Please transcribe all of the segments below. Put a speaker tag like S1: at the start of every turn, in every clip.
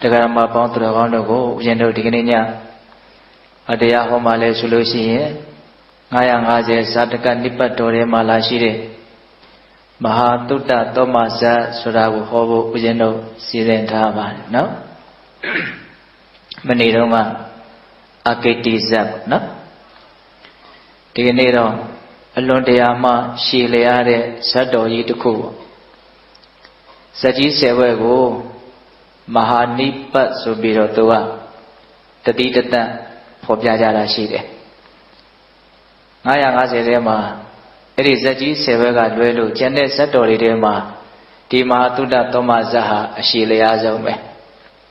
S1: Tegarama Pong to the Honogo, Gendo Digninia, Adea Homale Sulusi, Nayangaze, Sataka Nipatore Malashire, Mahatuta Tomasa, Surabu Hobo, Ujeno, Silentama, no? Maniroma, Aketi Zap, no? Dignero, Alondeama, Shileare, Sado Yituku. Saji Sevego, Mahanipa Subirotua, Tadita, Pobjara Shide. Nayangazelema, it is Saji Sevega Duelu, Jane Satoridema, Tima Tuda Tomazaha, Shileazome,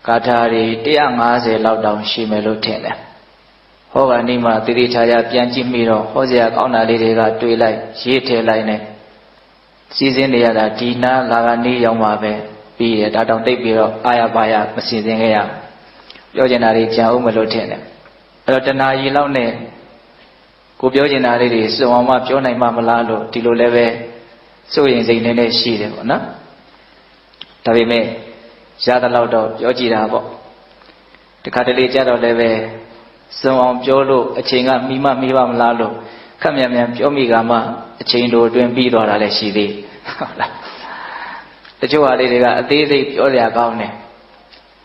S1: Katari, Diangaze, Louddown Shimelo Tene. Hoga Nima, Tirichaya, Pianchi Miro, Hosea, Kauna Lidiga, Twilight, Shite Line. Season the other Tina, Lagani, Yomabe, be it, I don't take Biro, Ayabaya, Missing here. Yojanari, Jaumelotene. Rotana Yilone, Kubyojinari, so on my Jonah Mamalalo, Tilo Leve, so in the Nene Shide, no? Tavime, Jada Laudo, Yojirabo. The Catali Jado Leve, so on Jolo, a chinga, Mima Miva Lalo. Come here, Yomigama, a chain door to impede or Aleshidi. The Joaliga, a day, Yolia Gaune.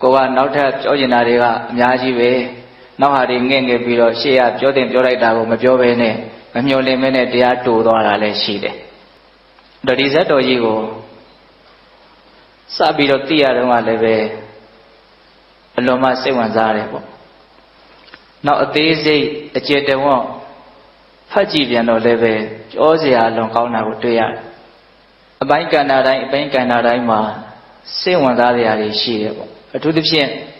S1: Go on, not have Jojinariga, Yaji way, now having Genge Biro, Shea, Jordan Jorida, Majovene, Mamule Mene, Dia to or Aleshide. The desert or Yigo Sabiro Tia Leve, Loma Sewanzarebo. Now a day, a jet de wall. Fajiviano leve, Ozia Longauna Utia. A Bankanaraima, say one that they are she. To the Pien,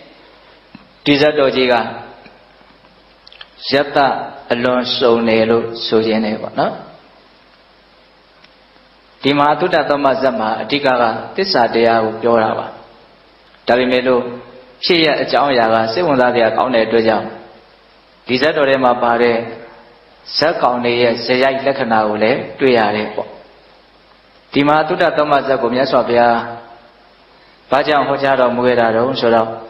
S1: Tizadojiga, Jata alone so nelo, so geneva, no? Timatuta Tomazama, Tigaga, Tisadea, Yorava. Tarimelo, she a Jaoyaga, say one that they are counted to jam. Tizadorema Pare. Sakone, say I Lakanaule, Tuyare. Tima Tuta Thomas Gomia Sopia Pajan Hojaro Muerado, Sora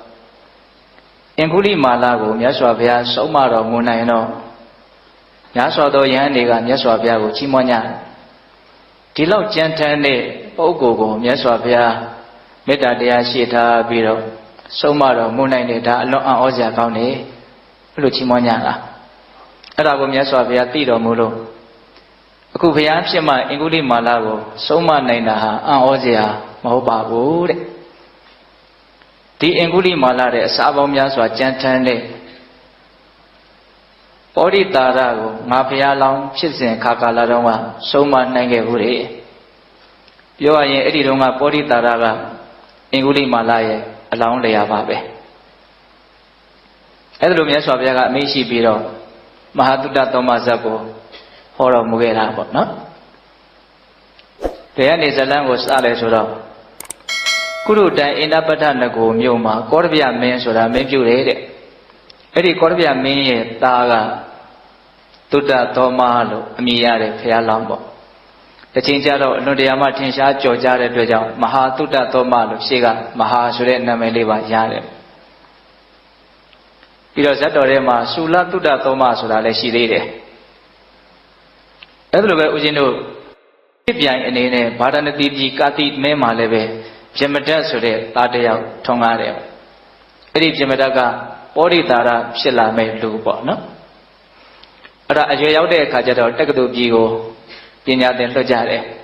S1: Enguli Malago, Yaswavia, Somaro Munaino Yasodo Yandiga, Yaswavia, Chimonia Tilo Gentane, Ogogo, Yaswavia, Metadea Shita Biro, Somaro Munaineta, Long Ozia County, Luchimonia. Arabomia Swavia Tiro Mulo. Kupian Shima, Inguli Malago, Soma Naina, Ozia, Moba Wood. The Inguli Malare, Sabomia Swa Gentane Body Tarago, Mafia Long, Chilson, Kakalaroma, Soma Nange Hure. You are in Edidonga Body Taraga, Inguli Malaye, along the Ababe. Edrumia Swavia Mishi Biro. Mahatuta Tomazago, Horror Mugera, no? The end is a language Alesura. Kuru da Inapatanago, Muma, Corbia Mensura, make you read it. Eddie Corbia me, Taga, Tuta Tomalo, Miare, Fialambo. The Chinjaro, Nodiama Tinsha, Georgia, Mahatuta Tomalo, Shiga, Maha Surena Meliva Yare. Pirosatorema, Sula Tuda Thomas, Aleshide. Everywhere Ujino, Pipian and Ine, Padanati, Kati, Mema Leve, Jemeta Sure, Tadea, Tongare. Edi Jemetaga, Poditara, Shilla made Lupo, no? Ajayode Kajado, Takadu Gigo, Pina den Lojare.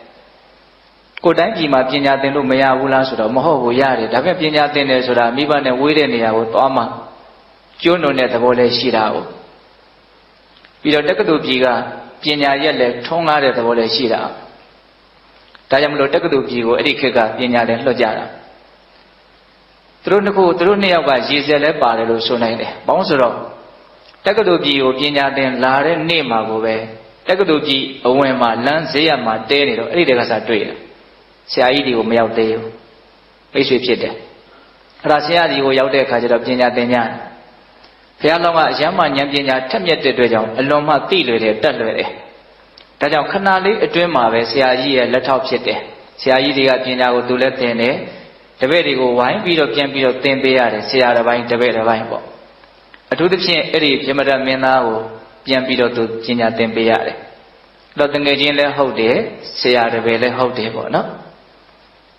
S1: Could I be my Pina den Lumea Wula Suda, Moho Yari, Daka Pina den Suda, Miban and Widenia with Oma. Juno net the Vole Shirao. Pirotakadu Giga, Pina Yelek, Tonga de the Vole Shira. Tayamlo Takadu Gigo, Erika, Pina and Lojara. Trunuku, Trunia by Gisele Barelo Sunade, Bonsoro. Takadu Gigo, Pina den Lare Nema Gove. Takadu Gi, Owema, Lanzea, Deniro, Edicasa Trail. Saidi Umeaudeo. Face with Pite. Rasia, the Oyaude Kajara Pina Denya. Fialoma, Yama Yamina, Tamia de Dredon, Aloma Tile, Dudley. Tajam Canali, a dream of Siayi, let out Sete. Siayi, Pina, do let တပည့်တွေကိုဝိုင်းပြီးတော့ပြန်ပြီးတော့သင်ပေးရတယ်ဆရာတစ်ပိုင်းတပည့်တစ်ပိုင်းပေါ့အထူးသဖြင့်အဲ့ဒီပြမတမင်းသားကိုပြန်ပြီးတော့သူပညာသင်ပေးရတယ်အဲ့တော့တငယ်ချင်းလည်းဟုတ်တယ်ဆရာတစ်ပည့်လည်းဟုတ်တယ်ပေါ့နော်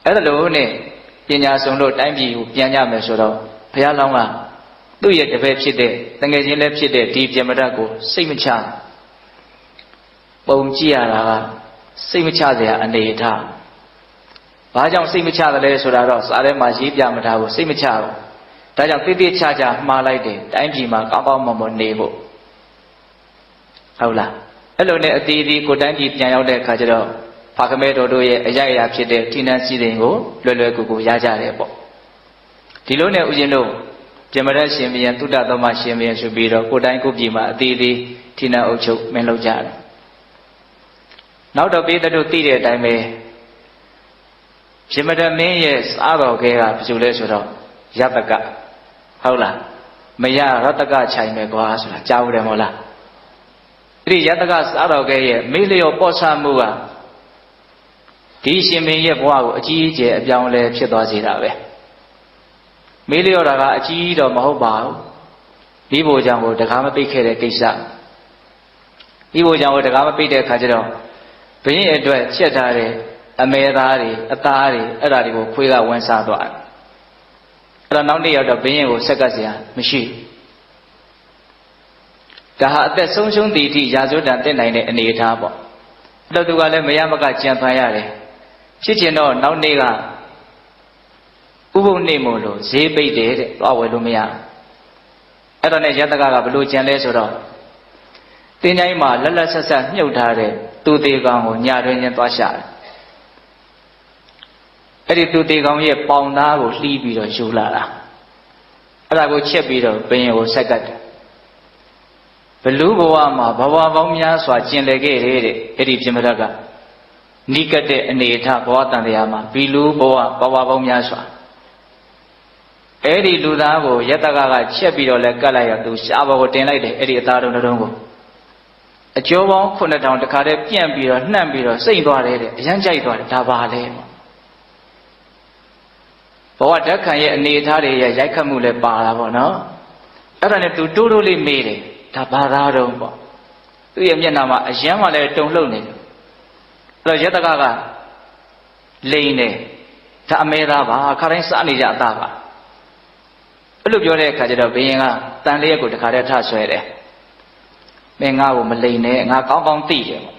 S1: အဲ့ဒါလို့နဲ့ပညာဆုံးလို့တိုင်းပြည်ကိုပြန်ကြမယ်ဆိုတော့ဘုရားလောင်းကသူ့ရဲ့တပည့်ဖြစ်တဲ့တငယ်ချင်းလည်းဖြစ်တဲ့ဒီပြမတကိုစိတ်မချပုံကြည့်ရတာကစိတ်မချစရာအနေအထားဘာကြောင့်စိတ်မချတယ်လဲဆိုတာတော့စာထဲမှာရေးပြမထားဘူးစိတ်မချဘူးဒါကြောင့်တိတိကျကျမှားလိုက်တယ်တိုင်းပြည်မှာကောင်းကောင်းမွန်မွန်နေဖို့ဟုတ်လားအဲ့လိုနဲ့အတီးတီးကိုတိုင်းပြည်ပြန်ရောက်တဲ့အခါကျတော့ဖခင်မဲတော်တို့ရဲ့အရာဖြစ်တဲ့ထိနှံစည်းစိမ်ကိုလွယ်လွယ်ကူကူရကြတယ်ပေါ့ဒီလိုနဲ့ဦးဇင်းတို့ပြမရရှင်ဘုရင်သုတ္တသောမရှင်ဘုရင်ဆိုပြီးတော့ကိုတိုင်းကိုပြည်မှာအတီးတီးထိနှံအုပ်ချုပ်မင်းလုပ်ကြတယ်နောက်တော့ပိဿတို့သိတဲ့အတိုင်းပဲပြမရမင်းရဲ့စားတော်ကဲကဘယ်လိုလဲဆိုတော့ယတကဟုတ်လားမရရတကခြိုင်မယ်ကွာဆိုတာကြားဦးတယ်မဟုတ်လားအဲ့ဒီယတကစားတော်ကဲရဲ့မေးလျော်ပေါ့ဆမှုကဒီရှင်မင်းရဲ့ဘဝကိုအကြီးအကျယ်အပြောင်းအလဲဖြစ်သွားစေတာပဲမေးလျော်တာကအကြီးတော့မဟုတ်ပါဘူးဒီဘိုလ်ကြောင့်ကိုတကားမပိတ်ခဲ့တဲ့ကိစ္စဒီဘိုလ်ကြောင့်ကိုတကားမပိတ်တဲ့အခါကျတော့ဘုရင်အတွက်ချက်ထားတဲ့အမဲသားတွေအသားတွေအဲ့ဒါတွေကိုခွေးကဝင်စားသွားတယ်အဲ့တော့နောက်နေ့ရောက်တော့ဘုရင်ကိုဆက်ကပ်เสียမရှိဒါဟာအသက်ဆုံးရှုံးသည့်အထိရာဇဝတ်တန်တက်နိုင်တဲ့အနေအထားပေါ့အဲ့တော့သူကလည်းမရမကကြံဖန်ရတယ်ဖြစ်ချင်တော့နောက်နေ့ကဥပုပ်နေ့မို့လို့ဈေးပိတ်တယ်တဲ့သွားဝယ်လို့မရအဲ့တော့ねယတကကဘလို့ကြံလဲဆိုတော့တင်းတိုင်းမှာလက်လက်ဆက်ဆက်မြုပ်ထားတဲ့သူသေးကောင်ကိုညတွင်ချင်းသွားရှာတယ်အဲ့ဒီသူသေးကောင်ရဲ့ပေါင်သားကိုလှီးပြီးတော့ယူလာတာအဲ့ဒါကိုချက်ပြီးတော့ဘုရင်ကိုဆက်ကတ်တယ်ဘလူဘဝမှာဘဝပေါင်းများစွာကျင်လည်ခဲ့တဲ့အဲ့ဒီပြမရကနိကတဲ့အနေအထားဘဝတန်တရားမှာဘီလူဘဝပေါင်းများစွာအဲ့ဒီလူသားကိုယတကကချက်ပြီးတော့လဲကတ်လိုက်ရသူရှားဘောကိုတင်လိုက်တယ်အဲ့ဒီအသားတုံးတုံးကိုအကျော်ပေါင်း9000တခါတည်းပြန့်ပြီးတော့နှံ့ပြီးတော့စိမ့်သွားတယ်တဲ့အရန်ကြိုက်သွားတယ်ဒါပါလေဘဝဓာတ်ခံရဲ့အနေအထားတွေရဲ့ရိုက်ခတ်မှုလည်းပါတာပေါ့နော်အဲ့ဒါနဲ့သူတိုးတိုးလေးမေးတယ်ဒါဘာသာတော့ပေါ့သူ့ရဲ့မျက်နှာမှာအရန်မှလည်းတုံလှုပ်နေတယ်အဲ့တော့ယတကကလိန်တယ်ဒါအမဲသားပါခါတိုင်းစားနေကြအသားပါအဲ့လိုပြောတဲ့အခါကျတော့ဘုရင်ကတန်လျက်ကိုတခါတည်းထဆွဲတယ်မင်းငါ့ကိုမလိန်နဲ့ငါကောင်းကောင်းသိတယ်ပေါ့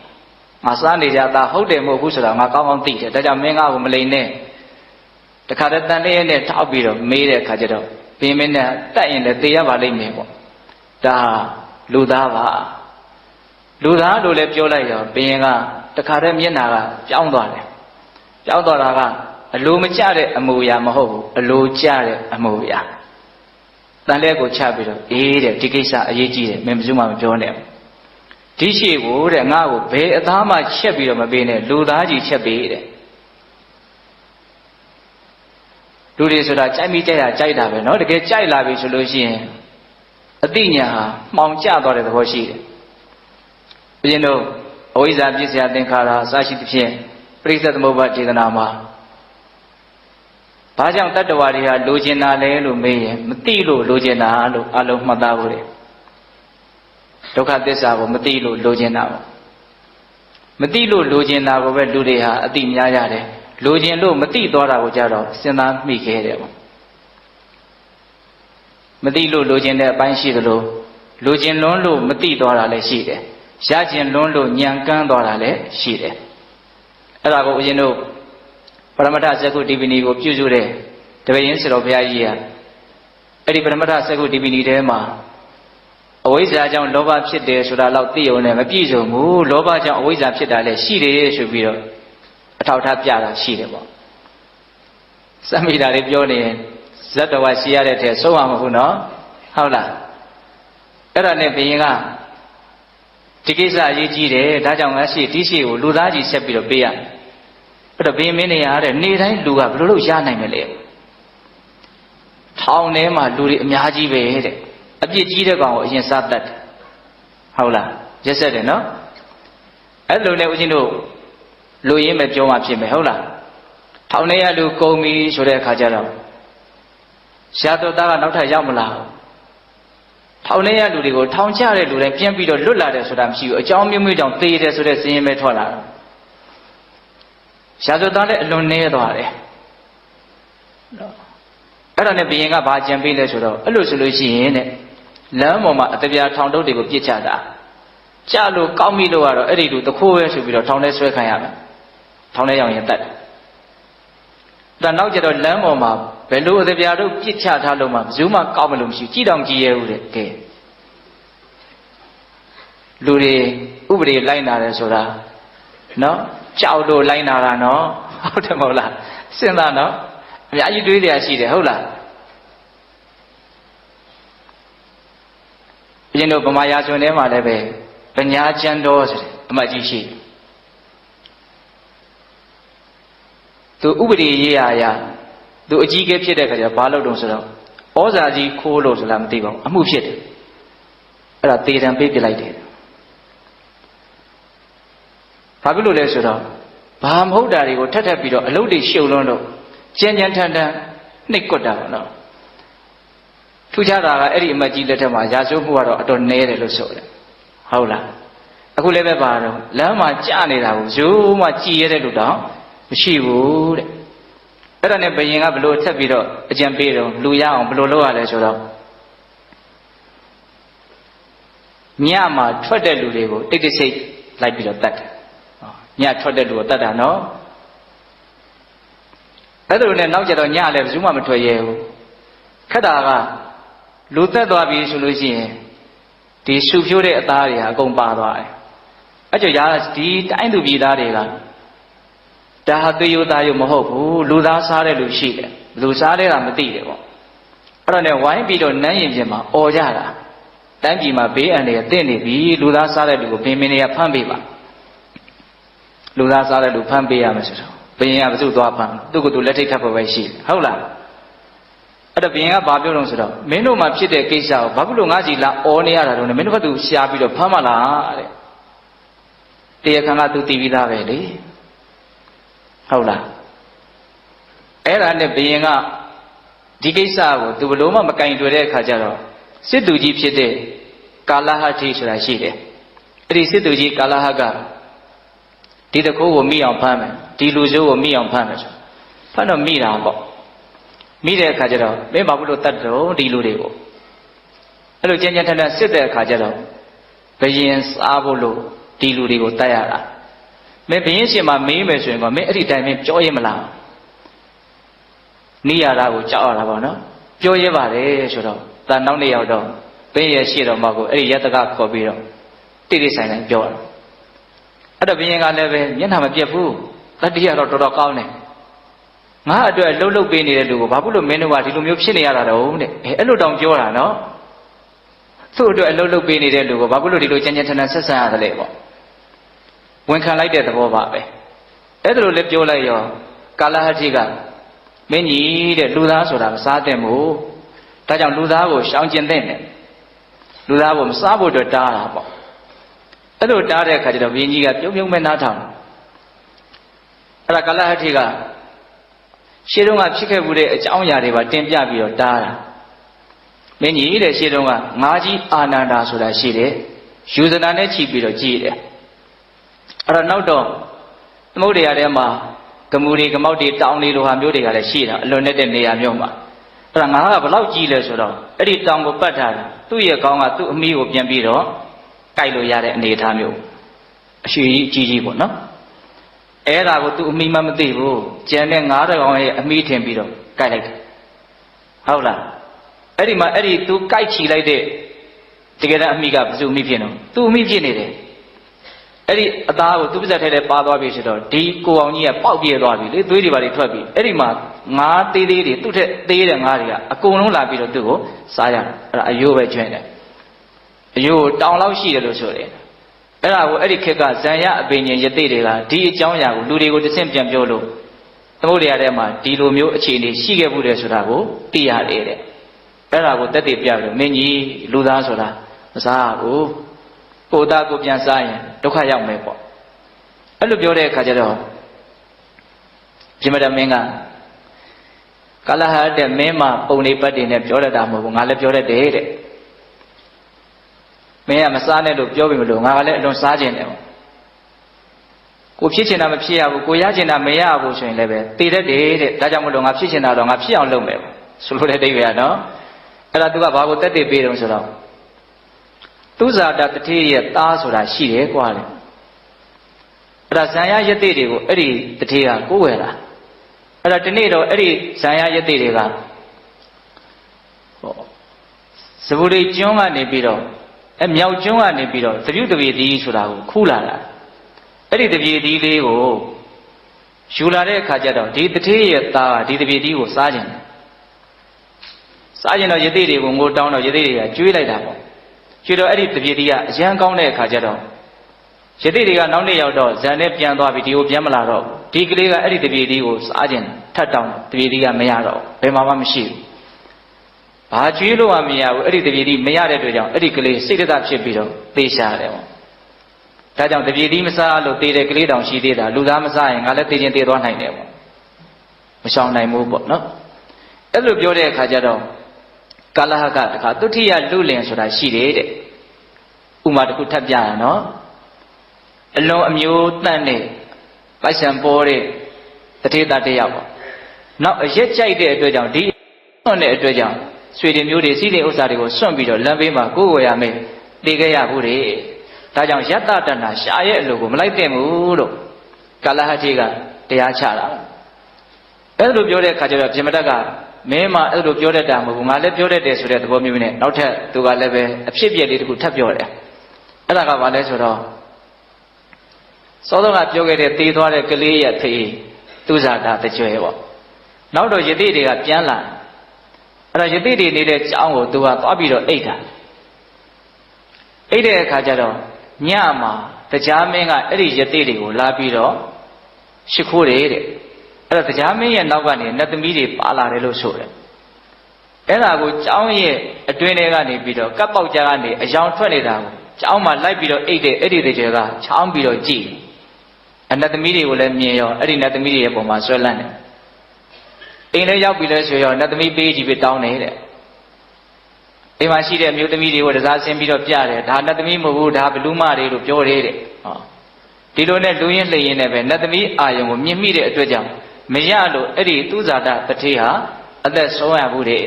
S1: ငါစားနေကြအသားဟုတ်တယ်မဟုတ်ဘူးဆိုတာငါကောင်းကောင်းသိတယ်ဒါကြောင့်မင်းငါ့ကိုမလိန်နဲ့တခါတည်းတန်လျက်နဲ့ထောက်ပြီးတော့မေးတဲ့အခါကျတော့ဘုရင်မင်းနဲ့တက်ရင်လည်းသေရပါလိမ့်မယ်ပေါ့ဒါလူသားပါလူသားလို့လည်းပြောလိုက်ရောဘုရင်ကတခါတည်းမျက်နှာကပြောင်းသွားတယ်ပြောင်းသွားတာကအလိုမကျတဲ့အမူအရာမဟုတ်ဘူးအလိုကျတဲ့အမူအရာတန်လက်ကိုချပြီးတော့အေးတဲ့ဒီကိစ္စအရေးကြီးတယ်မင်းဘယ်သူမှမပြောနဲ့ဒီရှိကိုတဲ့ငါ့ကိုဘယ်အသားမှချက်ပြီးတော့မပေးနဲ့လူသားကြီးချက်ပေးတဲ့လူတွေဆိုတာကြိုက်မိကြရကြိုက်တာပဲเนาะတကယ်ကြိုက်လာပြီဆိုလို့ရှိရင်အတိညာဟာမှောင်ကျသွားတဲ့သဘောရှိတယ်ဘုရင်တို့အဝိဇ္ဇာပြည့်စရာသင်္ခါရအစရှိသဖြင့်ပရိစ္ဆေသမုပ္ပါဒေသနာမှာဘာကြောင့်တတ္တဝါတွေဟာလိုချင်တာလဲလို့မေးရင်မသိလို့လိုချင်တာလို့အလုံးမှတ်သားဖို့လေဒုက္ခသစ္စာကိုမသိလို့လိုချင်တာပေါ့မသိလို့လိုချင်တာကိုပဲလူတွေဟာအတိများရတယ်လိုချင်လို့မသိသွားတာကိုကြတော့စဉ်းစားမိခဲ့တယ်ပေါ့မသိလို့လိုချင်တဲ့အပိုင်းရှိသလိုလိုချင်လွန်းလို့မသိသွားတာလည်းရှိတယ်ရချင်လွန်းလို့ညံကန်းသွားတာလည်းရှိတယ်အဲ့ဒါကိုဦးဇင်းတို့ပရမတ္ထစက္ခုတိပိဏီကိုပြုစုတဲ့တပည့်ရင်းဆရာတော်ဘုရားကြီးကအဲ့ဒီပရမတ္ထစက္ခုတိပိဏီထဲမှာအဝိဇ္ဇာကြောင့်လောဘဖြစ်တယ်ဆိုတာတော့သိရုံနဲ့မပြည့်စုံဘူးလောဘကြောင့်အဝိဇ္ဇာဖြစ်တာလည်းရှိတယ်ဆိုပြီးတော့အထောက်ထားပြတာရှိတယ်ပေါ့စမိတာတွေပြောနေရင်ဇတ်တော်ကရှိရတဲ့ထဲဆုံးအောင်မဟုတ်နော်ဟုတ်လားအဲ့ဒါနဲ့ဘုရင်ကဒီကိစ္စအရေးကြီးတယ်ဒါကြောင့်ငါရှိဒီရှိကိုလူသားကြီးဆက်ပြီးတော့ပေးရအဲ့တော့ဘုရင်မင်းနေရတဲ့နေတိုင်းလူကဘယ်လိုလုပ်ရနိုင်မလဲထောင်ထဲမှာလူတွေအများကြီးပဲတဲ့အပြစ်ကြီးတဲ့ကောင်ကိုအရင်စားတတ်တယ်ဟုတ်လားရက်ဆက်တယ်နော်အဲ့လိုနဲ့ဦးဇင်းတို့လူရင်းပဲပြောမှဖြစ်မယ်ဟုတ်လား ထောင်ထဲရလူကုန်ပြီဆိုတဲ့အခါကျတော့ရှားတော်သားကနောက်ထပ်ရောက်မလာဘူးထောင်ထဲရလူတွေကိုထောင်ချတဲ့လူတိုင်းပြန်ပြီးတော့လွတ်လာတယ်ဆိုတာမရှိဘူးအကြောင်းမျိုးမျိုးကြောင့်သေတယ်ဆိုတဲ့စည်ရင်ပဲထွက်လာတော့ရှားတော်သားလည်းအလွန်နည်းသွားတယ်အဲ့ဒါနဲ့ဘုရင်ကဘာကြံပေးလဲဆိုတော့အဲ့လိုဆိုလို့ရှိရင်တဲ့လမ်းပေါ်မှာအတပြားထောင်တုပ်တွေကိုပြစ်ချတာကြလို့ကောင်းပြီလို့ကတော့အဲ့ဒီလူတခိုးပဲဆိုပြီးတော့ထောင်ထဲဆွဲခံရမယ်ထောင်ထဲရောက်ရင်တတ်တယ်ဒါနောက်ကျတော့လမ်းပေါ်မှာဘယ်လိုအတပြားတို့ပြစ်ချထားလို့မှဘယ်သူမှကောင်းမလို့မရှိကြည့်တော့ကြည့်ရဘူးတဲ့ကဲလူတွေဥပဒေလိုက်နာတယ်ဆိုတာနော်ကြောက်လို့လိုက်နာတာနော်ဟုတ်တယ်မဟုတ်လားစဉ်းစားနော်အများကြီးတွေးကြရရှိတယ်ဟုတ်လားဘုရင်တို့ဗမာရာဇဝင်ထဲမှာလည်းပဲပညာကျမ်းတော်ဆိုတဲ့အမှတ်ကြီးရှိတယ်သူဥပဒေရေးရသူအကြီးကဲဖြစ်တဲ့ခါကျဘာလုပ်တုံးဆိုတော့ဩဇာကြီးခိုးလို့ဆိုလားမသိပါဘူးအမှုဖြစ်တယ်အဲ့ဒါတေတံပေးပြလိုက်တယ်ဘာဖြစ်လို့လဲဆိုတော့ဘာမဟုတ်တာတွေကိုထပ်ထပ်ပြီးတော့အလုပ်တွေရှုပ်လွန်းတော့ကြမ်းကြမ်းထန်ထန်နှိပ်ကွက်တာပေါ့နော်ထူးခြားတာကအဲ့ဒီအမတ်ကြီးလက်ထက်မှာရာဇဝတ်မှုကတော့အတော်နည်းတယ်လို့ဆိုတယ်ဟုတ်လားအခုလည်းပဲပါတော့လမ်းမှာကြာနေတာကိုဇိုးမှကြည်ရတဲ့လူတောင်မရှိဘူးတဲ့အဲ့ဒါနဲ့ဘယင်ကဘလို့ထက်ပြီးတော့အကြံပေးတော့လူရအောင်ဘလို့လုပ်ရလဲဆိုတော့ညမှာထွက်တဲ့လူတွေကိုတိတ်တိတ်ဆိတ်လိုက်ပြီးတော့တတ်တယ်ညထွက်တဲ့လူကိုတတ်တာနော်အဲ့ဒါလိုနဲ့နောက်ကျတော့ညလည်းဘယ်သူမှမထွက်ရဲဘူးခက်တာကလူသက်သွားပြီဆိုလို့ရှိရင်ဒီရှုဖြိုးတဲ့အသားတွေဟာအကုန်ပါသွားတယ်အဲ့ကြောင့်ဒီတိုင်းသူပြည်သားတွေကဒါဟာသေယုသားယုမဟုတ်ဘူးလူသားစားတဲ့လူရှိတယ်လူစားတဲ့ကမသိတယ်ပေါ့အဲ့တော့ねဝိုင်းပြီးတော့နန်းရင်ပြင်မှာអော်ကြတာတိုင်းပြည်မှာဘေးအန္တရာယ်တင့်နေပြီလူသားစားတဲ့လူကိုဘင်မင်းတွေကဖမ်းပေးပါလူသားစားတဲ့လူဖမ်းပေးရမယ်ဆိုတော့ဘယင်ကဘယ်သူသွားဖမ်းသူ့ကိုယ်သူလက်ထိတ်ခတ်ဖို့ပဲရှိတယ်ဟုတ်လားအဲ့တော့ဘယင်ကဘာပြောလို့ဆိုတော့မင်းတို့မှာဖြစ်တဲ့ကိစ္စကိုဘာဖြစ်လို့ငါစီလာអော်နေရတာတော့မင်းတို့ကသူရှားပြီးတော့ဖမ်းမလားတဲ့တရားခံကသူတည်ပြီးသားပဲလေဟုတ်လားအဲ့ဒါနဲ့ဘယင်ကဒီကိစ္စကိုသူဘလို့မှမကင်တွေ့တဲ့အခါကျတော့စစ်သူကြီးဖြစ်တဲ့ကာလဟတိဆိုတာရှိတယ်အဲ့ဒီစစ်သူကြီးကာလဟကဒီတခိုးကိုမိအောင်ဖမ်းမယ်ဒီလူစိုးကိုမိအောင်ဖမ်းမယ်ဆိုဖမ်းတော့မိတာပေါ့မိတဲ့အခါကျတော့မင်းဘာလို့တတ်တော့ဒီလူတွေကိုအဲ့လိုကြမ်းကြမ်းထန်ထန်စစ်တဲ့အခါကျတော့ဘယင်စားဖို့လို့ဒီလူတွေကိုတတ်ရတာမင်းဘယင်းရှင်မှာမေးမယ်ဆိုရင်ကမင်းအဲ့ဒီတိုင်းမင်းပြောရဲမလားနိရတာကိုကြောက်ရတာပေါ့နော်ပြောရဲပါတယ်ဆိုတော့တန်နောက်နေ့ရောက်တော့ဘင်းရဲ့ရှေ့တော်မှာကိုအဲ့ဒီယတကခေါ်ပြီးတော့တိတိဆိုင်ဆိုင်ပြောတယ်အဲ့တော့ဘယင်းကလည်းပဲမျက်နှာမပြတ်ဘူးတတိယတော့တော်တော်ကောင်းတယ်ငါအတွက်လှုပ်လှုပ်ပေးနေတဲ့လူကိုဘာဖြစ်လို့မင်းတို့ကဒီလိုမျိုးဖြစ်နေရတာတော့တဲ့အဲ့လိုတောင်ပြောတာနော်သူ့အတွက်အလှုပ်လှုပ်ပေးနေတဲ့လူကိုဘာဖြစ်လို့ဒီလိုကြမ်းကြမ်းထန်ထန်ဆက်ဆံရတယ်လဲပေါ့ဝန်ခံလိုက်တဲ့သဘောပါပဲအဲ့ဒါလိုလည်းပြောလိုက်ရောကာလဟတိကမင်းကြီးတဲ့လူသားဆိုတာမစားတဲ့မို့ဒါကြောင့်လူသားကိုရှောင်ကျင်တဲ့နဲ့လူသားကိုမစားဖို့အတွက်တားတာပေါ့အဲ့လိုတားတဲ့အခါကျတော့ဘုရင်ကြီးကပြုံးပြုံးမဲ့နားထောင်အဲ့ဒါကာလဟတိကရှေးတုန်းကဖြစ်ခဲ့မှုတဲ့အကြောင်းအရာတွေပါတင်ပြပြီးတော့တားတာမင်းကြီးတဲ့ရှေးတုန်းကငါးကြီးအာနန္ဒာဆိုတာရှိတယ်ယူဇနာနဲ့ချီပြီးတော့ကြည်တယ်အဲ့တော့နောက်တော့သမုဒ္ဒရာထဲမှာဂမူတွေဂမောက်တွေတောင်တွေလိုဟာမျိုးတွေကလည်းရှိတာအလွန်နဲ့တဲ့နေရာမျိုးမှာအဲ့ဒါငါကဘလောက်ကြီးလဲဆိုတော့အဲ့ဒီတောင်ကိုပတ်ထားတာသူ့ရဲ့ကောင်းကသူ့အမီးကိုပြန်ပြီးတော့ကြိုက်လို့ရတဲ့အနေအထားမျိုးအရှိကြီးကြီးပေါ့နော်အဲ့ဒါကိုသူ့အမီးမှမသိဘူးကျန်တဲ့ငါးတကောင်ရဲ့အမီးထင်ပြီးတော့ကြိုက်လိုက်တယ်ဟုတ်လားအဲ့ဒီမှာအဲ့ဒီသူကြိုက်ချီလိုက်တဲ့တကယ်တမ်းအမီးကဘယ်သူအမီးဖြစ်နော်သူ့အမီးဖြစ်နေတယ်အဲ့ဒီအသားကိုသူ့ပါဇက်ထဲထဲပါသွားပြီဆိုတော့ဒီကိုအောင်ကြီးကပေါက်ပြေးသွားပြီလေသွေးတွေပါတွေထွက်ပြီအဲ့ဒီမှာငါးသေးသေးတွေသူ့ထက်သေးတဲ့ငါးတွေကအကုန်လုံးလာပြီးတော့သူ့ကိုစားရတယ်အဲ့ဒါအယိုးပဲကျွင်းတယ်အယိုးတောင်လောက်ရှိတယ်လို့ဆိုတယ်အဲ့ဒါကိုအဲ့ဒီခေတ်ကဇံရအပင်ញင်ယသိတွေကဒီအကြောင်းအရာကိုလူတွေကိုတစ်ဆင့်ပြန်ပြောလို့သမုဒ္ဒရာထဲမှာဒီလိုမျိုးအခြေအနေရှိခဲ့မှုတယ်ဆိုတာကိုသိရတယ်တဲ့အဲ့ဒါကိုတက်တည်ပြလို့မင်းကြီးလူသားဆိုတာမစားဘူးကိုသားကိုပြန်စားရင်ဒုက္ခရောက်မယ်ပေါ့အဲ့လိုပြောတဲ့အခါကျတော့ ပြမတမင်းကကလဟတဲ့မင်းမပုံနေပတ်တွေနဲ့ပြောတတ်တာမဟုတ်ဘူးငါလည်းပြောတတ်တယ်တဲ့မင်းကမစားနဲ့လို့ပြောပြီမလို့ငါကလည်းအလွန်စားခြင်းတယ်ကိုဖြစ်ချင်တာမဖြစ်ရဘူးကိုရချင်တာမရဘူးဆိုရင်လည်းပဲတည်တတ်တယ်တဲ့ဒါကြောင့်မလို့ငါဖြစ်ချင်တာတော့ငါဖြစ်အောင်လုပ်မယ်ဆိုလိုတဲ့အဓိပ္ပာယ်ကနော်အဲ့ဒါသူကဘာကိုတက်တည်ပေးတုံးဆိုတော့သူဇာတာတတိရဲ့သားဆိုတာရှိတယ်ကွာလေအဲ့ဒါဇံရယတိတွေကိုအဲ့ဒီတတိကကိုးဝယ်တာအဲ့ဒါဒီနေ့တော့အဲ့ဒီဇံရယတိတွေကဟောဇဗုရိကျွန်းကနေပြီးတော့မြောက်ကျွန်းကနေပြီးတော့သပြုတပြေသီးဆိုတာကိုခူးလာတာအဲ့ဒီတပြေသီးလေးကိုယူလာတဲ့အခါကျတော့ဒီတတိရဲ့သားကဒီတပြေသီးကိုစားခြင်းစားခြင်းတော့ယတိတွေကိုငိုတောင်းတော့ယတိတွေကကျွေးလိုက်တာပေါ့ကျွေးတော့အဲ့ဒီတပြေသီးကအရန်ကောင်းတဲ့အခါကျတော့ယတိတွေကနောက်နေ့ရောက်တော့ဇန်နဲ့ပြန်သွားပြီဒီကိုပြန်မလာတော့ဒီကလေးကအဲ့ဒီတပြေသီးကိုစားခြင်းထပ်တောင်းတပြေသီးကမရတော့ဘယ်မှာမှမရှိဘူးဘာကျွေးလို့မှမရဘူးအဲ့ဒီတပြေသီးမရတဲ့အတွက်ကြောင့်အဲ့ဒီကလေးစိတ်သက်ဖြစ်ပြီးတော့သေရှာတယ်ပေါ့ဒါကြောင့်တပြေသီးမစားလို့သေတဲ့ကလေးတောင်ရှိသေးတာလူသားမစားရင်ငါလည်းသေခြင်းသေသွားနိုင်တယ်ပေါ့မရှောင်နိုင်ဘူးပေါ့နော်အဲ့လိုပြောတဲ့အခါကျတော့ကာလဟကတခါသုထိယလူလင်ဆိုတာရှိတယ်တဲ့ဥမာတစ်ခုထပ်ပြရနော်အလွန်အမျိုးတန့်တဲ့ပိုက်ဆံပေါ်တဲ့တထေတာတယောက်ပေါ့နောက်အရက်ကြိုက်တဲ့အတွက်ကြောင့်ဒီစွန့်တဲ့အတွက်ကြောင့်ဆွေတွေမျိုးတွေစီးတဲ့ဥစ္စာတွေကိုစွန့်ပြီးတော့လမ်းဘေးမှာကိုယ်ဝယ်ရမယ်သိခဲ့ရဘူးတဲ့ဒါကြောင့်ယတ္တတဏရှာရဲ့အလိုကိုမလိုက်တဲ့ဘူးလို့ကာလဟတိကတရားချတာအဲ့လိုပြောတဲ့အခါကျတော့ပြမတတ်ကမင်းမအဲ့လိုပြောတတ်တာမဟုတ်ဘူးငါလည်းပြောတတ်တယ်ဆိုတဲ့သဘောမျိုးနဲ့နောက်ထပ်သူကလည်းပဲအဖြစ်ပြက်လေးတစ်ခုထပ်ပြောတယ်အဲ့ဒါကဘာလဲဆိုတော့စောစောကပြောခဲ့တဲ့သေသွားတဲ့ကလေးရဲ့ဖေးသူဇာတာတကြွယ်ပေါ့နောက်တော့ယတိတွေကပြန်လာအဲ့တော့ယတိတွေနေတဲ့ကျောင်းကိုသူကသွားပြီးတော့အိတ်တာအိတ်တဲ့အခါကျတော့ညမှာတရားမင်းကအဲ့ဒီယတိတွေကိုလာပြီးတော့ရှ िख ိုးတယ်တဲ့အဲ့တော့တရားမင်းရဲ့နောက်ကနေနတ်သမီးတွေပါလာတယ်လို့ဆိုတယ်အဲ့ဒါကိုကျောင်းရဲ့အတွင်းထဲကနေပြီးတော့ကပ်ပေါက်ကြားကနေအယောင်ထွက်နေတာကိုကျောင်းမှာလိုက်ပြီးတော့အိတ်တဲ့အဲ့ဒီတကြွယ်ကချောင်းပြီးတော့ကြည့်အနတ်သမီးတွေကိုလည်းမြင်ရောအဲ့ဒီနတ်သမီးတွေရဲ့ပုံမှာဆွဲလန်းတယ်အိမ်ထဲရောက်ပြီလဲဆိုရောနတ်သမီးပေးကြည့်ပြီးတောင်းနေတဲ့အိမ်မှာရှိတဲ့အမျိုးသမီးတွေကိုတစားဆင်းပြီးတော့ပြတယ်ဒါနတ်သမီးမဟုတ်ဘူးဒါဘလူးမတွေလို့ပြောတယ်တဲ့ဟောဒီလိုနဲ့လူရင်းလှည့်ရင်းနဲ့ပဲနတ်သမီးအာယုံကိုမြင်မိတဲ့အတွက်ကြောင့်မရလို့အဲ့ဒီသူဇာတတထေဟာအသက်ဆုံးရဘူးတဲ့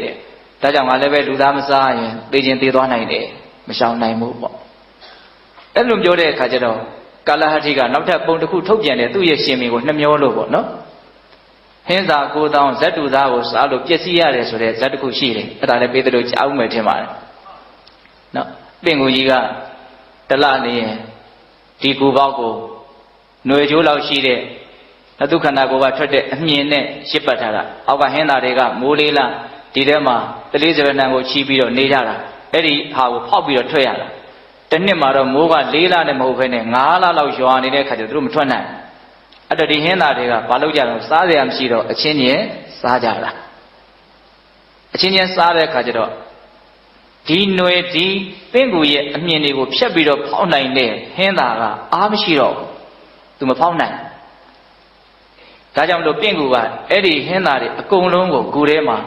S1: ဒါကြောင့်ငါလည်းပဲလူသားမစားရင်သေခြင်းသေသွားနိုင်တယ်မရှောင်နိုင်ဘူးပေါ့အဲ့လိုပြောတဲ့အခါကျတော့ကာလဟတိကနောက်ထပ်ပုံတစ်ခုထုတ်ပြန်တယ်သူ့ရဲ့ရှင်မင်းကိုနှမျောလို့ပေါ့နော်ဟင်းသာကိုတောင်းဇတ်တူသားကိုစားလို့ပျက်စီးရတယ်ဆိုတဲ့ဇတ်တစ်ခုရှိတယ်အဲ့ဒါလည်းပေးသလိုကြားဦးမယ်ထင်ပါတယ်နော်ပင်ကိုကြီးကတလနေရင်ဒီကူပေါက်ကိုຫນွေချိုးလောက်ရှိတဲ့သူခန္ဓာကိုယ်ကထွက်တဲ့အမြင်နဲ့ရှစ်ပတ်ထားတာအောက်ကဟင်းသာတွေကမိုးလေးလားဒီထဲမှာတလေးစရဏံကိုချီးပြီးတော့နေကြတာအဲ့ဒီဟာကိုဖောက်ပြီးတော့ထွက်ရတာတစ်နှစ်မှာတော့မိုးက4လနဲ့မဟုတ်ဘဲနဲ့9လလောက်ရွာနေတဲ့ခါကျသူတို့မထွက်နိုင်အဲ့တော့ဒီဟင်းသားတွေကဘာလုပ်ကြတော့စားစရာမရှိတော့အချင်းချင်းစားကြတာအချင်းချင်းစားတဲ့ခါကျတော့ဒီຫນွေဒီပင့်ကူရဲ့အမြင်တွေကိုဖြတ်ပြီးတော့ဖောက်နိုင်တဲ့ဟင်းသားကအားမရှိတော့သူမဖောက်နိုင်ဒါကြောင့်လို့ပင့်ကူကအဲ့ဒီဟင်းသားတွေအကုန်လုံးကိုဂူထဲမှာ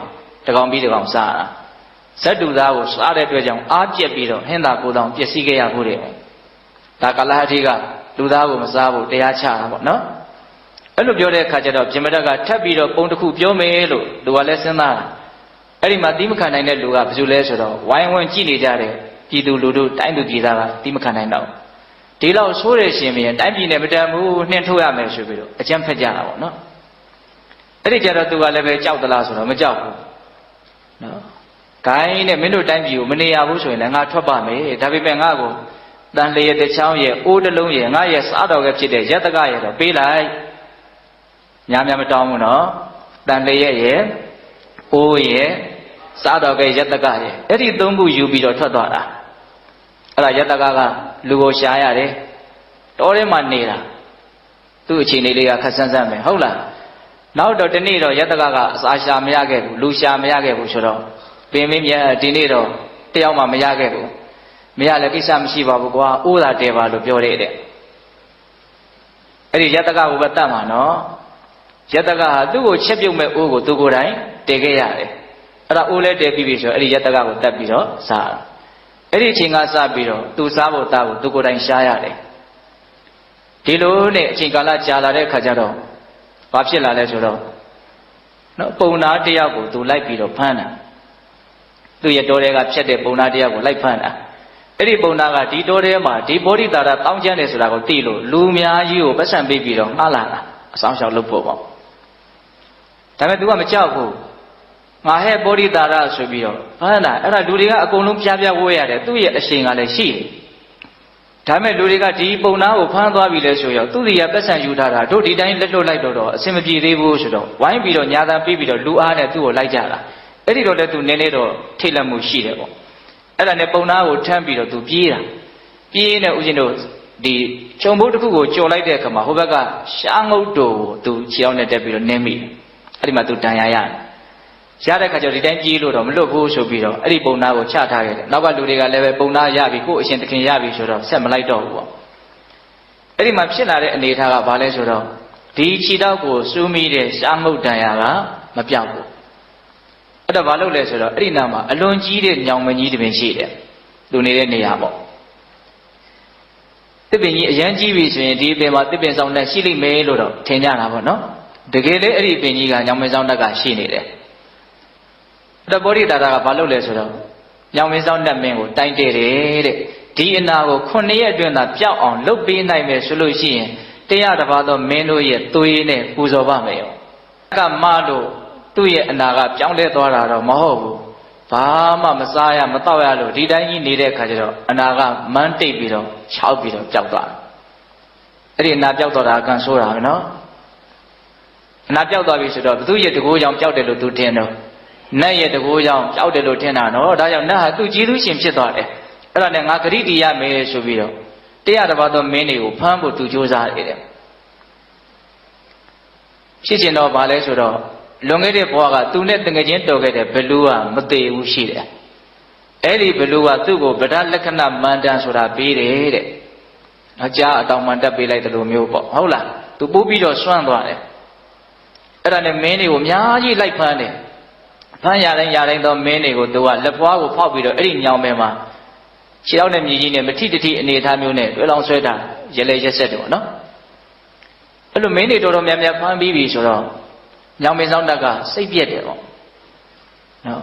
S1: တကောင်ပြီးတကောင်စားတာဇတ်တူသားကိုစားတဲ့အတွက်ကြောင့်အားပြက်ပြီးတော့ဟင်းသားကိုယ်တော်ပျက်စီးခဲ့ရဖို့တဲ့ဒါကာလဟတိကလူသားကိုမစားဖို့တရားချတာပေါ့နော်အဲ့လိုပြောတဲ့အခါကျတော့ပြမတတ်ကထပ်ပြီးတော့ပုံတစ်ခုပြောမယ်လို့သူကလည်းစဉ်းစားတာအဲ့ဒီမှာတိမခံနိုင်တဲ့လူကဘယ်သူလဲဆိုတော့ဝိုင်းဝန်းကြည့်နေကြတဲ့ပြည်သူလူထုတိုင်းသူပြည်သားကတိမခံနိုင်တော့ဒီလောက်ဆိုးတဲ့ရှင်မင်းတိုင်းပြည်နဲ့မတန်ဘူးနှင်းထုတ်ရမယ်ဆိုပြီးတော့အကြမ်းဖက်ကြတာပေါ့နော်အဲ့ဒီကြတော့သူကလည်းပဲကြောက်သလားဆိုတော့မကြောက်ဘူးနော်ဂိုင်းနဲ့မင်းတို့တိုင်းပြည်ကိုမနေရဘူးဆိုရင်လည်းငါထွက်ပါမယ်ဒါပေမဲ့ငါ့ကိုတန်လျက်တစ်ချောင်းရဲ့အိုးတစ်လုံးရဲ့ငါရဲ့စားတော်ကဖြစ်တဲ့ယတကရဲ့တော့ပေးလိုက်ညာများမတောင်းဘူးနော်တန်လျက်ရဲ့အိုးရဲ့စားတော်ကယတကရဲ့အဲ့ဒီသုံးခုယူပြီးတော့ထွက်သွားတာအဲ့ဒါယတကကလူကိုရှားရတယ်တောထဲမှာနေတာသူ့အချိန်လေးကခက်ဆန်းဆန်းပဲဟုတ်လားနောက်တော့ဒီနေ့တော့ယတကကအစာရှာမရခဲ့ဘူးလူရှာမရခဲ့ဘူးဆိုတော့ပင်မင်းမြတ်ဒီနေ့တော့တယောက်မှမရခဲ့ဘူးမရလည်းကိစ္စမရှိပါဘူးကွာအိုးသာတဲပါလို့ပြောတဲ့အဲ့ဒီယတကကိုပဲတတ်မှာနော် ယတကဟာသူ့ကိုချက်ပြုတ်မဲ့အိုးကိုသူကိုယ်တိုင်တည်ခဲ့ရတယ်အဲ့ဒါအိုးလဲတည်ပြီးပြီဆိုအဲ့ဒီယတကကိုတတ်ပြီးတော့စားအဲ့ဒီအချိန်ကစပြီးတော့သူစားဖို့တာဖို့သူကိုယ်တိုင်ရှားရတယ်ဒီလိုနဲ့အချိန်ကာလကြာလာတဲ့အခါကျတော့ဘာဖြစ်လာလဲဆိုတော့နော်ပုံနာတယောက်ကိုသူလိုက်ပြီးတော့ဖမ်းတာသူရဲ့တော်တွေကဖြတ်တဲ့ပုံနာတယောက်ကိုလိုက်ဖမ်းတာအဲ့ဒီပုံနာကဒီတော်ထဲမှာဒီဘောဓိတာရတောင်းကျမ်းတယ်ဆိုတာကိုသိလို့လူများကြီးကိုပတ်စံပေးပြီးတော့ငှားလာတာအဆောင်ရှောက်လုပ်ဖို့ပေါ့ဒါပေမဲ့ तू ကမကြောက်ဘူးငါဟဲ့ဘောဓိတာရဆိုပြီးတော့ဖမ်းတာအဲ့ဒါလူတွေကအကုန်လုံးပြပြဝဲရတယ်သူ့ရဲ့အရှင်ကလည်းရှိတယ်ဒါပေမဲ့လူတွေကဒီပုံနာကိုဖမ်းသွားပြီလဲဆိုရောသူ့ဒီရပတ်စံယူထားတာတို့ဒီတိုင်းလက်လွတ်လိုက်တော့အဆင်မပြေသေးဘူးဆိုတော့ဝိုင်းပြီးတော့ညာသာပြီးပြီးတော့လူအားနဲ့သူ့ကိုလိုက်ကြတာအဲ့ဒီတော့လည်း तू နည်းနည်းတော့ထိတ်လန့်မှုရှိတယ်ပေါ့အဲ့ဒါနဲ့ပုံနာကိုထမ်းပြီးတော့ तू ပြေးတာပြေးနေဦးဇင်းတို့ဒီခြုံဘုတ်တစ်ခုကိုကြော်လိုက်တဲ့အခါမှာဟိုဘက်ကရှားငုတ်တို့ကို तू ခြေအောင်နဲ့တက်ပြီးတော့နင်းမိတယ်အဲ့ဒီမှာ तू တန်ရာရတယ်ရတဲ့ခါကျတော့ဒီတိုင်းပြေးလို့တော့မလွတ်ဘူးဆိုပြီးတော့အဲ့ဒီပုံနာကိုချထားခဲ့တယ်နောက်ကလူတွေကလည်းပဲပုံနာရပြီကို့အရှင်သခင်ရပြီဆိုတော့ဆက်မလိုက်တော့ဘူးပေါ့အဲ့ဒီမှာဖြစ်လာတဲ့အနေအထားကဘာလဲဆိုတော့ဒီခြေထောက်ကိုစူးမိတဲ့ရှားငုတ်တန်ရာကမပြောက်ဘူးအဲ့တော့ဘာလုပ်လဲဆိုတော့အဲ့ဒီနားမှာအလွန်ကြီးတဲ့ညောင်မကြီးတစ်ပင်ရှိတယ်သူနေတဲ့နေရာပေါ့တစ်ပင်ကြီးအရန်ကြီးပြီဆိုရင်ဒီပင်မှာတစ်ပင်ဆောင်တက်ရှိလိမ့်မယ်လို့တော့ထင်ကြတာပေါ့နော်တကယ်လေအဲ့ဒီပင်ကြီးကညောင်မဆောင်တက်ကရှိနေတယ်အဲ့တော့ဘောဓိတာရကဘာလုပ်လဲဆိုတော့ညောင်မဆောင်တက်မင်းကိုတိုင်တယ်တဲ့ဒီအနာကို9ရက်အတွင်းသာပျောက်အောင်လုပ်ပေးနိုင်မယ်ဆိုလို့ရှိရင်တရားတစ်ပါးသောမင်းတို့ရဲ့သွေးနဲ့ပူဇော်ပါမယ်ကမလို့သူ့ရဲ့အနာကပြောင်းလဲသွားတာတော့မဟုတ်ဘူးဘာမှမစားရမတော့ရလို့ဒီတိုင်းကြီးနေတဲ့အခါကျတော့အနာကမန်းတိတ်ပြီးတော့ခြောက်ပြီးတော့ပျောက်သွားတယ်အဲ့ဒီအနာပျောက်သွားတာကံဆိုးတာပဲနော်အနာပျောက်သွားပြီဆိုတော့ဘသူရဲ့တကိုးကြောင့်ပျောက်တယ်လို့သူထင်တော့နတ်ရဲ့တကိုးကြောင့်ပျောက်တယ်လို့ထင်တာနော်ဒါကြောင့်နတ်ဟာသူ့ကျေးဇူးရှင်ဖြစ်သွားတယ်အဲ့ဒါနဲ့ငါဂရိတီရမယ်ဆိုပြီးတော့တရားတစ်ပါးသောမင်းတွေကိုဖမ်းဖို့သူကြိုးစားနေတယ်ဖြစ်ချင်တော့ဗာလဲဆိုတော့လွန်ခဲ့တဲ့ဘဝကသူနဲ့တငယ်ချင်းတော်ခဲ့တဲ့ဘလူးကမသေးဘူးရှိတယ်အဲ့ဒီဘလူးကသူ့ကိုဗဒလက္ခဏမန္တန်ဆိုတာပေးတယ်တဲ့အကြာအတောင်မှန်တက်ပေးလိုက်တယ်လို့မျိုးပေါ့ဟုတ်လားသူပို့ပြီးတော့စွန့်သွားတယ်အဲ့ဒါနဲ့မင်းတွေကိုအများကြီးလိုက်ဖမ်းတယ်ဖမ်းရတိုင်းတော့မင်းတွေကိုသူကလက်ပွားကိုဖောက်ပြီးတော့အဲ့ဒီညောင်မဲမှာခြေထောက်နဲ့မြေကြီးနဲ့မထိတတိအနေထားမျိုးနဲ့တွဲလောင်ဆွဲတာရလဲရက်ဆက်တယ်ပေါ့နော်အဲ့လိုမင်းတွေတော်တော်များများဖမ်းပြီးပြီဆိုတော့ညောင်မင်းဆောင်တက်ကစိတ်ပြက်တယ်ပေါ့နော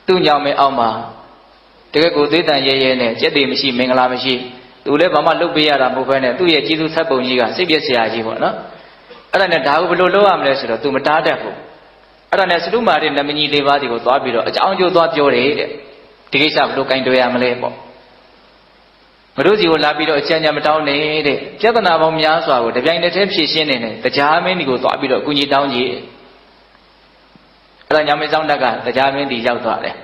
S1: ်သူ့ညောင်မင်းအောက်မှာတကယ်ကိုသေးတန်ရဲရဲနဲ့ကြက်တွေမရှိမင်္ဂလာမရှိသူလည်းဘာမှလုပ်ပေးရတာမဟုတ်ဘဲနဲ့သူ့ရဲ့ကျေးဇူးဆက်ပုံကြီးကစိတ်ပြက်စရာကြီးပေါ့နော်အဲ့ဒါနဲ့ဒါကိုဘယ်လိုလုပ်ရမလဲဆိုတော့ तू မတားတတ်ဘူးအဲ့ဒါနဲ့စတုမာတဲ့နမကြီး၄ပါးဒီကိုသွားပြီးတော့အကြောင်းကျိုးသွားပြောတယ်တဲ့ဒီကိစ္စဘယ်လိုကင်တွယ်ရမလဲပေါ့မတို့စီကိုလာပြီးတော့အချမ်းချမ်းမတောင်းနေတဲ့ပြဿနာပေါင်းများစွာကိုတပြိုင်တည်းဖြေရှင်းနေတယ်တရားမင်းဒီကိုသွားပြီးတော့အကူကြီးတောင်းကြီးအဲ့ဒါညောင်မင်းဆောင်တက်ကတရားမင်းဒီရောက်သွားတယ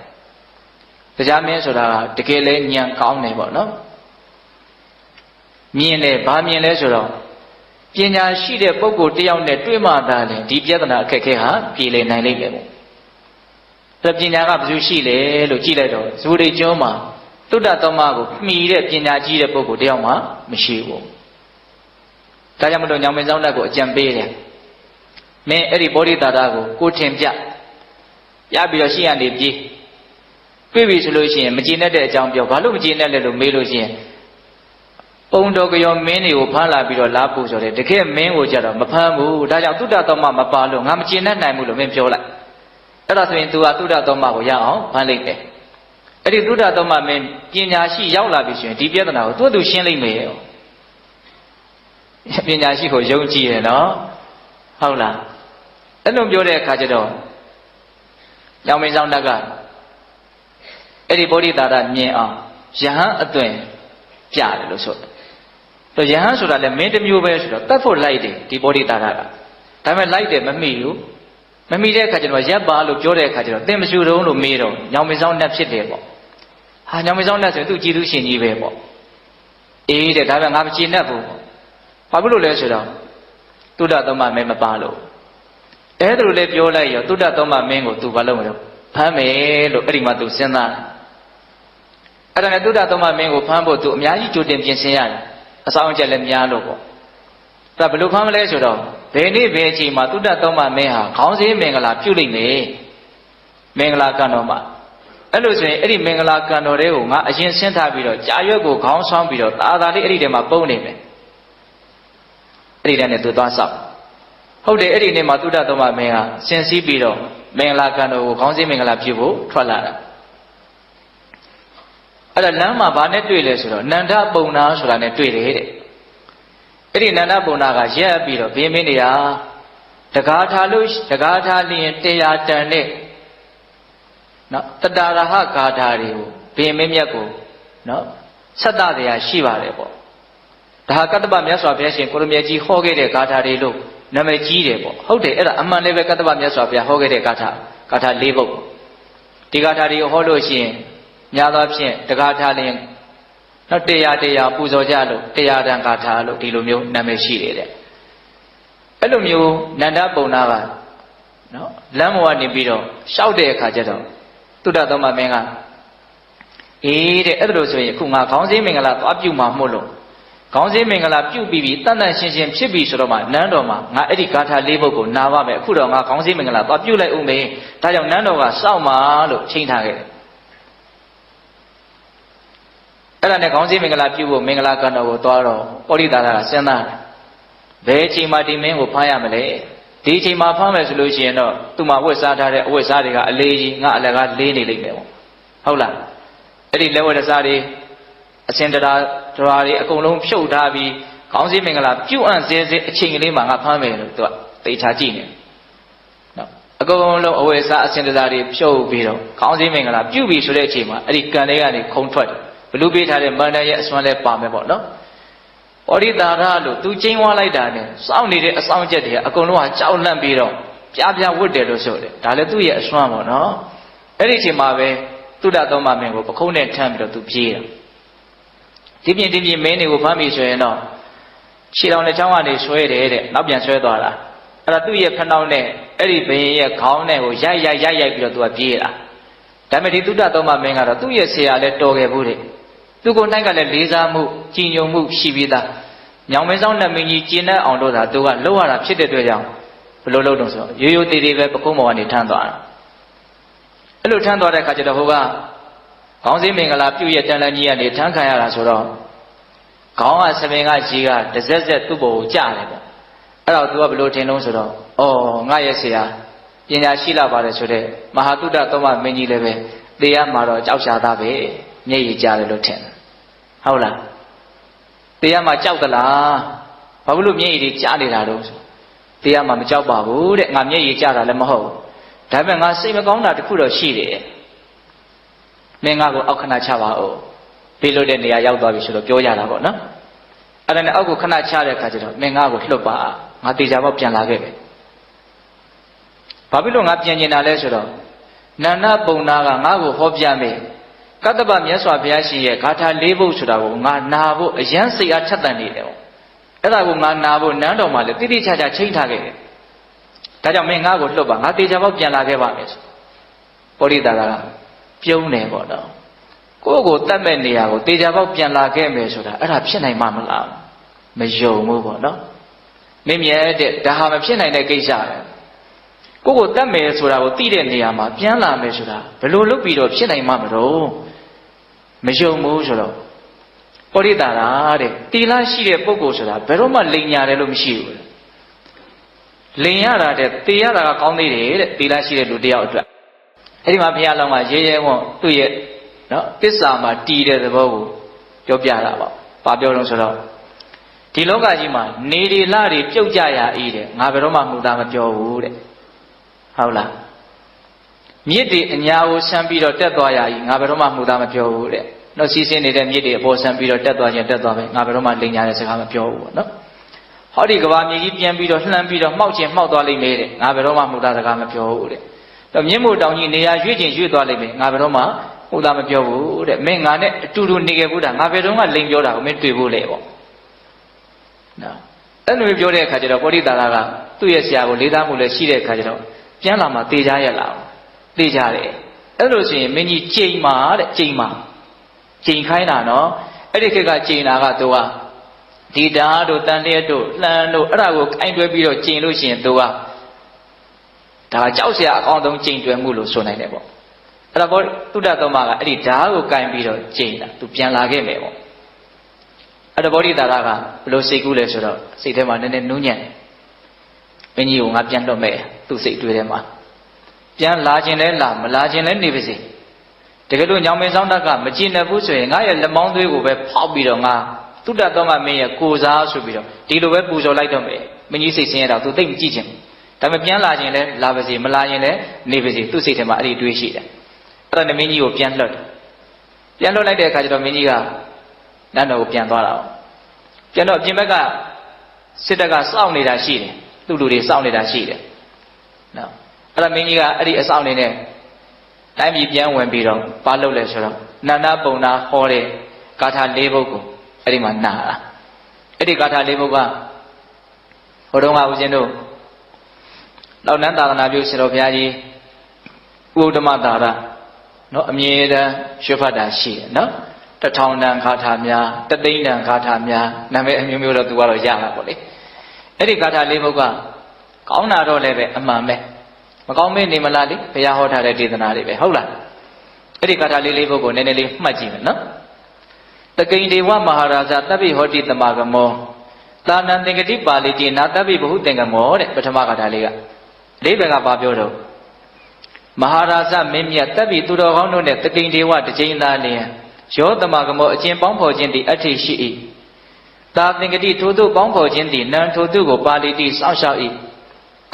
S1: ်တရားမင်းဆိုတာကတကယ်လဲညံကောင်းတယ်ပေါ့နော်မြင်တယ်ဘာမြင်လဲဆိုတော့ပညာရှိတဲ့ပုဂ္ဂိုလ်တယောက်နဲ့တွေ့မှသာလေဒီပြဿနာအခက်အခဲဟာပြေလည်နိုင်လိမ့်မယ်ပေါ့အဲ့ပညာကဘယ်သူရှိလဲလို့ကြည့်လိုက်တော့ဇူရိကျွန်းမှာသုဒ္ဓသောမကိုမှီတဲ့ပညာကြီးတဲ့ပုဂ္ဂိုလ်တယောက်မှမရှိဘူးဒါကြောင့်မလို့ညောင်မင်းဆောင်တက်ကိုအကြံပေးတယ်မင်းအဲ့ဒီဘောဓိတာရကိုထင်ပြပြီးတော့ရှိရနေပြေးတွေ့ပြီဆိုလို့ရှိရင်မကျေနပ်တဲ့အကြောင်းပြောဘာလို့မကျေနပ်လဲလို့မေးလို့ရှိရင်ပုံတော်ကြောမင်းတွေကိုဖမ်းလာပြီးတော့လာပူဆိုတယ်တကယ်မင်းကိုကြတော့မဖမ်းဘူးဒါကြောင့်သုဒ္ဓသောမမပါလို့ငါမကျေနပ်နိုင်ဘူးလို့မင်းပြောလိုက်အဲ့ဒါဆိုရင် तू ကသုဒ္ဓသောမကိုရအောင်ဖမ်းလိုက်တယ်အဲ့ဒီသုဒ္ဓသောမမင်းပညာရှိရောက်လာပြီဆိုရင်ဒီပြဿနာကိုသူ့ရှင်းလိုက်မယ်ပညာရှိကိုယုံကြည်တယ်နော်ဟုတ်လားအဲ့လိုပြောတဲ့အခါကျတော့ညောင်မင်းဆောင်တက်ကအဲ့ဒီဗောဓိတာရမြင်အောင်ယဟန်အသွင်ပြတယ်လို့ဆိုတယ်တော့ယဟန်ဆိုတာလည်းမင်းတစ်မျိုးပဲဆိုတော့တတ်ဖို့လိုက်တယ်ဒီဗောဓိတာရကဒါပေမဲ့လိုက်တယ်မမိဘူးမမိတဲ့အခါကျတော့ရပ်ပါလို့ပြောတဲ့အခါကျတော့သင်မရှူတုံးလို့မေးတော့ညောင်မင်းဆောင်တက်ဖြစ်တယ်ပေါ့ဟာညောင်မင်းဆောင်တက်ဆိုရင်သူ့ကြည်သူရှင်ကြီးပဲပေါ့အေးတဲ့ဒါပေမဲ့ငါမချင်တတ်ဘူးဘာဖြစ်လို့လဲဆိုတော့သုဒ္ဓသောမမင်းမပါလို့အဲ့ဒါလိုလဲပြောလိုက်ရောသုဒ္ဓသောမမင်းကို तू ဘာလုပ်မလို့ဖမ်းမယ်လို့အဲ့ဒီမှာ तू စဉ်းစားအဲ့ဒါနဲ့သုဒ္ဓသောမမင်းကိုဖမ်းဖို့ तू အများကြီးကြိုတင်ပြင်ဆင်ရတယ်အဆောင်အကျက်လည်းများလို့ပေါ့ ဒါဘယ်လိုဖမ်းမလဲဆိုတော့ဘယ်နေ့ဘယ်အချိန်မှာသုဒ္ဓသောမမင်းဟာခေါင်းစည်းမင်္ဂလာပြုလိမ့်မယ်မင်္ဂလာကံတော်မှာအဲ့လိုဆိုရင်အဲ့ဒီမင်္ဂလာကံတော်တွေကိုငါအရင်ဆင်းထားပြီးတော့ကြာရွက်ကိုခေါင်းဆောင်းပြီးတော့သာလေးအဲ့ဒီထဲမှာပုံနေမယ်အဲ့ဒီထဲနဲ့သူသွားဆောက်ဟုတ်တယ်အဲ့ဒီနေ့မှာသုဒ္ဓသောမမင်းဟာဆင်းစည်းပြီးတော့မင်္ဂလာကံတော်ကိုခေါင်းစည်းမင်္ဂလာပြုဖို့ထွက်လာတာအဲ့ဒါလမ်းမှာဘာနဲ့တွေ့လဲဆိုတော့နန္ဒပုံနာဆိုတာနဲ့တွေ့တယ်တဲ့အဲ့ဒီနန္ဒပုံနာကရက်ပြီးတော့ဘင်းမင်းနေရတကားထားလို့တကားထားလျင်တရားတန်တဲ့နော်တတရဟဂါထာတွေကိုဘင်းမင်းမြတ်ကိုနော်ဆက်တတရားရှိပါတယ်ပေါ့ဒါဟာကတ္တပမြတ်စွာဘုရားရှင်ကိုရမေကြီးဟောခဲ့တဲ့ဂါထာတွေလို့နာမည်ကြီးတယ်ပေါ့ဟုတ်တယ်အဲ့ဒါအမှန်လည်းပဲကတ္တပမြတ်စွာဘုရားဟောခဲ့တဲ့ဂါထာ၄ပုဒ်ဒီဂါထာတွေကိုဟောလို့ရှိရင်များသောဖြင့်တကားထားလျင်နော်တရားပူဇော်ကြလို့တရားတန်ဂါထာလို့ဒီလိုမျိုးနာမည်ရှိတယ်တဲ့အဲ့လိုမျိုးနန္ဒပုံနာကနော်လမ်းပေါ်ကနေပြီးတော့ရှောက်တဲ့အခါကျတော့သုဒ္ဓသောမမင်းကအေးတဲ့အဲ့လိုဆိုရင်အခုငါခေါင်းစည်းမင်္ဂလာသွားပြုမှာမို့လို့ခေါင်းစည်းမင်္ဂလာပြုပြီးပြီတန်တန်ရှင်းရှင်းဖြစ်ပြီဆိုတော့မှနန်းတော်မှာငါအဲ့ဒီဂါထာ၄ပုဒ်ကိုနာပါမယ်အခုတော့ငါခေါင်းစည်းမင်္ဂလာသွားပြုလိုက်ဦးမယ်ဒါကြောင့်နန်းတော်ကစောင့်ပါလို့ချိန်ထားခဲ့တယ်အဲ့ဒါနဲ့ခေါင်းစည်းမင်္ဂလာပြုဖို့မင်္ဂလာကံတော်ကိုသွားတော့ပောရိတာရကစဉ်းစားတယ်ဘယ်အချိန်မှဒီမင်းကိုဖမ်းရမလဲဒီအချိန်မှာဖမ်းမယ်ဆိုလို့ရှိရင်တော့သူ့မှာဝတ်စားထားတဲ့အဝတ်စားတွေကအလေးကြီးငါအလကားလေးနေလိမ့်မယ်ပေါ့ဟုတ်လားအဲ့ဒီလက်ဝတ်စားတွေအစင်တရားတွေအကုန်လုံးဖြုတ်ထားပြီးခေါင်းစည်းမင်္ဂလာပြုတ်အံ့စေအချိန်ကလေးမှာငါဖမ်းမယ်လို့သူကသိချာကြည့်နေနော်အကုန်လုံးအဝတ်စားအစင်တရားတွေဖြုတ်ပြီးတော့ခေါင်းစည်းမင်္ဂလာပြုတ်ပြီဆိုတဲ့အချိန်မှာအဲ့ဒီကံလေးကနေခုံထွက်တယ်ဘလူပေးထားတဲ့မန္တရဲ့အစွမ်းလဲပါမယ်ပေါ့နော်ဩရိတာရလို့သူကျင်းဝါလိုက်တာနဲ့စောင့်နေတဲ့အဆောင်ချက်တွေကအကုန်လုံးကကြောက်လန့်ပြီးတော့ပြားဝတ်တယ်လို့ဆိုတယ်ဒါလည်းသူ့ရဲ့အစွမ်းပေါ့နော်အဲ့ဒီအချိန်မှာပဲသုဒ္ဓသောမမင်းကိုပခုံးနဲ့ထမ်းပြီးတော့သူပြေးတာဒီပြင်မင်းတွေကိုဖမ်းပြီဆိုရင်တော့ခြေတော်နဲ့ချောင်းကနေဆွဲတယ်တဲ့နောက်ပြန်ဆွဲသွားတာအဲ့ဒါသူ့ရဲ့ဖနှောင်းနဲ့အဲ့ဒီဘင်းရဲ့ခေါင်းနဲ့ကိုရိုက်ပြီးတော့သူကပြေးတာဒါပေမဲ့ဒီသုဒ္ဓသောမမင်းကတော့သူ့ရဲ့ဆရာလည်းတော်ခဲ့ဘူးတဲ့သူကိုယ်၌ကလည်းလေးစားမှုကြည်ညိုမှုရှိပြီးသားညောင်မင်းဆောင်နဲ့မင်းကြီးကျင်းတဲ့အောင်လို့သာသူကလှုပ်ရတာဖြစ်တဲ့အတွက်ကြောင့်ဘလို့လှုပ်တော့ဆိုရိုးရိုးသေးသေးပဲပကုံးပေါ်ကနေထမ်းသွားတာအဲ့လိုထမ်းသွားတဲ့အခါကျတော့ဟိုကခေါင်းစည်းမင်္ဂလာပြုရဲ့တန်လန်းကြီးကနေထမ်းခံရတာဆိုတော့ခေါင်းကဆပင်ကကြီးကတစက်သူ့ဘောကိုကြားတယ်ပေါ့အဲ့တော့သူကဘလို့ထင်လို့ဆိုတော့ဩငါရဲ့ဆရာပညာရှိလာပါတယ်ဆိုတဲ့မဟာသုဒ္ဓသောမမင်းကြီးလည်းပဲသေရမှာတော့ကြောက်ရှာသားပဲမျက်ရည်ကျတယ်လို့ထင်တယ်ဟုတ်လားသေရမှာကြောက်သလားဘာလို့မျက်ရည်တွေကျနေတာတော့ဆိုသေရမှာမကြောက်ပါဘူးတဲ့ငါမျက်ရည်ကျတာလည်းမဟုတ်ဒါပေမဲ့ငါစိတ်မကောင်းတာတခုတော့ရှိတယ်မင်းငါကိုအောက်ခဏချပါဦးပြေလို့တဲ့နေရာရောက်သွားပြီဆိုတော့ပြောရတာပေါ့နော်အဲ့ဒါနဲ့အောက်ကိုခဏချတဲ့အခါကျတော့မင်းငါကိုလှုပ်ပါငါတေချာပေါက်ပြန်လာခဲ့ပဲဘာဖြစ်လို့ငါပြန်ကျင်တာလဲဆိုတော့နန္ဒပုံနာကငါ့ကိုဟောပြမယ်ကတ္တပမြတ်စွာဘုရားရှင်ရဲ့ဂါထာ၄ပုဒ်ဆိုတာကိုငါနာဖို့အရန်စိတ်အားထက်သန်နေတယ်ပေါ့အဲ့ဒါကိုငါနာဖို့နန်းတော်မှာလည်းတိတိကျကျချိန်ထားခဲ့တယ်ဒါကြောင့်မင်းငါ့ကိုလှုပ်ပါငါတေချာပေါက်ပြန်လာခဲ့ပါမယ်ဆိုပောရိတာကပြုံးတယ်ပေါ့နော်ကိုယ့်ကိုတတ်မဲ့နေရာကိုတေချာပေါက်ပြန်လာခဲ့မယ်ဆိုတာအဲ့ဒါဖြစ်နိုင်မှာမလားမယုံဘူးပေါ့နော်မင်းမြဲတဲ့ဒါဟာမဖြစ်နိုင်တဲ့ကိစ္စပဲကိုယ့်ကိုတတ်မယ်ဆိုတာကိုသိတဲ့နေရာမှာပြန်လာမယ်ဆိုတာဘယ်လိုလုပ်ပြီးတော့ဖြစ်နိုင်မှာမလို့မယုံဘူးဆိုတော့ပောရိတာတဲ့တီလာရှိတဲ့ပုဂ္ဂိုလ်ဆိုတာဘယ်တော့မှလိန်ညာတယ်လို့မရှိဘူးလိန်ရတာတဲ့တေရတာကကောင်းသေးတယ်တဲ့တီလာရှိတဲ့လူတယောက်အတွက်အဲ့ဒီမှာဘုရားလောင်းကရဲရဲဝံ့သူ့ရဲ့နော်သစ္စာမှာတည်တဲ့သဘောကိုပြောပြတာပေါ့။ဘာပြောလို့ဆိုတော့ဒီလောကကြီးမှာနေတွေလတွေပြုတ်ကြရဤတဲ့ငါဘယ်တော့မှမှုသားမပြောဘူးတဲ့။ဟုတ်လား။မြစ်တွေအညာကိုဆမ်းပြီးတော့တက်သွားရဤငါဘယ်တော့မှမှုသားမပြောဘူးတဲ့။နော်စီးစင်းနေတဲ့မြစ်တွေအပေါ်ဆမ်းပြီးတော့တက်သွားခြင်းတက်သွားမယ်ငါဘယ်တော့မှလိန်ညာတဲ့စကားမပြောဘူးပေါ့နော်။ဟောဒီကဘာမြေကြီးပြန်ပြီးတော့လှမ်းပြီးတော့မှောက်ခြင်းမှောက်သွားလိမ့်မယ်တဲ့ငါဘယ်တော့မှမှုသားစကားမပြောဘူးတဲ့။တော့မြင့်မို့တောင်ကြီးနေရာရွေ့ခြင်းရွေ့သွားလိမ့်မယ်ငါဘယ်တော့မှမှုသားမပြောဘူးတဲ့မင်းငါနဲ့အတူတူနေခဲ့ဘူးတာငါဘယ်တော့မှလိန်ပြောတာကိုမင်းတွေ့ဖို့လေပေါ့နော်အဲ့လိုပြောတဲ့အခါကျတော့ပောရိတာကသူ့ရဲ့ဆရာကိုလေးစားမှုလည်းရှိတဲ့အခါကျတော့ပြန်လာမှတေချာရလာတေချာတယ်အဲ့လိုဆိုရင်မင်းကြီးကြိမ်မာတဲ့ကြိမ်ခိုင်းတာနော်အဲ့ဒီခေတ်ကကြိမ်တာကသူက ဒီဓာတ်တို့တန်လျက်တို့လှန်တို့အဲ့ဒါကိုခိုင်းတွဲပြီးတော့ကျင်လို့ရှိရင်သူကဒါကြောက်စရာအကောင်းဆုံးကျင်တွယ်မှုလို့ဆိုနိုင်တယ်ပေါ့အဲ့ဒါပေါ့သုဒ္ဓသောမကအဲ့ဒီဓာတ်ကိုကိုင်းပြီးတော့ကျင်တာသူပြန်လာခဲ့မယ်ပေါ့အဲ့ဒါဗောဓိတာရကဘယ်လိုစိတ်ကူးလဲဆိုတော့စိတ်ထဲမှာနည်းနည်းနူးညံ့မင်းကြီးကိုငါပြန်လွတ်မယ်သူ့စိတ်တွေးထဲမှာပြန်လာခြင်းလဲလာမလာခြင်းလဲနေပါစေတကယ်လို့ညောင်မင်းဆောင်တတ်ကမကြည်နေဘူးဆိုရင်ငါရဲ့လက်မောင်းသွေးကိုပဲဖောက်ပြီးတော့ငါသုဒ္ဓသောမမင်းရဲ့ကိုစားဆိုပြီးတော့ဒီလိုပဲပူဇော်လိုက်တော့မယ်မင်းကြီးစိတ်ဆင်းရဲတော့သူသိမကြည့်ခြင်းဒါပေမဲ့ပြန်လာခြင်းလဲလာပါစေမလာခြင်းလဲနေပါစေသူ့စိတ်ထဲမှာအဲ့ဒီတွေးရှိတယ်အဲ့ဒါနဲ့မင်းကြီးကိုပြန်လွတ်လိုက်တဲ့အခါကျတော့မင်းကြီးကနတ်တော်ကိုပြန်သွားတာပြန်တော့အပြင်ဘက်ကစစ်တပ်ကစောင့်နေတာရှိတယ်သူ့လူတွေစောင့်နေတာရှိတယ်နော်အဲ့ဒါမင်းကြီးကအဲ့ဒီအစောင့်နေနဲ့တိုင်းပြည်ပြန်ဝင်ပြီးတော့ပါလုပ်လဲဆိုတော့နန္ဒပုံနာဟောတဲ့ဂါထာ၄ပုဒ်ကိုအဲ့ဒီမှာနာတာအဲ့ဒီဂါထာ၄ပုဒ်ကဟိုတုန်းကဦးဇင်းတို့လောက်နန်းသာသနာပြုဆရာတော်ဘုရားကြီးဥဒ္ဓမသာရနော်အမြဲတမ်းရွှေဖတ်တာရှိတယ်နော်1000တန်ဂါထာများ3သိန်းတန်ဂါထာများနာမည်အမျိုးမျိုးတော့သူကတော့ရတာပေါ့လေအဲ့ဒီဂါထာ၄ပုဒ်ကကောင်းတာတော့လည်းပဲအမှန်ပဲမကောင်းမင်းနေမလားလေဘုရားဟောထားတဲ့ဒေသနာတွေပဲဟုတ်လားအဲ့ဒီဂါထာ၄ပုဒ်ကိုနည်းနည်းလေးမှတ်ကြည့်မယ်နော်တကိဉ္ဒေဝမဟာရာဇတပ္ပိဟောတိတမဂမောသာနံသင်္ကတိပါဠိတိနာတပ္ပိဘဟုသင်္ကမောတဲ့ပထမဂါထာလေးကလေးဘက်ကဘာပြောတော့မဟာရာဇမင်းမြတ်တပ္ပိသူတော်ကောင်းတို့နဲ့တကိဉ္ဒေဝတစ်ကြိမ်သာလျင်ယောတမဂမောအကျင့်ပေါင်းဖော်ခြင်းသည်အဋ္ဌိရှိ၏သာသင်္ကတိထိုသို့ပေါင်းဖော်ခြင်းသည်နံထိုသို့ကိုပါဠိတိစောင့်ရှောက်၏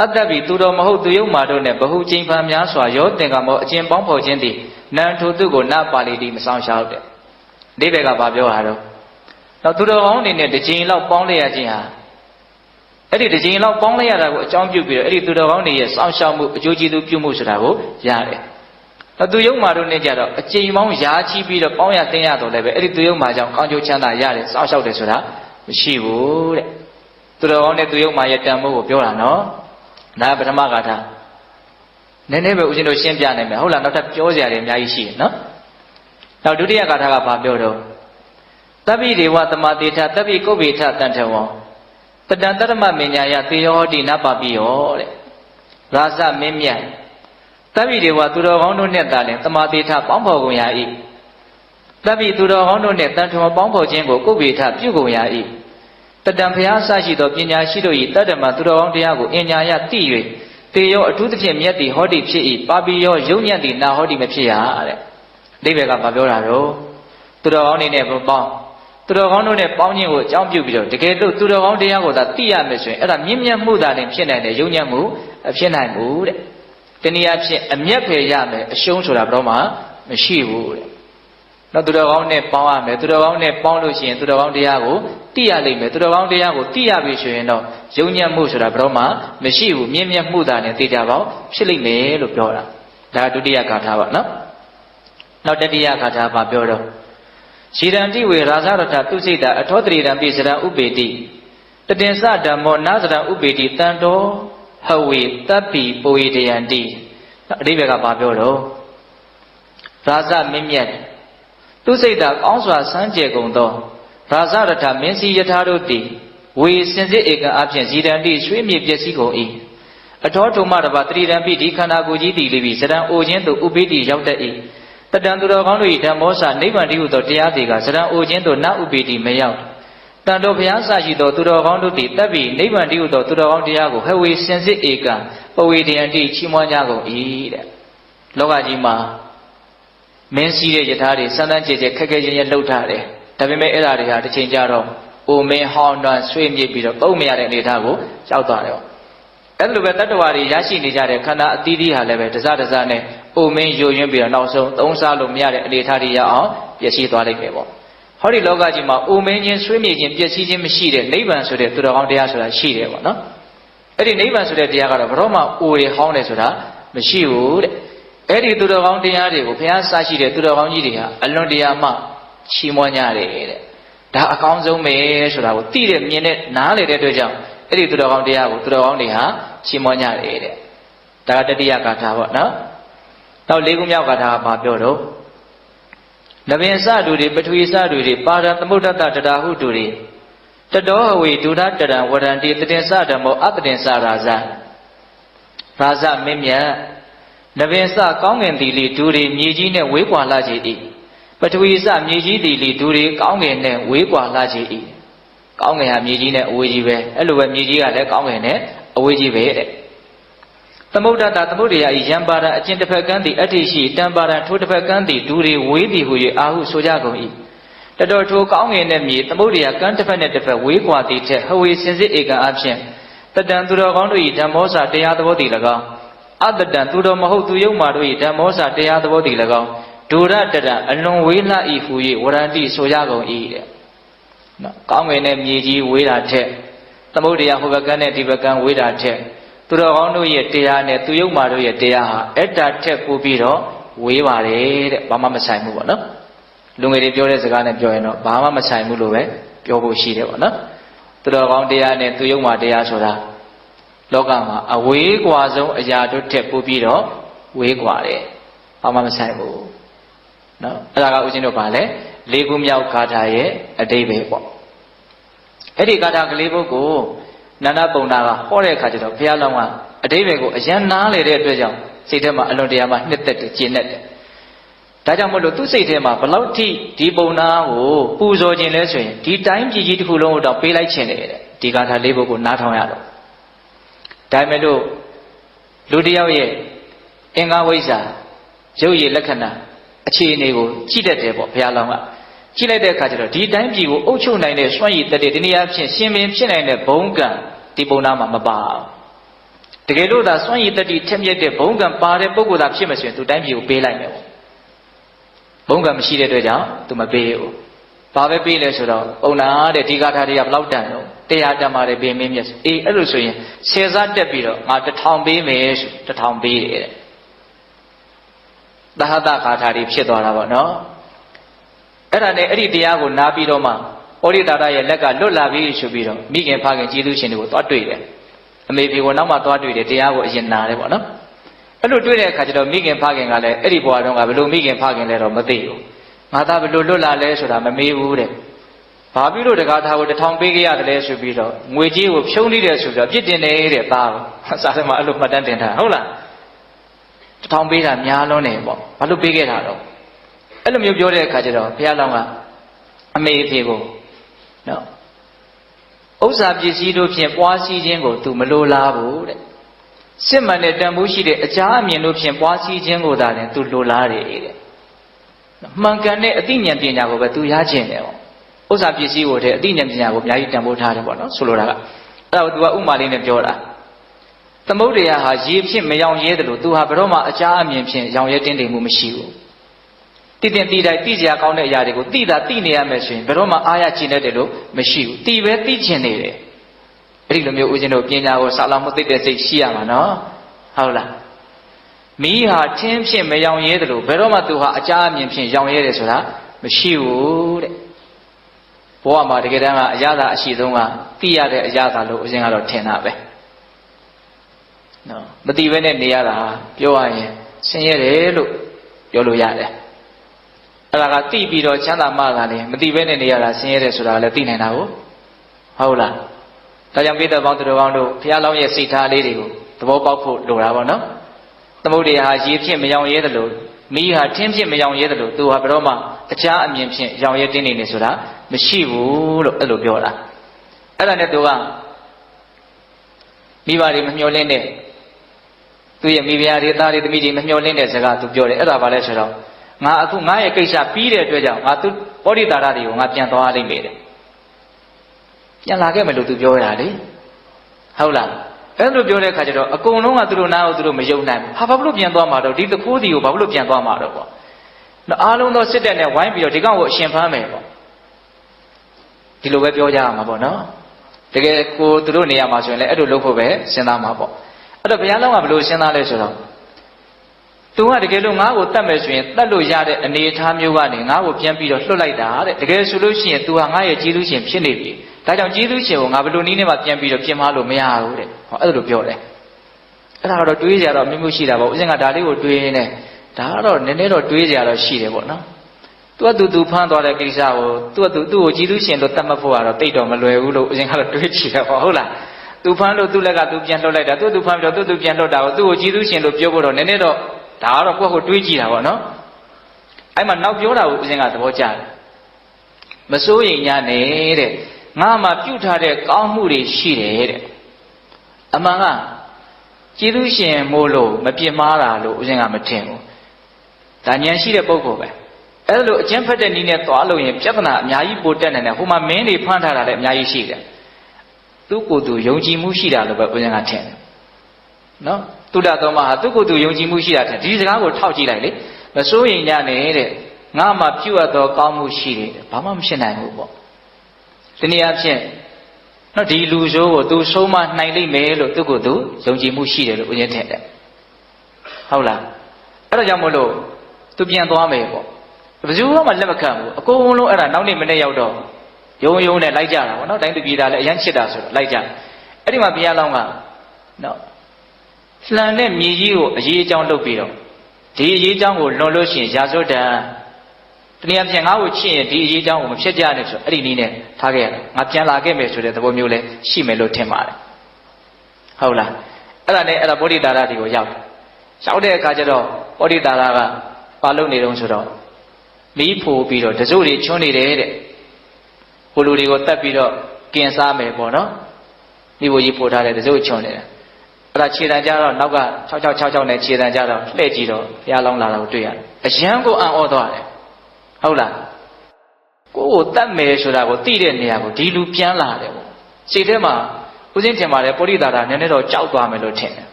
S1: အတ္တပိသူတော်မဟုတ်သူယုံမာတို့နဲ့ဘဟုကျိန်ဖန်များစွာယောသင်္ကမောအကျင့်ပေါင်းဖော်ခြင်းသည်နံထိုသို့ကိုနပါဠိတိမစောင့်ရှောက်တဲ့ဒီဘက်ကဘာပြောတာတော့နောက်သူတော်ကောင်းအနေနဲ့တစ်ချိန်လောက်ပေါင်းလိုက်ရခြင်းဟာအဲ့ဒီတစ်ချိန်လောက်ပေါင်းလိုက်ရတာကိုအကြောင်းပြုပြီးတော့အဲ့ဒီသူတော်ကောင်းတွေရဲ့စောင့်ရှောက်မှုအကျိုးကျေးဇူးပြုမှုဆိုတာကိုရတယ်သူယုံမာတို့နဲ့ကြတော့အချိန်ပေါင်းရာချီပြီးတော့ပေါင်းရတင်ရတော့လည်းပဲအဲ့ဒီသူယုံမာကြောင့်ကောင်းကျိုးချမ်းသာရတယ်စောင့်ရှောက်တယ်ဆိုတာမရှိဘူးတဲ့သူတော်ကောင်းနဲ့သူယုံမာရဲ့တန်ဖိုးကိုပြောတာနော်ဒါပထမဂါထာနည်းနည်းပဲဦးဇင်းတို့ရှင်းပြနိုင်မယ်ဟုတ်လားနောက်ထပ်ပြောစရာတွေအများကြီးရှိတယ်နော်နောက်ဒုတိယဂါထာကဘာပြောတော့တပ္ပိဒေဝသမာတိထတပ္ပိကုဗ္ဗေထတန်ထဝံတတံတရမမညာယသေယောဟောတိနပပိယောတဲ့ရာဇမင်းမြတ်တပ္ပိဒေဝသူတော်ကောင်းတို့နဲ့တာလင်သမာတိထပေါင်းဖော်ကုန်ရ၏တပ္ပိသူတော်ကောင်းတို့နဲ့တန်ထဝံပေါင်းဖော်ခြင်းကိုကုဗ္ဗေထပြုကုန်ရ၏တတံဘုရားဆရှိသောပညာရှိတို့၏တတ္တမသူတော်ကောင်းတရားကိုအညာယသိ၍သေယောအထူးသဖြင့်မြတ်သည်ဟောတိဖြစ်၏ပါပိယောယုံညံ့သည်နာဟောတိမဖြစ်ရတဲ့အိဗေကဘာပြောတာတော့သူတော်ကောင်းနေနဲ့ပေါင်းသူတော်ကောင်းတို့နဲ့ပေါင်းခြင်းကိုအကြောင်းပြုပြီးတော့တကယ်လို့သူတော်ကောင်းတရားကိုသာသိရမယ်ဆိုရင်အဲ့ဒါမြင့်မြတ်မှုသာလည်းဖြစ်နိုင်တယ်ယုံညံ့မှုဖြစ်နိုင်ဘူးတဲ့တနည်းအားဖြင့်အမျက်ဖယ်ရမယ်အရှုံးဆိုတာဘယ်တော့မှမရှိဘူးတဲ့နောက်သူတော်ကောင်းနဲ့ပေါင်းရမယ်သူတော်ကောင်းနဲ့ပေါင်းလို့ရှိရင်သူတော်ကောင်းတရားကိုသိရလိမ့်မယ်သူတော်ကောင်းတရားကိုသိရပြီဆိုရင်တော့ယုံညံ့မှုဆိုတာဘယ်တော့မှမရှိဘူးမြင့်မြတ်မှုသာနဲ့သိကြပါဦးဖြစ်လိမ့်မယ်လို့ပြောတာဒါဒုတိယဂါထာပါနော်နောက်တတိယဂါထာပါပြောတော့ရှီရန္တိဝေရာဇရထသူစိတ်တာအထောတရိရံပိစရံဥပေတိတတင်္စဓမ္မောနာစရံဥပေတိတန်တော်ဟဝေတပ္ပိပုဝေတယန္တိအဓိပ္ပာယ်ကဘာပြောတော့ရာဇမင်းမြတ်သူစိတ်တာကောင်းစွာစမ်းကြယ်ကုန်သောရာဇရထမင်းစီယထာတို့သည်ဝေစင်စစ်ဧကံအဖြင့်ဇီရန္တိရွှေမြေပျက်စီးကုန်၏အထောထုံမတပါတရိရံပိဒီခန္ဓာကိုယ်ကြီးတည်လိပြီစရံအိုခြင်းသို့ဥပိတိရောက်တတ်၏တတံသူတော်ကောင်းတို့၏ဓမ္မောစနိဗ္ဗာန်တည်းဟုသောတရားတွေကစရံအိုခြင်းသို့နဥပိတိမရောက်တန်တော်ဘုရားဆရှိသောသူတော်ကောင်းတို့သည်တပ်ပြီးနိဗ္ဗာန်တည်းဟုသောသူတော်ကောင်းတရားကိုဟဝေစင်စစ်ဧကံပဝေတယန္တိချီးမွမ်းကြကုန်၏တဲ့လောကကြီးမှာမင်းစည်းတဲ့ယထာတွေစမ်းသမ်းကြဲကြဲခက်ခဲချင်းချင်းလှုပ်ထားတယ်ဒါပေမဲ့အဲ့ဒါတွေဟာတစ်ချိန်ကြတော့အိုမင်းဟောင်းတွန်းဆွေးမြေ့ပြီးတော့ပုံမရတဲ့အနေအထားကိုရောက်သွားတယ်အဲ့လိုပဲတတ္တဝါတွေရရှိနေကြတဲ့ခန္ဓာအသီးသီးဟာလည်းပဲတစတစနဲ့အိုမင်းယိုယွင်းပြီးတော့နောက်ဆုံးသုံးစားလို့မရတဲ့အနေအထားတွေရအောင်ပျက်စီးသွားလိမ့်မယ်ပေါ့ဟောဒီလောကကြီးမှာအိုမင်းချင်းဆွေးမြေ့ချင်းပျက်စီးခြင်းမရှိတဲ့နိဗ္ဗာန်ဆိုတဲ့သူတော်ကောင်းတရားဆိုတာရှိတယ်ပေါ့နော်အဲ့ဒီနိဗ္ဗာန်ဆိုတဲ့တရားကတော့ဘယ်တော့မှအိုတွေဟောင်းတယ်ဆိုတာမရှိဘူးတဲ့အဲ့ဒီသူတော်ကောင်းတရားတွေကိုဘုရားဆရှိတဲ့သူတော်ကောင်းကြီးတွေဟာအလွန်တရာမှချီးမွမ်းကြတယ်တဲ့ဒါအကောင်းဆုံးပဲဆိုတာကိုသိတဲ့မြင်တဲ့နားလေတဲ့အတွက်ကြောင့်အဲ့ဒီသူတော်ကောင်းတရားကိုသူတော်ကောင်းတွေဟာချီးမွမ်းကြတယ်တဲ့ဒါကတတိယဂါထာပေါ့နော်နောက်လေးခုမြောက်ဂါထာကဘာပြောတော့နဗင်စတူတွေပထဝီစတူတွေပါရသမုဒ္ဒတတရာဟုတူတွေ Tado we do not tell what and did the Sada more other than Saraza. Raza Mimia Navensa Kong and Dili Duri Mijin and Wigwa Laji. But we saw Miji Dili Duri Kong and Wigwa Laji. Kong and Mijin and Wijive, Elu Miji are like Kong and Wijive. The Moda that Mudia is Yambara, Chintapagandi, Atishi, Tambara, Tutapagandi, Duri, Widi, who you are Sojago. The door to Kong and me, the Mudia can't defend it if a weak one teacher, who is in the Ega option. The Dan to the Gondui, Damosa, they are the body lago. Other than to the Maho to Yomadui, Damosa, they are the body lago. Do that, and no willa if we were Sojago eat. Kong and me, we are check. The Mudia who began it, began with a check. To the Gondui, they are net to Yomadu, they are at that check will be we are it, Bama Masai no? Lungari Pure Zagana Joino, Bama Masai Muluwe, Piogo Shide, to the Gondia and to Yoma de Asoda. Logama, a week was a yard to Tepupiro, week ware, Bama Masai Mu. No, Raga Ujino Pale, Legum Yau Kataye, a day before. Eddie Kata Libo go, Nana Bonaga, Hore Kato, Pialama, a day ago, a young Nale Redjam, Sitama Alodiama, knitted Ginet. Tajamolo to say them up, Lauti, Dibona, oh, Puzo Generation, tea time Gigi Fulo, the Pay like Chene, Tigata Libo, not on Tamelo, Ludiawe, Enga Weza, Joey Lakana, a Chinego, Chida Debo, Pialama, Chile de Catero, tea time Gigo, Ocho Nine, Sway, that in the action, Simin, China, and Bonga, Dibona Maba. The Gelo that Sway, that the Temia de Bonga, Pare, Bogo, that Chimason, to time you pay like Bonga Machine to my bail. Pave Pilesuro, Ona, the Tigatari of Lautano, they are Damare Bemias, a Elusian, Cesar Depiro, at the town Bemes, the town Be. The Hada Katari Chedora, no? Era ne Ediago Nabiroma, Orida Lega Lola Vi should be Megan Pag and Jilution with Otway. Maybe one of my thought with the Diago is in Narevana. I don't do that, Kajo, Megan Pagan, Eddie Boy, I will Megan Pagan letter Mateo. Mata will Lula less or I'm a may wood. Pablo the God, how the town big at the less should be though. Which will show leaders to the Jitin area bow. Satama look Madame Hola. The town big and Yalo name, I look big at her. Elum Yore Kajo, Pialama. I may people. No. Osa Jisido Pian Wasi Jingo to Malola wood. Simane Dambushi, a Jamian Lupian Wasi Jingo Darren to Lolari. Mancane, a Dinian Dinago, but to Yajin. Osa Pisi would a Dinian Dinago, Yaitan Botara, Solora. That would do a Umalin and Jora. The Modia has Yipsin Mayon Yedlu to have Roma a Jamian Pin, Young Yetin de Mumishu. Didn't Tida Tizia on the Yadigo, Tida Tinia machine, Roma Aya Chinedelo, Meshu, Tive Tichinere. Rilumio Ujino Pina or Salamote de Siama, no? Howla. Me ha Timshin Mayon Yedlu, Veroma to her a Jamian Pin, Young Yedesura, Meshu. Poama de Gedama, Yada Shidoma, Tia de Yada losing out of 10 abe. No, but even in the other, Yoa, Senior look, Yolo Yada. Alaga Tibido Chana Malani, but even in the other, Senior Sura Latina now. Howla. Tajambita Bantu Rondo, Pialo Yasita Lady, the Bobo Loravano. The Modia has Yipim Young Yedalo, me had Timsim Young Yedalo, to have Roma, a Jam Yimsin, Young Yetin in Sura, Meshivu, Elogora. Elanetoa Mivari Mjolene. To Mivia Ritari, the meeting Mjolene Zaga to Jore, Elavalesero. Matu Maya Kisha Pire to Jam, Matu Bodidaradio, Matiantoali made it. Yalaka to Jore. How long? Elder Jore Kajero, a Kono through now through Majonam. Have a look at Domado, did the Kodi of Pablo Domado. The Alon sit there and wine beer, take out champagne. Tilowebio Yamabono. They get go through Niamazo, Edo Locobe, Senamabo. At the piano of Luciana Lesoro. သူကတကယ်လို့ငါ့ကိုတတ်မယ်ဆိုရင်တတ်လို့ရတဲ့အနေအထားမျိုးကနေငါ့ကိုပြန်ပြီးတော့လွတ်လိုက်တာတဲ့တကယ်ဆိုလို့ရှိရင် तू ဟာငါ့ရဲ့ကျေးဇူးရှင်ဖြစ်နေပြီဒါကြောင့်ကျေးဇူးရှင်ကိုငါဘယ်လိုနည်းနဲ့မှပြန်ပြီးတော့ပြင်မလို့မရဘူးတဲ့ဟောအဲ့လိုပြောတယ်အဲ့ဒါတော့တွေးကြရတော့မျိုးမျိုးရှိတာပေါ့ဦးဇင်းကဒါလေးကိုတွေးနေဒါကတော့နည်းနည်းတော့တွေးကြရတော့ရှိတယ်ပေါ့နော် သူဖမ်းသွားတဲ့ကိစ္စကိုသူ့ကိုကြည်သူရှင်လို့တတ်မှတ်ဖို့ကတော့တိတ်တော့မလွယ်ဘူးလို့ဦးဇင်းကတော့တွေးကြည့်တယ်ပေါ့ဟုတ်လားသူဖမ်းလို့သူ့လက်ကသူပြန်လှုပ်လိုက်တာသူဖမ်းပြီးတော့သူပြန်လှုပ်တာကိုသူ့ကိုကြည်သူရှင်လို့ပြောဖို့တော့နည်းနည်းတော့ဒါကတော့ကိုယ့်ကိုတွေးကြည့်တာပေါ့နော်အဲ့မှာနောက်ပြောတာကိုဦးဇင်းကသဘောကျတယ်မစိုးရိမ်ညာနဲ့တဲ့ငါမှပြုတ်ထားတဲ့ကောင်းမှုတွေရှိတယ်တဲ့အမှန်ကကြည်သူရှင်မို့လို့မပြစ်မှားတာလို့ဦးဇင်းကမထင်ဘူးဒါဉာဏ်ရှိတဲ့ပုဂ္ဂိုလ်ပဲအဲ့လိုအကျဉ်းဖက်တဲ့နည်းနဲ့သွားလို့ရင်ပြဿနာအများကြီးပိုတက်နေတယ်ဟိုမှာမင်းတွေဖမ်းထားတာလည်းအများကြီးရှိတယ်သူ့ကိုယ်သူယုံကြည်မှုရှိတာလို့ပဲဦးဇင်းကထင်တယ်နော်တုဒ္ဒသောမဟာသူ့ကိုယ်သူယုံကြည်မှုရှိတာထင်ဒီစကားကိုထောက်ကြည့်လိုက်လေမစိုးရင်ညနေတဲ့ငါမှပြုတ်သောကောင်းမှုရှိတယ်ဘာမှမဖြစ်နိုင်ဘူးပေါ့ဒီနည်းအားဖြင့်နော်ဒီလူဆိုးကိုသူဆုံးမနိုင်လိမ့်မယ်လို့သူ့ကိုယ်သူယုံကြည်မှုရှိတယ်လို့ဦးဇင်းထင်တယ်ဟုတ်လားအဲ့ဒါကြောင့်မို့လို့သူပြန်သွားမယ်ပေါ့ဘယ်သူမှလက်မခံဘူးအကုန်လုံးအဲ့ဒါနောက်နေ့မနေ့ရောက်တော့ယုံနဲ့လိုက်ကြတာပေါ့နော်တိုင်းသူပြည်သားလည်းအရန်ချစ်တာဆိုတော့လိုက်ကြအဲ့ဒီမှာဘုရားလောင်းကနော်လှန်တဲ့မြေကြီးကိုအရေးအကြောင်းလုပ်ပြီးတော့ဒီအရေးအကြောင်းကိုလွန်လို့ရှိရင်ရာဇဝတ္တန်တနည်းအားဖြင့်ငါ့ကိုချစ်ရင်ဒီအရေးအကြောင်းကိုမဖြစ်ကြနဲ့ဆိုအဲ့ဒီနည်းနဲ့ထားခဲ့ရတာငါပြန်လာခဲ့မယ်ဆိုတဲ့သဘောမျိုးလည်းရှိမယ်လို့ထင်ပါတယ်ဟုတ်လားအဲ့ဒါနဲ့အဲ့ဒါဗောဓိတာရတွေကိုရောက်တဲ့အခါကျတော့ဗောဓိတာရကပါလုပ်နေတုံးဆိုတော့မီးဖိုးပြီးတော့တစိုးတွေချွန်းနေတယ်တဲ့ဟိုလူတွေကိုတတ်ပြီးတော့ကင်စားမယ်ပေါ့နော်မိဘကြီးပို့ထားတဲ့တစိုးချွန်းနေတယ်အဲ့ဒါခြေတံကြတော့နောက်က66နဲ့ခြေတံကြတော့လှည့်ကြည့်တော့ဘုရားလောင်းလာတာကိုတွေ့ရတယ်အယံကိုအံ့ဩသွားတယ်ဟုတ်လားကိုယ်ကိုတတ်မယ်ဆိုတာကိုသိတဲ့နေရာကိုဒီလူပြန်လာတယ်ပေါ့စိတ်ထဲမှာဦးစင်းထင်ပါတယ်ပုရိသတာနည်းနည်းတော့ကြောက်သွားမယ်လို့ထင်တယ်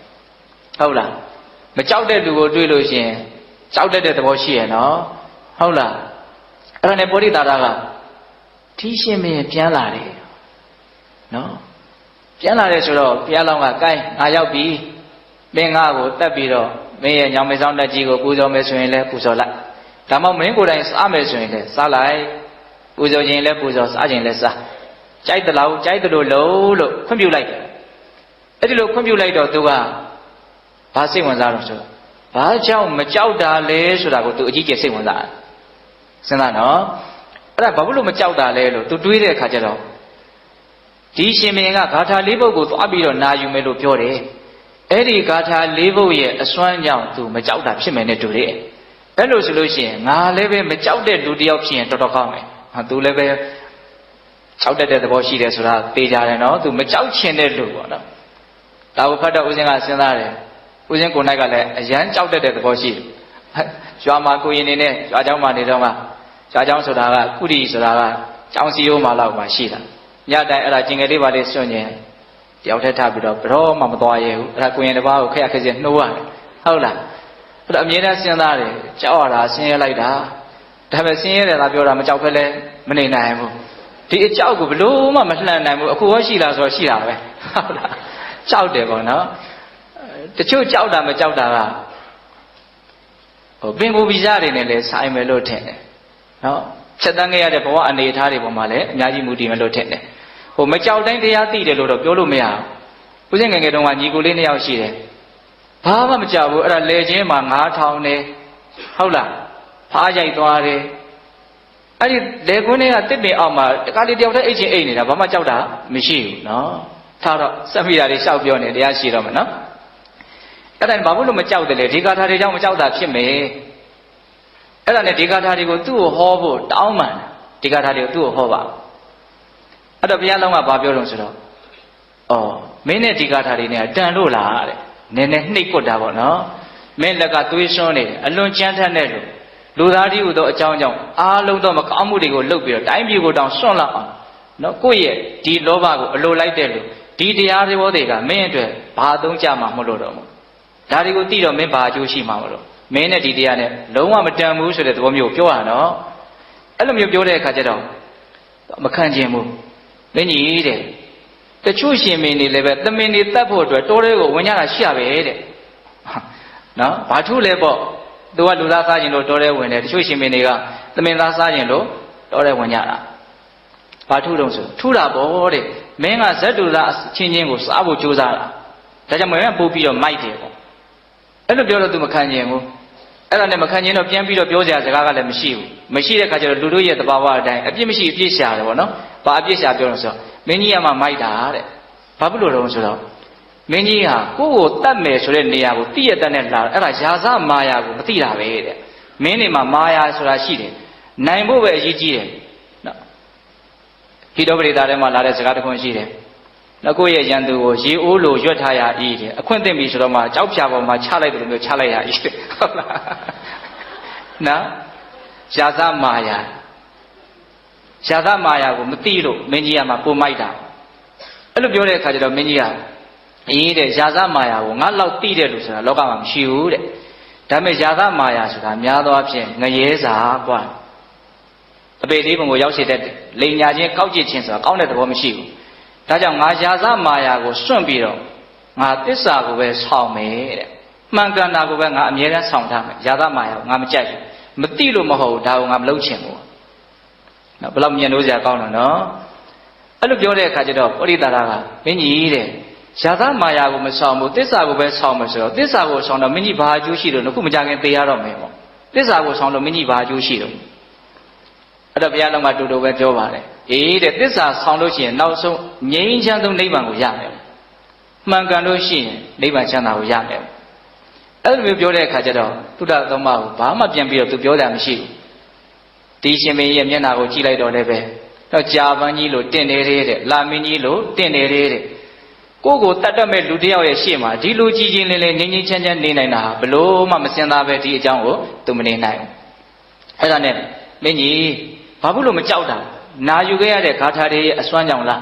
S1: ဟုတ်လားမကြောက်တဲ့လူကိုတွေ့လို့ရှိရင်ကြောက်တတ်တဲ့သဘောရှိရဲ့နော်ဟုတ်လားအဲ့ဒါနဲ့ပုရိသတာကထီးရှင်မင်းပြန်လာတယ်နော်ပြန်လာတယ်ဆိုတော့ဘုရားလောင်းကကိုင်းငါရောက်ပြီမင်းငါ့ကိုတတ်ပြီးတော့မင်းရဲ့ညောင်မေဆောင်တက်ကြီးကိုပူဇော်မယ်ဆိုရင်လည်းပူဇော်လိုက်ဒါမှမဟုတ်မင်းကိုယ်တိုင်စားမယ်ဆိုရင်လည်းစားလိုက်ပူဇော်ခြင်းလည်းပူဇော်စားခြင်းလည်းစားကြိုက်သလားကြိုက်တယ်လို့လို့ခွင့်ပြုလိုက်တယ်အဲ့ဒီလိုခွင့်ပြုလိုက်တော့သူကဘာစိတ်ဝင်စားတော့ဆိုဘာကြောင့်မကြောက်တာလဲဆိုတာကိုသူအကြီးကျယ်စိတ်ဝင်စားတယ်စဉ်းစားနော်အဲ့ဒါဘာလို့မကြောက်တာလဲလို့သူတွေးတဲ့အခါကျတော့ဒီရှင်မင်းကဂါထာ၄ပုဒ်ကိုသွားပြီးတော့နာယူမယ်လို့ပြောတယ်အဲ့ဒီဂါထာ၄ပုဒ်ရဲ့အစွမ်းကြောင့်သူမကြောက်တာဖြစ်မယ်နဲ့တူတယ်အဲ့လိုဆိုလို့ရှိရင်ငါလည်းပဲမကြောက်တဲ့လူတစ်ယောက်ဖြစ်ရင်တော်တော်ကောင်းမယ်ဟာသူလည်းပဲကြောက်တတ်တဲ့သဘောရှိတယ်ဆိုတာသိကြတယ်နော်သူမကြောက်ချင်တဲ့လူပေါ့နော်ဒါကိုဖတ်တော့ဦးဇင်းကစဉ်းစားတယ်ဦးဇင်းကိုယ်၌ကလည်းအရန်ကြောက်တတ်တဲ့သဘောရှိတယ်ရွာမှာကိုရင်နေနဲ့ရွာเจ้าမှာနေတော့မှရွာเจ้าဆိုတာကကုရီဆိုတာကကျောင်းစီယိုးမှာလောက်မှရှိတာညတိုင်းအဲ့ဒါကျင်ငယ်လေးပါလေးစွန့်ရင်တယောက်ထက်ထပ်ပြီးတော့ဘရောမှမသွားရဘူးအဲ့ဒါကိုရင်တစ်ပါးကိုခက်ခက်ချင်းနှိုးရတယ်ဟုတ်လားအဲ့တော့အမြဲတမ်းစဉ်းစားတယ်ကြောက်ရတာဆင်းရဲလိုက်တာဒါပေမဲ့ဆင်းရဲတယ်လားပြောတာမကြောက်ဖက်လဲမနေနိုင်ဘူးဒီအကြောက်ကိုဘလို့မှမလှန်နိုင်ဘူးအခုဟောရှိလားဆိုတော့ရှိတာပဲဟုတ်လားကြောက်တယ်ပေါ့နော်တချို့ကြောက်တာမကြောက်တာကပင်ကိုဗီဇတွေနဲ့လည်းဆိုင်မယ်လို့ထင်တယ်နော်ချက်တန်းခဲ့ရတဲ့ဘဝအနေအထားတွေပေါ်မှာလည်းအများကြီးမူတည်မယ်လို့ထင်တယ်ဟိုမကြောက်တိုင်းတရားသိတယ်လို့တော့ပြောလို့မရဘူးဦးစင်ငယ်ငယ်တုန်းကညီကိုလေး2ယောက်ရှိတယ်ဘာမှမကြောက်ဘူးအဲ့ဒါလေချင်းမှာ9000နဲ့ဟုတ်လားဖားရိုက်သွားတယ်အဲ့ဒီလေကွင်းတွေကတစ်ပင်အောက်မှာတခါလေတယောက်တည်းအိတ်ချင်းအိတ်နေတာဘာမှကြောက်တာမရှိဘူးနော်ထားတော့စက်မိတာတွေရှောက်ပြောနေတရားရှိတော့မယ်နော်အဲ့ဒါဘာလို့မကြောက်တယ်လဲဒီဂါထာတွေကြောင့်မကြောက်တာဖြစ်မယ်အဲ့ဒါနဲ့ဒီဂါထာတွေကိုသူ့ကိုဟောဖို့တောင်းပန်ဒီဂါထာတွေကိုသူ့ကိုဟောပါအဲ့တော့ဘုရားလောင်းကဘာပြောလို့ဆိုတော့အော်မင်းနဲ့ဒီဂါထာတွေနဲ့တန်လို့လားတဲ့နည်းနည်းနှိပ်ကွက်တာပေါ့နော်မင်းလက်ကသွေးစွန်းနေအလွန်ကြမ်းထက်တဲ့လူသားတိဟုသောအကြောင်းကြောင့်အားလုံးသောမကောင်းမှုတွေကိုလုပ်ပြီးတော့တိုင်းပြည်ကိုတောင်စွန့်လောက်အောင်နော်ကိုယ့်ရဲ့ဒီလောဘကိုအလိုလိုက်တဲ့လူဒီတရားတွေဘောတွေကမင်းအတွက်ဘာအသုံးကျမှာမလို့တော့ဘူးဒါတွေကိုသိတော့မင်းဘာအကျိုးရှိမှာမလို့မင်းနဲ့ဒီတရားနဲ့လုံးဝမတန်ဘူးဆိုတဲ့သဘောမျိုးပြောရနော်အဲ့လိုမျိုးပြောတဲ့အခါကျတော့မခံချင်ဘူးမင်းကြီးတဲ့တချို့ရှင်မင်းတွေလည်းပဲသမင်တွေတတ်ဖို့အတွက်တောထဲကိုဝင်ကြတာရှိရပဲတဲ့နော်ဘာထူးလဲပေါ့သူကလူသားစားခြင်းလို့တောထဲဝင်တယ်တချို့ရှင်မင်းတွေကသမင်သားစားခြင်းလို့တောထဲဝင်ကြတာဘာထူးတော့ဆိုထူးတာပေါ့တဲ့မင်းကဇတ်တူသားချင်းချင်းကိုစားဖို့ကြိုးစားတာဒါကြောင့်မင်းကပို့ပြီးတော့မိုက်တယ်ပေါ့အဲ့လိုပြောတော့ तू မခံချင်ဘူး အဲ့ဒါနဲ့မခံချင်းတော့ပြန်ပြီးတော့ပြောစရာစကားကလည်းမရှိဘူးမရှိတဲ့ခါကျတော့လူတို့ရဲ့သဘာဝအတိုင်းအပြစ်မရှိအပြစ်ရှာတယ်ပေါ့နော်ဘာအပြစ်ရှာပြောလို့ဆိုတော့မင်းကြီးကမှမိုက်တာတဲ့ဘာဖြစ်လို့တော့ဆိုတော့မင်းကြီးဟာကိုယ့်ကိုတတ်မယ်ဆိုတဲ့နေရာကိုသိရတဲ့နဲ့လာအဲ့ဒါယာစမာယာကိုမသိတာပဲတဲ့မင်းနေမှာမာယာဆိုတာရှိတယ်နိုင်ဖို့ပဲအရေးကြီးတယ်နော်ဟိတောပရိသထဲမှာလာတဲ့စကားတစ်ခုရှိတယ်နော်ကိုယ့်ရဲ့ရန်သူကိုရေအိုးလိုရွက်ထားရဤတဲ့အခွင့်သိပြီဆိုတော့မှကြောက်ဖြာပေါ်မှာချလိုက်တယ်လို့မျိုးချလိုက်ရဤဟုတ်လားနော်ယာစမာယာကိုမသိလို့မင်းကြီးကမှပုံမိုက်တာအဲ့လိုပြောတဲ့အခါကျတော့မင်းကြီးကအေးတဲ့ယာစမာယာကိုငါလောက်သိတယ်လို့ဆိုတာလောကမှာမရှိဘူးတဲ့ဒါပေမဲ့ယာစမာယာဆိုတာများသောအားဖြင့်ငရဲစာကွာအပေလေးပုံကိုရောက်ရှိတဲ့လိန်ညာချင်းကောက်ကျစ်ချင်းဆိုတာကောင်းတဲ့သဘောမရှိဘူးဒါကြောင့်ငါယာစမာယာကိုစွန့်ပြီးတော့ငါသစ္စာကိုပဲဆောင်မယ်တဲ့မှန်ကန်တာကိုပဲငါအမြဲတမ်းဆောင်ထားမယ်ယာစမာယာကိုငါမကြိုက်ဘူးမသိလို့မဟုတ်ဘူးဒါကိုငါမလုပ်ချင်ဘူးနော်ဘယ်လောက်မြင်လို့စရာကောင်းတယ်နော်အဲ့လိုပြောတဲ့အခါကျတော့ပရိသတာကမင်းကြီးတဲ့ယာသမာယာကိုမဆောင်ဘူးသစ္စာကိုပဲဆောင်မယ်ဆိုတော့သစ္စာကိုဆောင်တော့မင်းကြီးဘာအကျိုးရှိလို့ခုမကြခင်သိရတော့မယ်ပေါ့သစ္စာကိုဆောင်လို့မင်းကြီးဘာအကျိုးရှိလို့အဲ့တော့ဘုရားလုံးကတူတူပဲပြောပါတယ်အေးတဲ့သစ္စာဆောင်လို့ရှိရင်နောက်ဆုံးငြိမ်းချမ်းဆုံးနိဗ္ဗာန်ကိုရမယ်မှန်ကန်လို့ရှိရင်နိဗ္ဗာန်ချမ်းသာကိုရမယ်အဲ့လိုမျိုးပြောတဲ့အခါကျတော့သုဒ္ဓသုံးပါးကိုဘာမှပြန်ပြီးတော့သူပြောတာမရှိဘူးဒီရှင်မင်းရဲ့မျက်နှာကိုကြည့်လိုက်တော့လည်းပဲတော့ကြာပန်းကြီးလို့တင့်နေသေးတဲ့လာမင်းကြီးလို့တင့်နေသေးတဲ့ကိုယ့်ကိုတတ်တတ်မဲ့လူတစ်ယောက်ရဲ့ရှေ့မှာဒီလိုကြည်ချင်းလေးလေးငြိမ်းငြိမ်းချမ်းချမ်းနေနိုင်တာဘလို့မှမစင်သားပဲဒီအကြောင်းကိုသူမနေနိုင်ဘူးအဲ့ဒါနဲ့မင်းကြီးဘာဖြစ်လို့မကြောက်တာနာယူခဲ့ရတဲ့ဂါထာတွေရဲ့အစွမ်းကြောင့်လား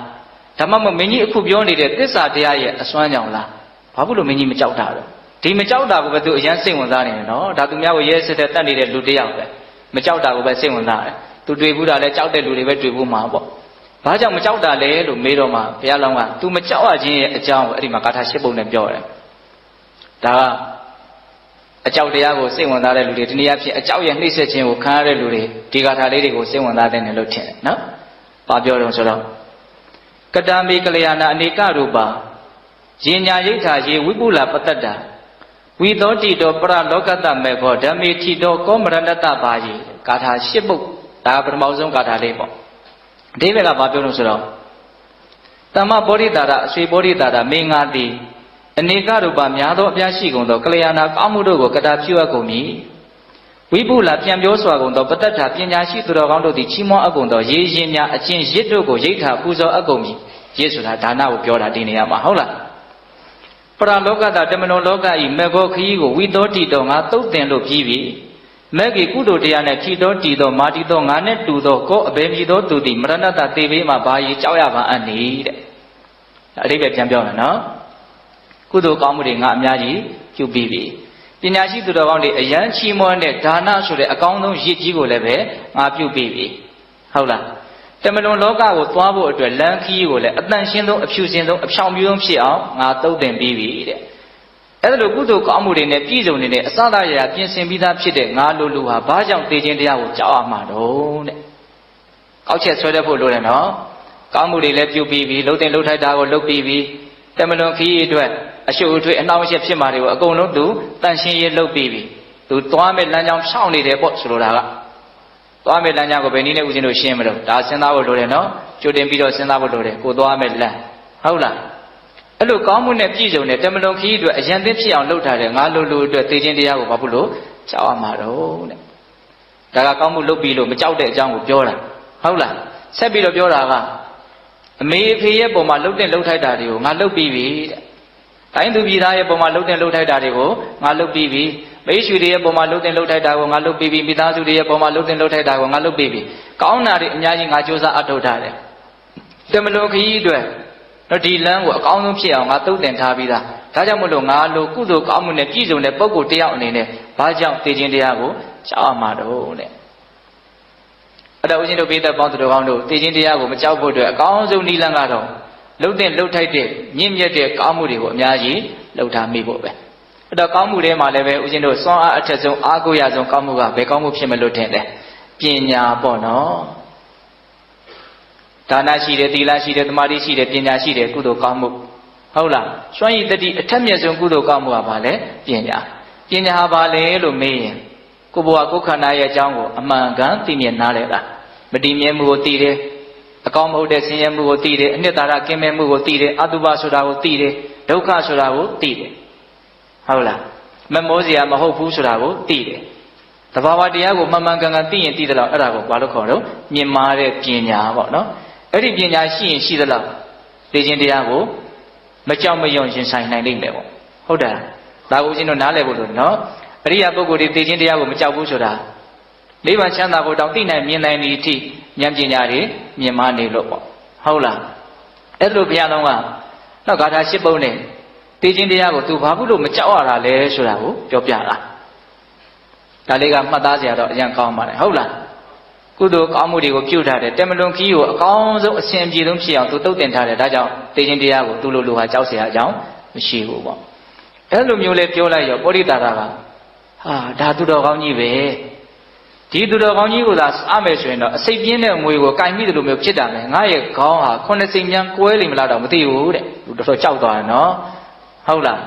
S1: ဒါမှမဟုတ်မင်းကြီးအခုပြောနေတဲ့သစ္စာတရားရဲ့အစွမ်းကြောင့်လားဘာဖြစ်လို့မင်းကြီးမကြောက်တာတော့ဒီမကြောက်တာကိုပဲသူအရန်စိတ်ဝင်စားနေတယ်နော်ဒါသူများကိုရဲစစ်တဲ့တတ်နေတဲ့လူတစ်ယောက်ပဲမကြောက်တာကိုပဲစိတ်ဝင်စားတယ်သူတွေ့ဘူးတာလဲကြောက်တဲ့လူတွေပဲတွေ့ဘူးမှာပေါ့ဘာကြောင့်မကြောက်တာလဲလို့မေးတော့မှဘုရားလောင်းက तू မကြောက်ရခြင်းရဲ့အကြောင်းကိုအဲ့ဒီမှာဂါထာ၈ပုံနဲ့ပြောတယ်ဒါကအကြောက်တရားကိုစိတ်ဝင်စားတဲ့လူတွေဒီနေ့အဖြစ်အကြောက်ရဲ့နှိမ့်ဆက်ခြင်းကိုခံရတဲ့လူတွေဒီဂါထာလေးတွေကိုစိတ်ဝင်စားတဲ့နယ်လို့ထင်တယ်နော်ဘာပြောတော့ဆိုတော့ကတံမေကလျာဏအနေကရူပါယင်ညာယိဋ္ဌာယေဝိပုလပတ္တတာဝိသောတိတောပရလောကတမေခောဓမ္မေတိတောကောမရဏတဘာယေဂါထာ၈ပုဒ်ဒါပထမဆုံးဂါထာလေးပေါ့အဓိပ္ပာယ်ကဘာပြောလို့ဆိုတော့တမ္မဗောဓိတာရအဆွေဗောဓိတာရမေငါတိအနေကရူပများသောအပြားရှိကုန်သောကလျာဏကောင်းမှုတို့ကိုကတာပြုအပ်ကုန်မည်ဝိပုလပြန်ပြောစွာကုန်သောပတ္တထာပညာရှိသူတော်ကောင်းတို့သည်ချီးမွမ်းအပ်ကုန်သောရေရင်များအကျင့်ရစ်တို့ကိုရိဋ္ဌာပူဇော်အပ်ကုန်မည်ရစ်ဆိုတာဒါနကိုပြောတာဒီနေရာမှာဟုတ်လားပရလောကတာတမနောလောကဤမေဘောခရီးကိုဝိသောတိတော်ငါသုတ်တင်လို့ပြီးပြီမေဂီကုသိုလ်တရားနဲ့ဖြီတော်တည်သောမာတီသောငါနဲ့တူသောကိုအဘယ်မြည်သောသူသည်မရဏတသေဘေးမှာဘာကြီးကြောက်ရပါအပ်နေတဲ့အဓိပ္ပာယ်ပြန်ပြောမယ်နော်ကုသိုလ်ကောင်းမှုတွေငါအများကြီးပြုပြီးပြီပညာရှိသူတော်ကောင်းတွေအယံချီးမွမ်းတဲ့ဒါနဆိုတဲ့အကောင်းဆုံးရည်ကြီးကိုလည်းပဲငါပြုပြီးပြီဟုတ်လားတမလွန်လောကကိုသွားဖို့အတွက်လမ်းခီးကိုလည်းအတန်ရှင်းဆုံးအဖြူစင်ဆုံးအဖြောင်ပြူဆုံးဖြစ်အောင်ငါသုတ်တင်ပြီးပြီတဲ့အဲ့ဒါလိုကုသိုလ်ကောင်းမှုတွေနဲ့ပြည့်စုံနေတဲ့အစသာရာပြင်ဆင်ပြီးသားဖြစ်တဲ့ငါလိုလူဟာဘာကြောင့်သိခြင်းတရားကိုကြောက်ရမှာတော့တဲ့ကောက်ချက်ဆွဲတတ်ဖို့လိုတယ်နော်ကောင်းမှုတွေလည်းပြုပြီးပြီလှုပ်တင်လှုပ်ထိုက်တာကိုလှုပ်ပြီးပြီတမလွန်ခီးအတွက်အရှုပ်အထွေးအနှောင့်အယှက်ဖြစ်မှာတွေကိုအကုန်လုံးသူတန်ရှင်းရေးလှုပ်ပြီးပြီသူသွားမဲ့လမ်းကြောင်းဖြောင်းနေတယ်ပေါ့ဆိုလိုတာကသွားမဲ့လမ်းကြောင်းကိုဘယ်နည်းနဲ့ဦးဇင်းတို့ရှင်းမလို့ဒါစဉ်းစားဖို့လိုတယ်နော်ကြိုတင်ပြီးတော့စဉ်းစားဖို့လိုတယ်ကိုသွားမဲ့လမ်းဟုတ်လားအဲ့လိုကောင်းမှုနဲ့ပြည့်စုံတဲ့တမလွန်ခီးအတွက်အရန်သစ်ဖြစ်အောင်လှုပ်ထားတယ်ငါလိုလူအတွက်သိခြင်းတရားကိုဘာဖြစ်လို့ကြောက်ရမှာတော့တဲ့ဒါကကောင်းမှုလုပ်ပြီးလို့မကြောက်တဲ့အကြောင်းကိုပြောတာဟုတ်လားဆက်ပြီးတော့ပြောတာကအမေအဖေရဲ့ပုံမှာလှုပ်တဲ့လှုပ်ထိုက်တာတွေကိုငါလှုပ်ပြီးပြီတဲ့တိုင်းသူပြည်သားရဲ့ပုံမှာလှုပ်တဲ့လှုပ်ထိုက်တာတွေကိုငါလှုပ်ပြီးပြီမိတ်ဆွေတွေရဲ့ပုံမှာလှုပ်တဲ့လှုပ်ထိုက်တာကိုငါလှုပ်ပြီးပြီမိသားစုတွေရဲ့ပုံမှာလှုပ်တဲ့လှုပ်ထိုက်တာကိုငါလှုပ်ပြီးပြီကောင်းတာတွေအများကြီးငါစူးစမ်းအထောက်ထားတယ်တမလွန်ခီးအတွက်တော့ဒီလမ်းကိုအကောင်းဆုံးဖြစ်အောင်ငါသုတ်တင်ထားပြီးသားဒါကြောင့်မလို့ငါလိုကုသိုလ်ကောင်းမှုနဲ့ပြည့်စုံတဲ့ပုဂ္ဂိုလ်တယောက်အနေနဲ့ဘာကြောင့်သိခြင်းတရားကိုကြောက်ရမှာတော့တဲ့အဲ့တော့ဦးဇင်းတို့ပိဿပေါင်းသူတော်ကောင်းတို့သိခြင်းတရားကိုမကြောက်ဖို့အတွက်အကောင်းဆုံးနည်းလမ်းကတော့လှုပ်တဲ့လှုပ်ထိုက်တဲ့ညဉ့်မြတ်တဲ့ကောင်းမှုတွေကိုအများကြီးလှုပ်ထားမိဖို့ပဲအဲ့တော့ကောင်းမှုတွေမှာလည်းပဲဦးဇင်းတို့စွမ်းအားအထက်ဆုံးအားကိုးရဆုံးကောင်းမှုကဘယ်ကောင်းမှုဖြစ်မလို့ထင်တယ်ပညာပေါ့နော်ဒါနရှိတယ်သီလရှိတယ်သမာဓိရှိတယ်ပညာရှိတယ်ကုသိုလ်ကောင်းမှုဟုတ်လားစွမ်းရည်တတိအထက်မြတ်ဆုံးကုသိုလ်ကောင်းမှုကဘာလဲပညာဟာဘာလဲလို့မေးရင် ကိုဘဝကိုခန္ဓာရဲ့အကြောင်းကိုအမှန်ကန်သိမြင်နားလည်တာမတည်မြဲမှုကိုသိတယ်အကောင်းမဟုတ်တဲ့ဆင်းရဲမှုကိုသိတယ်အနှစ်သာရကင်းမဲ့မှုကိုသိတယ်အတုပဆိုတာကိုသိတယ်ဒုက္ခဆိုတာကိုသိတယ်ဟုတ်လားမမောစရာမဟုတ်ဘူးဆိုတာကိုသိတယ်တဘာဝတရားကိုမှန်မှန်ကန်ကန်သိရင်သိသလောက်အဲ့ဒါကိုဘာလို့ခေါ်တော့မြင်မာတဲ့ပညာပေါ့နော်အဲ့ဒီပညာရှိရင်ရှိသလောက်သိခြင်းတရားကိုမကြောက်မရွံ့ရင်ဆိုင်နိုင်လိမ့်မယ်ပေါ့ဟုတ်တယ်ဒါကိုဦးဇင်းတို့နားလည်ဖို့လို့နော်အရိယာပုဂ္ဂိုလ်တွေသိခြင်းတရားကိုမကြောက်ဘူးဆိုတာနိဗ္ဗာန်ချမ်းသာဖို့တောင်သိနိုင်မြင်နိုင်သည်အထိဉာဏ်ပညာတွေမြင်မနေလို့ပေါ့ဟုတ်လားအဲ့လိုဘုရားတော်ကနောက်ဂါထာ၈ပုဒ်နဲ့သိခြင်းတရားကိုသူဘာဖြစ်လို့မကြောက်ရတာလဲဆိုတာကိုပြောပြတာဒါလေးကမှတ်သားစရာတော့အရင်ကောင်းပါတယ်ဟုတ်လားကုသိုလ်ကောင်းမှုတွေကိုပြုထားတယ်တမလွန်ခီးကိုအကောင်းဆုံးအစဉ်ပြေဆုံးဖြစ်အောင်သူတုတ်တင်ထားတယ်ဒါကြောင့်သိခြင်းတရားကိုသူ့လိုလိုဟာကြောက်เสียအကြောင်းမရှိဘူးပေါ့အဲ့လိုမျိုးလေးပြောလိုက်ရောပောရိတာကဟာဒါသူတော်ကောင်းကြီးပဲဒီသူတော်ကောင်းကြီးကိုသာစားမယ်ဆိုရင်တော့အစိတ်ပြင်းတဲ့ငွေကိုကင်မိတယ်လို့မျိုးဖြစ်တာမယ်ငါရဲ့ခေါင်းဟာ9စိတ်မြန်ကွဲလိမ့်မလားတော့မသိဘူးတဲ့သူတော်တော်ကြောက်သွားတယ်နော်ဟုတ်လာ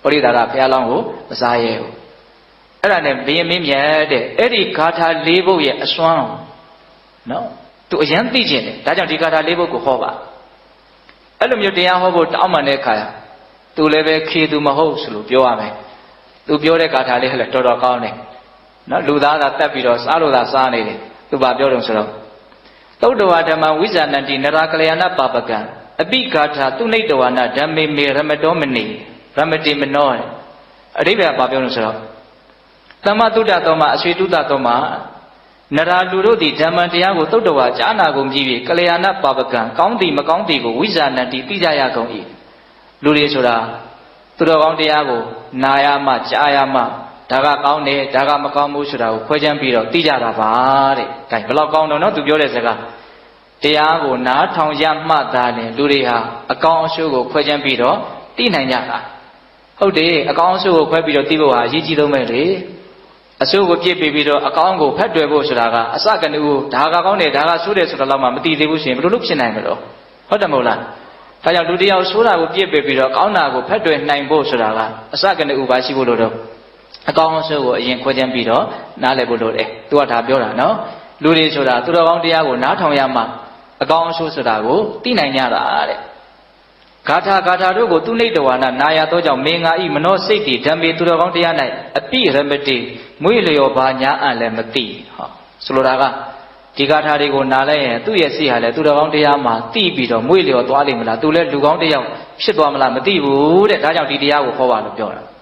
S1: းပောရိတာကဘုရားလောင်းကိုမစားရဲဘူးအဲ့ဒါနဲ့ဘယင်မင်းမြတ်တဲ့အဲ့ဒီဂါထာ၄ပုဒ်ရဲ့အစွမ်းနော်သူအရင်သိကျင်တယ်ဒါကြောင့်ဒီဂါထာ၄ပုဒ်ကိုဟောပါအဲ့လိုမျိုးတရားဟောဖို့တောင်းပန်တဲ့အခါသူလည်းပဲခေသူမဟုတ်ဆိုလို့ပြောရမယ်သူပြောတဲ့ဂါထာလေးဟဲ့လေတော်တော်ကောင်းတယ်နော်လူသားသာတက်ပြီးတော့စားလို့သာစားနေတယ်သူဘာပြောတော့ဆိုတော့သုတ်တဝါဓမ္မဝိဇာဏတိနရာကလျာဏပါပကံအပိဂါထာသူနိတ္တဝါနဓမ္မေမေရမတောမနိရမတိမနောအဓိပ္ပာယ်ဘာပြောလို့ဆိုတော့သမတုဒ္ဒသောမှာအဆွေတုဒ္ဒသောမှာနရာလူတို့သည်ဓမ္မတရားကိုသုတ်တဝါကြားနာကုန်ပြီးကလျာဏပါပကံကောင်းသည်မကောင်းသည်ကိုဝိဇာဏတိသိကြရကုန်၏လူတွေဆိုတာသူတော်ကောင်းတရားကိုနာရမှကြားရမှဒါကကောင်းတယ်ဒါကမကောင်းဘူးဆိုတာကိုခွဲခြမ်းပြီးတော့သိကြတာပါတဲ့။ဒါဘယ်လောက်ကောင်းတော့နော်သူပြောတဲ့စကားတရားကိုနားထောင်ရမှသာလေလူတွေဟာအကောင်းအဆိုးကိုခွဲခြမ်းပြီးတော့သိနိုင်ကြတာ။ဟုတ်တယ်အကောင်းအဆိုးကိုခွဲပြီးတော့သိဖို့ဟာအရေးကြီးဆုံးပဲလေ။အဆိုးကိုပြစ်ပြီးတော့အကောင်းကိုဖက်တွယ်ဖို့ဆိုတာကအစကနဦးဒါကကောင်းတယ်ဒါကဆိုးတယ်ဆိုတာတော့မှမသိသေးဘူးဆိုရင်ဘယ်လိုလုပ်ဖြစ်နိုင်မလို့ဟုတ်တယ်မဟုတ်လား။ဒါကြောင့်လူတယောက်ဆိုးတာကိုပြစ်ပြီးတော့ကောင်းတာကိုဖက်တွယ်နိုင်ဖို့ဆိုတာကအစကနဦးပါရှိဖို့လို့တော့အကောင်းအဆိုးကိုအရင်ခွဲခြမ်းပြီးတော့နားလည်ဖို့လိုတယ်။သူကဒါပြောတာနော်။လူတွေဆိုတာသူတော်ကောင်းတရားကိုနားထောင်ရမှအကောင်းအဆိုးဆိုတာကိုသိနိုင်ကြတာတဲ့။ဂါထာတို့ကိုသူနိတ္တဝါနနာယသောကြောင့်မေငါဤမနောစိတ်တိဓမ္မေသူတော်ကောင်းတရား၌အပိရမတိမွေလျော်ပါညာအံ့လည်းမသိ။ဟောဆိုလိုတာကဒီဂါထာတွေကိုနားလဲရင်သူ့ရဲ့စိတ်ဟာလည်းသူတော်ကောင်းတရားမှာသိပြီးတော့မွေလျော်သွားလိမ့်မလား။သူလည်းလူကောင်းတရားဖြစ်သွားမလားမသိဘူးတဲ့။ဒါကြောင့်ဒီတရားကိုဟောပါလို့ပြောတာ။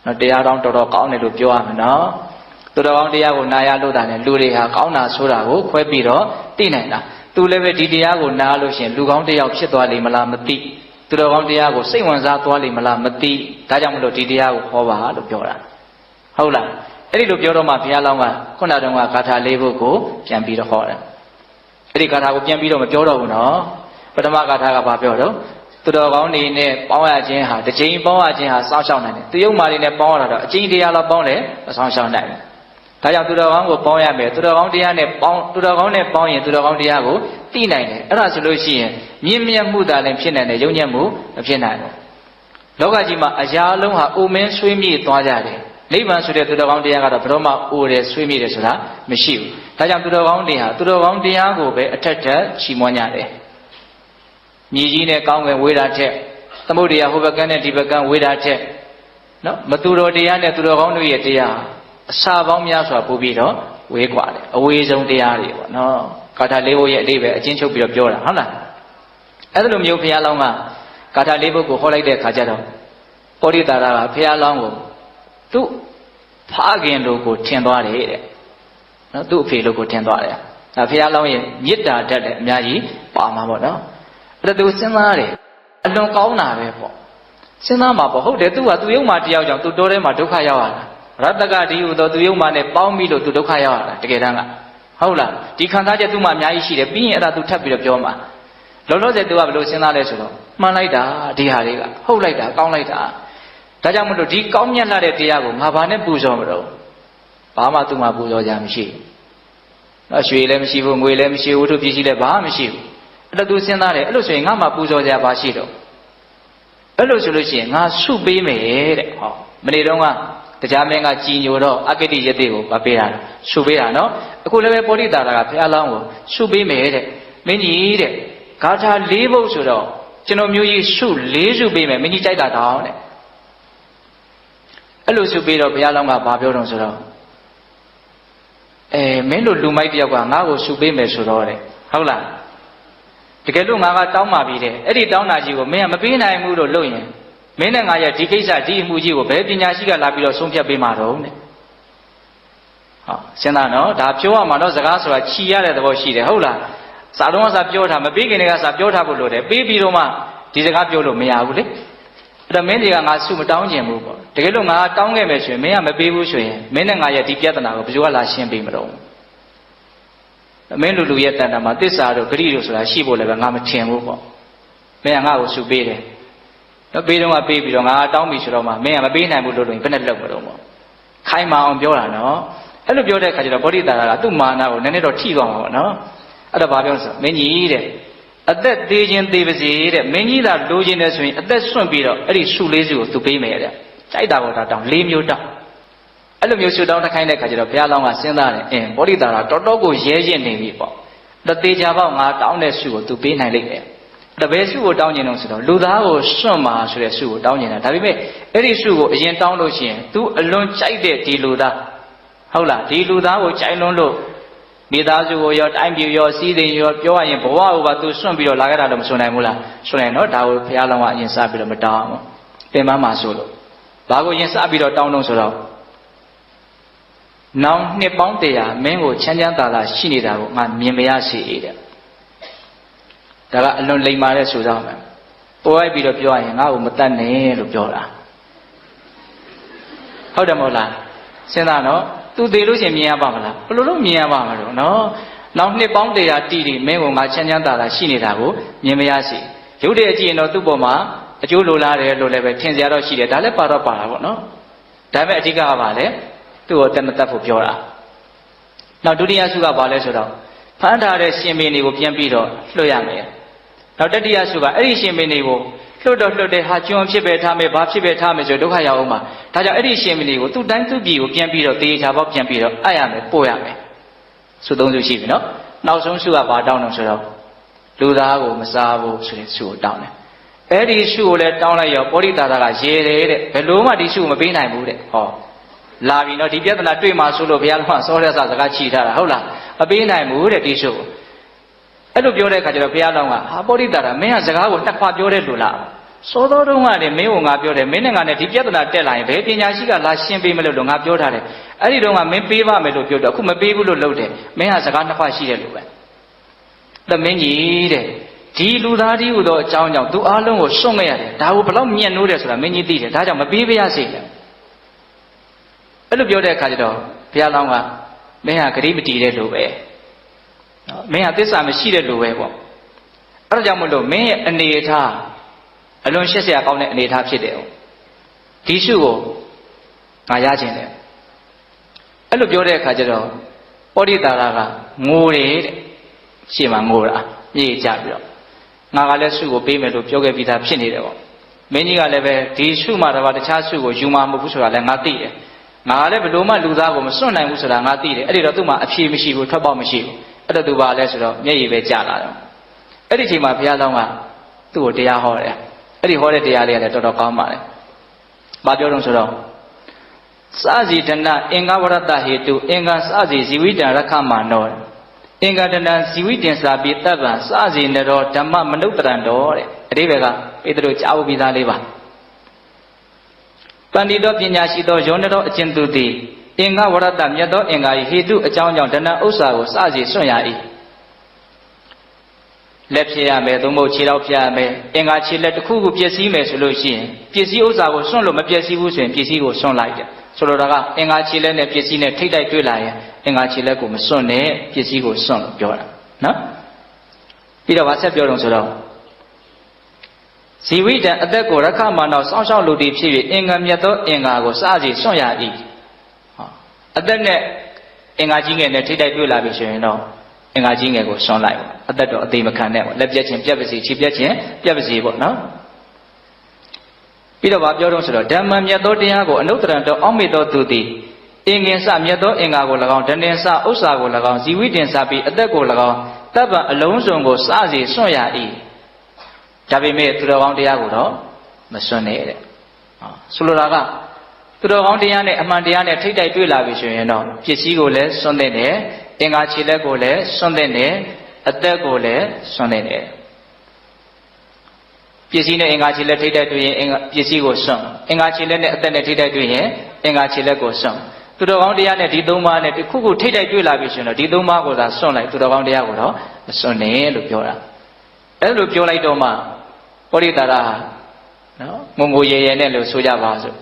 S1: နော်တရားတော်တော်ကောင်းတယ်လို့ပြောရမယ်နော်သူတော်ကောင်းတရားကိုနာရလို့တာနဲ့လူတွေဟာကောင်းတာဆိုတာကိုခွဲပြီးတော့သိနိုင်တာသူလည်းပဲဒီတရားကိုနာလို့ရှိရင်လူကောင်းတရားဖြစ်သွားလိမ့်မလားမသိသူတော်ကောင်းတရားကိုစိတ်ဝင်စားသွားလိမ့်မလားမသိဒါကြောင့်မလို့ဒီတရားကိုဟောပါလို့ပြောတာဟုတ်လားအဲ့ဒီလိုပြောတော့မှဘုရားလောင်းကခုနတုန်းကဂါထာ၄ပုဒ်ကိုပြန်ပြီးတော့ဟောတယ်အဲ့ဒီဂါထာကိုပြန်ပြီးတော့မပြောတော့ဘူးနော်ပထမဂါထာကဘာပြောတော့သူတော်ကောင်းတွေနဲ့ပေါင်းရခြင်းဟာတစ်ချိန်ပေါင်းရခြင်းဟာစောင့်ရှောက်နိုင်တယ်သူယုံမာတွေနဲ့ပေါင်းရတာတော့အချိန်တရားလောက်ပေါင်းလဲမစောင့်ရှောက်နိုင်ဘူးဒါကြောင့်သူတော်ကောင်းကိုပေါင်းရမယ်သူတော်ကောင်းတရားနဲ့ပေါင်းသူတော်ကောင်းနဲ့ပေါင်းရင်သူတော်ကောင်းတရားကိုသိနိုင်တယ်အဲ့ဒါဆိုလို့ရှိရင်မြင့်မြတ်မှုသာလည်းဖြစ်နိုင်တယ်ယုံညံ့မှုမဖြစ်နိုင်ဘူးလောကကြီးမှာအရာအလုံးဟာအိုမင်းဆွေးမြေ့သွားကြတယ်နိဗ္ဗာန်ဆိုတဲ့သူတော်ကောင်းတရားကတော့ဘယ်တော့မှအိုတယ်ဆွေးမြေ့တယ်ဆိုတာမရှိဘူးဒါကြောင့်သူတော်ကောင်းတွေဟာသူတော်ကောင်းတရားကိုပဲအထက်ထက်ချီးမွမ်းကြတယ်မြေကြီးနဲ့ကောင်းကင်ဝေးတာထက်သမုဒ္ဒရာဟိုဘက်ကန်းနဲ့ဒီဘက်ကန်းဝေးတာထက်နော်မသူတော်တရားနဲ့သူတော်ကောင်းတို့ရဲ့တရားအစာပေါင်းများစွာပို့ပြီးတော့ဝေးกว่าတယ်အဝေးဆုံးတရားတွေပေါ့နော်ဂါထာ၄ပုဒ်ရဲ့အတိတ်ပဲအချင်းချုပ်ပြီးတော့ပြောတာဟုတ်လားအဲ့လိုမျိုးဘုရားလောင်းကဂါထာ၄ပုဒ်ကိုဟောလိုက်တဲ့ခါကျတော့ပောရိတာရကဘုရားလောင်းကိုသူ့ဖခင်တို့ကိုထင်သွားတယ်တဲ့နော်သူ့အဖေတို့ကိုထင်သွားတယ်ဒါဘုရားလောင်းရဲ့မေတ္တာဓာတ်လည်းအများကြီးပါမှာပေါ့နော်အဲ့ဒါသူစဉ်းစားတယ်အလွန်ကောင်းတာပဲပေါ့စဉ်းစားမှာပေါ့ဟုတ်တယ်သူကသူယုံမှတယောက်ကြောင့်သူတိုးထဲမှာဒုက္ခရောက်ရတာရတ္တကဒီဟူသောသူယုံမှနဲ့ပေါင်းပြီးလို့သူဒုက္ခရောက်ရတာတကယ်တမ်းကဟုတ်လားဒီခံစားချက်သူ့မှာအများကြီးရှိတယ်ပြီးရင်အဲ့ဒါသူထပ်ပြီးတော့ပြောမှာလောလောဆယ်သူကဘယ်လိုစဉ်းစားလဲဆိုတော့မှန်လိုက်တာဒီဟာတွေကဟုတ်လိုက်တာကောင်းလိုက်တာဒါကြောင့်မလို့ဒီကောင်းမြတ်လာတဲ့တရားကိုငါဘာနဲ့ပူဇော်မလို့ဘာမှသူ့မှာပူဇော်ကြမရှိဘူးနော်ရွှေလည်းမရှိဘူးငွေလည်းမရှိဘူးဝတ္ထုပစ္စည်းလည်းဘာမှမရှိဘူးအဲ့တော့သူစဉ်းစားတယ်အဲ့လိုဆိုရင်ငါမှပူဇော်ကြပါရှိတော့အဲ့လိုဆိုလို့ရှိရင်ငါဆုပေးမယ်တဲ့ဟောမနေ့တုန်းက တရားမင်းကကြည်ညိုတော့အဂတိယတိကိုမပေးတာရှုပေးတာနော်အခုလည်းပဲပောရိတာကဘုရားလောင်းကိုရှုပေးမယ်တဲ့မင်းကြီးတဲ့ဂါထာ၄ပုဒ်ဆိုတော့ကျွန်တော်မျိုးကြီးရှု၄ရှုပေးမယ်မင်းကြီးကြိုက်တာတောင်းတဲ့အဲ့လိုရှုပေးတော့ဘုရားလောင်းကဘာပြောတော့ဆိုတော့မင်းတို့လူမိုက်တယောက်ကငါ့ကိုရှုပေးမယ်ဆိုတော့တဲ့ဟုတ်လားတကယ်လို့ငါကတောင်းပါပြီတဲ့အဲ့ဒီတောင်းတာကြီးကိုမင်းကမပေးနိုင်ဘူးလို့လုပ်ရင်မင်းနဲ့ငါရဲ့ဒီကိစ္စဒီအမှုကြီးကိုဘယ်ပညာရှိကလာပြီးတော့ဆုံးဖြတ်ပေးမှာတော့တဲ့ဟောစဉ်းစားနော်ဒါပြောရမှာတော့စကားဆိုတာခြီရတဲ့သဘောရှိတယ်ဟုတ်လားစာလုံးကစာပြောတာမပေးခင်တည်းကစာပြောထားဖို့လိုတယ်ပေးပြီးတော့မှဒီစကားပြောလို့မရဘူးလေအဲ့တော့မင်းတွေကငါစုမတောင်းကျင်ဘူးပေါ့တကယ်လို့ငါတောင်းခဲ့မယ်ဆိုရင်မင်းကမပေးဘူးဆိုရင်မင်းနဲ့ငါရဲ့ဒီပြဿနာကိုဘယ်သူကလာရှင်းပေးမလို့မင်းလူရဲ့တန်တာမှာသစ္စာတို့ဂရိတို့ဆိုတာရှိဖို့လည်းပဲငါမထင်ဘူးပေါ့မင်းကငါ့ကိုစုပေးတယ်တော့ပေးတော့ကပေးပြီးတော့ငါတောင်းပြီဆိုတော့မှမင်းကမပေးနိုင်ဘူးလို့လို့ဘယ်နဲ့လုပ်မလို့ပေါ့ခိုင်းမအောင်ပြောတာနော်အဲ့လိုပြောတဲ့အခါကျတော့ဗောဓိတာကသူ့မာနကိုနည်းနည်းတော့ထိသွားမှာပေါ့နော်အဲ့တော့ဘာပြောဆိုမင်းကြီးတဲ့အသက်သေးခြင်းသေးပါစေတဲ့မင်းကြီးသာလိုချင်တယ်ဆိုရင်အသက်ဆွန့်ပြီးတော့အဲ့ဒီစုလေးစုကိုသူပေးမယ်တဲ့ကြိုက်တာကိုတောင်း၄မျိုးတောင်းအဲ့လိုမျိုးစုတောင်းတခိုင်းတဲ့အခါကျတော့ဘုရားလောင်းကစဉ်းစားတယ်ဗောဓိတာကတော်တော်ကိုရဲရင့်နေပြီပေါ့တသေးချာပေါ့ငါတောင်းတဲ့စုကိုသူပေးနိုင်လိမ့်မယ်တပည့်စုကိုတောင်းကျင်တော့ဆိုတော့လူသားကိုစွန့်မှာဆိုတဲ့စုကိုတောင်းကျင်တာဒါပေမဲ့အဲ့ဒီစုကိုအရင်တောင်းလို့ရှိရင် तू အလွန်ကြိုက်တဲ့ဒီလူသားဟုတ်လားဒီလူသားကိုကြိုက်လွန်းလို့မိသားစုကိုရောတိုင်းပြည်ရောစီးစိမ်ရောပြောရရင်ဘဝကိုပါ तू စွန့်ပြီးတော့လာခဲ့တာတော့မစွန့်နိုင်ဘူးလားစွန့်နိုင်တော့ဒါကိုဘုရားလောင်းကအရင်စပြီးတော့မတောင်းဘူးပင်မမှာဆိုလို့ဘာကိုရင်စပြီးတော့တောင်းတော့ဆိုတော့နောင်နှစ်ပေါင်း100မင်းကိုချမ်းချမ်းသာသာရှိနေတာကိုငါမြင်မရစေတဲ့ဒါကအလွန်လိမ္မာတဲ့ဆိုကြမယ်ပို့လိုက်ပြီးတော့ပြောရရင်ငါ့ကိုမတတ်နဲ့လို့ပြောတာဟုတ်တယ်မဟုတ်လားစဉ်းစားနော်သူသေးလို့ရှင်မြင်ရပါမလားဘယ်လိုလုပ်မြင်ရပါမလို့နော်နောက်နှစ်ပေါင်း100တီးတီးမင်းကငါချမ်းချမ်းသာသာရှိနေတာကိုမြင်မရစီရုပ်တည်းကြည့်ရင်တော့သူ့ပေါ်မှာအကျိုးလိုလားတယ်လို့လည်းပဲထင်စရာတော့ရှိတယ်ဒါလည်းပါတော့ပါတာပေါ့နော်ဒါပေမဲ့အဓိကကပါလေသူ့ကိုတက်မတက်ဖို့ပြောတာနောက်ဒုတိယစုကပါလဲဆိုတော့ဖမ်းထားတဲ့ရှင်မင်းတွေကိုပြန်ပြီးတော့လွှတ်ရမယ်နောက်တတိယစုကအဲ့ဒီရှင်မင်းတွေကိုလွတ်တော့လွတ်တဲ့ဟာကျွန်းဖြစ်ပဲထားမယ်ဘာဖြစ်ပဲထားမယ်ဆိုဒုက္ခရောက်အောင်မှာဒါကြောင့်အဲ့ဒီရှင်မင်းတွေကိုသူ့တိုင်းသူ့ပြည်ကိုပြန်ပြီးတော့တေချာပေါက်ပြန်ပြီးတော့အပ်ရမယ်ပို့ရမယ်စုသုံးစုရှိပြီနော်နောက်ဆုံးစုကဘာတောင်းတော့ဆိုတော့လူသားကိုမစားဘူးဆိုတဲ့စုကိုတောင်းတယ်အဲ့ဒီစုကိုလည်းတောင်းလိုက်ရောပောဓိတာကရေတယ်တဲ့ဘယ်လိုမှဒီစုမပေးနိုင်ဘူးတဲ့ဟောလာပြီနော်ဒီပြဿနာတွေ့မှဆိုလို့ဘုရားကစောတဲ့စကားချီထားတာဟုတ်လားမပေးနိုင်ဘူးတဲ့ဒီစုကိုအဲ့လိုပြောတဲ့အခါကျတော့ဘုရားလောင်းကဟာပောဓိတာမင်းကစကားကိုနှစ်ခွပြောတဲ့လူလားစောတော်တုန်းကလည်းမင်းကငါပြောတယ်မင်းနဲ့ငါနဲ့ဒီပြဿနာတက်လာရင်ဘယ်ပညာရှိကလာရှင်းပေးမလို့ငါပြောထားတယ်အဲ့ဒီတုန်းကမင်းပေးပါမယ်လို့ပြောတော့အခုမပေးဘူးလို့လုပ်တယ်မင်းကစကားနှစ်ခွရှိတယ်လို့ပဲသမင်းကြီးတဲ့ဒီလူသားကြီးဟူသောအကြောင်းကြောင့်သူအားလုံးကိုစွန့်ခဲ့ရတယ်ဒါကိုဘလောက်မြတ်နိုးတယ်ဆိုတာမင်းကြီးသိတယ်ဒါကြောင့်မပေးပါရစေနဲ့အဲ့လိုပြောတဲ့အခါကျတော့ဘုရားလောင်းကမင်းဟာဂရိမတီတဲ့လူပဲနော်မင်းဟာသစ္စာမရှိတဲ့လူပဲပေါ့အဲ့ဒါကြောင့်မလို့မင်းရဲ့အနေအထားအလွန်ရှက်စရာကောင်းတဲ့အနေအထားဖြစ်တယ်ဒီစုကိုငါရခြင်းတယ်အဲ့လိုပြောတဲ့အခါကျတော့ပောဓိတာရကငိုတယ်တဲ့ရှေ့မှာငိုတာမြေကြပြီးတော့ငါကလည်းစုကိုပေးမယ်လို့ပြောခဲ့ပြီးသားဖြစ်နေတယ်ပေါ့မင်းကြီးကလည်းပဲဒီစုမှာတော့တခြားစုကိုယူမှာမဟုတ်ဘူးဆိုတာလည်းငါသိတယ်ငါလည်းဘယ်လိုမှလူသားကိုမစွန့်နိုင်ဘူးဆိုတာငါသိတယ်အဲ့ဒီတော့သူ့မှာအဖြေမရှိဘူးထွက်ပေါက်မရှိဘူးအဲ့တော့သူပါလဲဆိုတော့မျက်ရည်ပဲကျလာတယ်အဲ့ဒီချိန်မှာဘုရားလောင်းကသူ့ကိုတရားဟောတယ်အဲ့ဒီဟောတဲ့တရားလေးကလည်းတော်တော်ကောင်းပါတယ်။ဘာပြောတော့ဆိုတော့စဇီတနာအင်္ဂဝရတဟေတုအင်္ဂစဇီဇီဝိတံရခမနောအင်္ဂတနာဇီဝိတင်္စာပိတ္တဗံစဇီနရောဓမ္မမနုဿရံတော်တဲ့အဓိပ္ပာယ်ကဧတတို့ကြားဖို့ပြီးသားလေးပါပန္တိတော်ပညာရှိသောယောနတော်အကျဉ်သူသည်အင်္ဂဝရတမြတ်သောအင်္ဂါ၏ဟေတုအကြောင်းကြောင့်ဒဏဥစ္စာကိုစဇီစွန့်ရ၏လက်ဖြည့်ရမယ်သို့မဟုတ်ခြေထောက်ဖြည့်ရမယ်အင်္ဂါခြေလက်တစ်ခုခုပျက်စီးမယ်ဆိုလို့ရှိရင်ပစ္စည်းဥစ္စာကိုစွန့်လို့မပျက်စီးဘူးဆိုရင်ပစ္စည်းကိုစွန့်လိုက်တယ်ဆိုလိုတာကအင်္ဂါခြေလက်နဲ့ပစ္စည်းနဲ့ထိတ်တိုက်တွေ့လာရင်အင်္ဂါခြေလက်ကိုမစွန့်နဲ့ပစ္စည်းကိုစွန့်လို့ပြောတာနော်ပြီးတော့ဗာဆက်ပြောတော့ဆိုတော့ဇီဝိတံအသက်ကိုရခမာနောစောင့်ရှောက်လူတည်ဖြစ်၍အင်္ဂါမြတ်သောအင်္ဂါကိုစစီစွန့်ရ၏အသက်နဲ့အင်္ဂါကြီးငယ်နဲ့ထိတ်တိုက်တွေ့လာပြီဆိုရင်တော့အင်္ဂါကြီးငယ်ကိုစွန့်လိုက်ပေါ့အသက်တော့အသေးမခံနဲ့ပေါ့လက်ပြက်ခြင်းပြက်ပါစေခြေပြက်ခြင်းပြက်ပါစေပေါ့နော် ပြီးတော့ဗာပြောတော့ဆိုတော့ဓမ္မမြတ်သောတရားကိုအနုတ္တရံတော်အောက်မေ့တော်သူသည်အင်္ဂင်စမြတ်သောအင်္ဂါကို၎င်းဒဏ္ဍင်စဥစ္စာကို၎င်းဇီဝိတင်စပြီးအသက်ကို၎င်းတပ်ပံအလုံးစုံကိုစစီစွန့်ရ၏ဒါပေမဲ့သူတော်ကောင်းတရားကိုတော့မစွန့်နဲ့တဲ့ဆိုလိုတာကသူတော်ကောင်းတရားနဲ့အမှန်တရားနဲ့ထိတ်တိုက်တွေ့လာပြီဆိုရင်တော့ပစ္စည်းကိုလည်းစွန့်တဲ့အင်္ဂါခြေလက်ကိုလည်းစွန့်တဲ့အသက်ကိုလည်းစွန့်တဲ့ပစ္စည်းနဲ့အင်္ဂါခြေလက်ထိတ်တိုက်တွေ့ရင်ပစ္စည်းကိုစွန့်အင်္ဂါခြေလက်နဲ့အသက်နဲ့ထိတ်တိုက်တွေ့ရင်အင်္ဂါခြေလက်ကိုစွန့်သူတော်ကောင်းတရားနဲ့ဒီသုံးပါးနဲ့တစ်ခုခုထိတ်တိုက်တွေ့လာပြီဆိုရင်တော့ဒီသုံးပါးကိုသာစွန့်လိုက်သူတော်ကောင်းတရားကိုတော့မစွန့်နဲ့လို့ပြောတာအဲ့လိုပြောလိုက်တော့မှပောရိတာရနော်ငုံငိုရေရေနဲ့လို့ဆိုကြပါစို့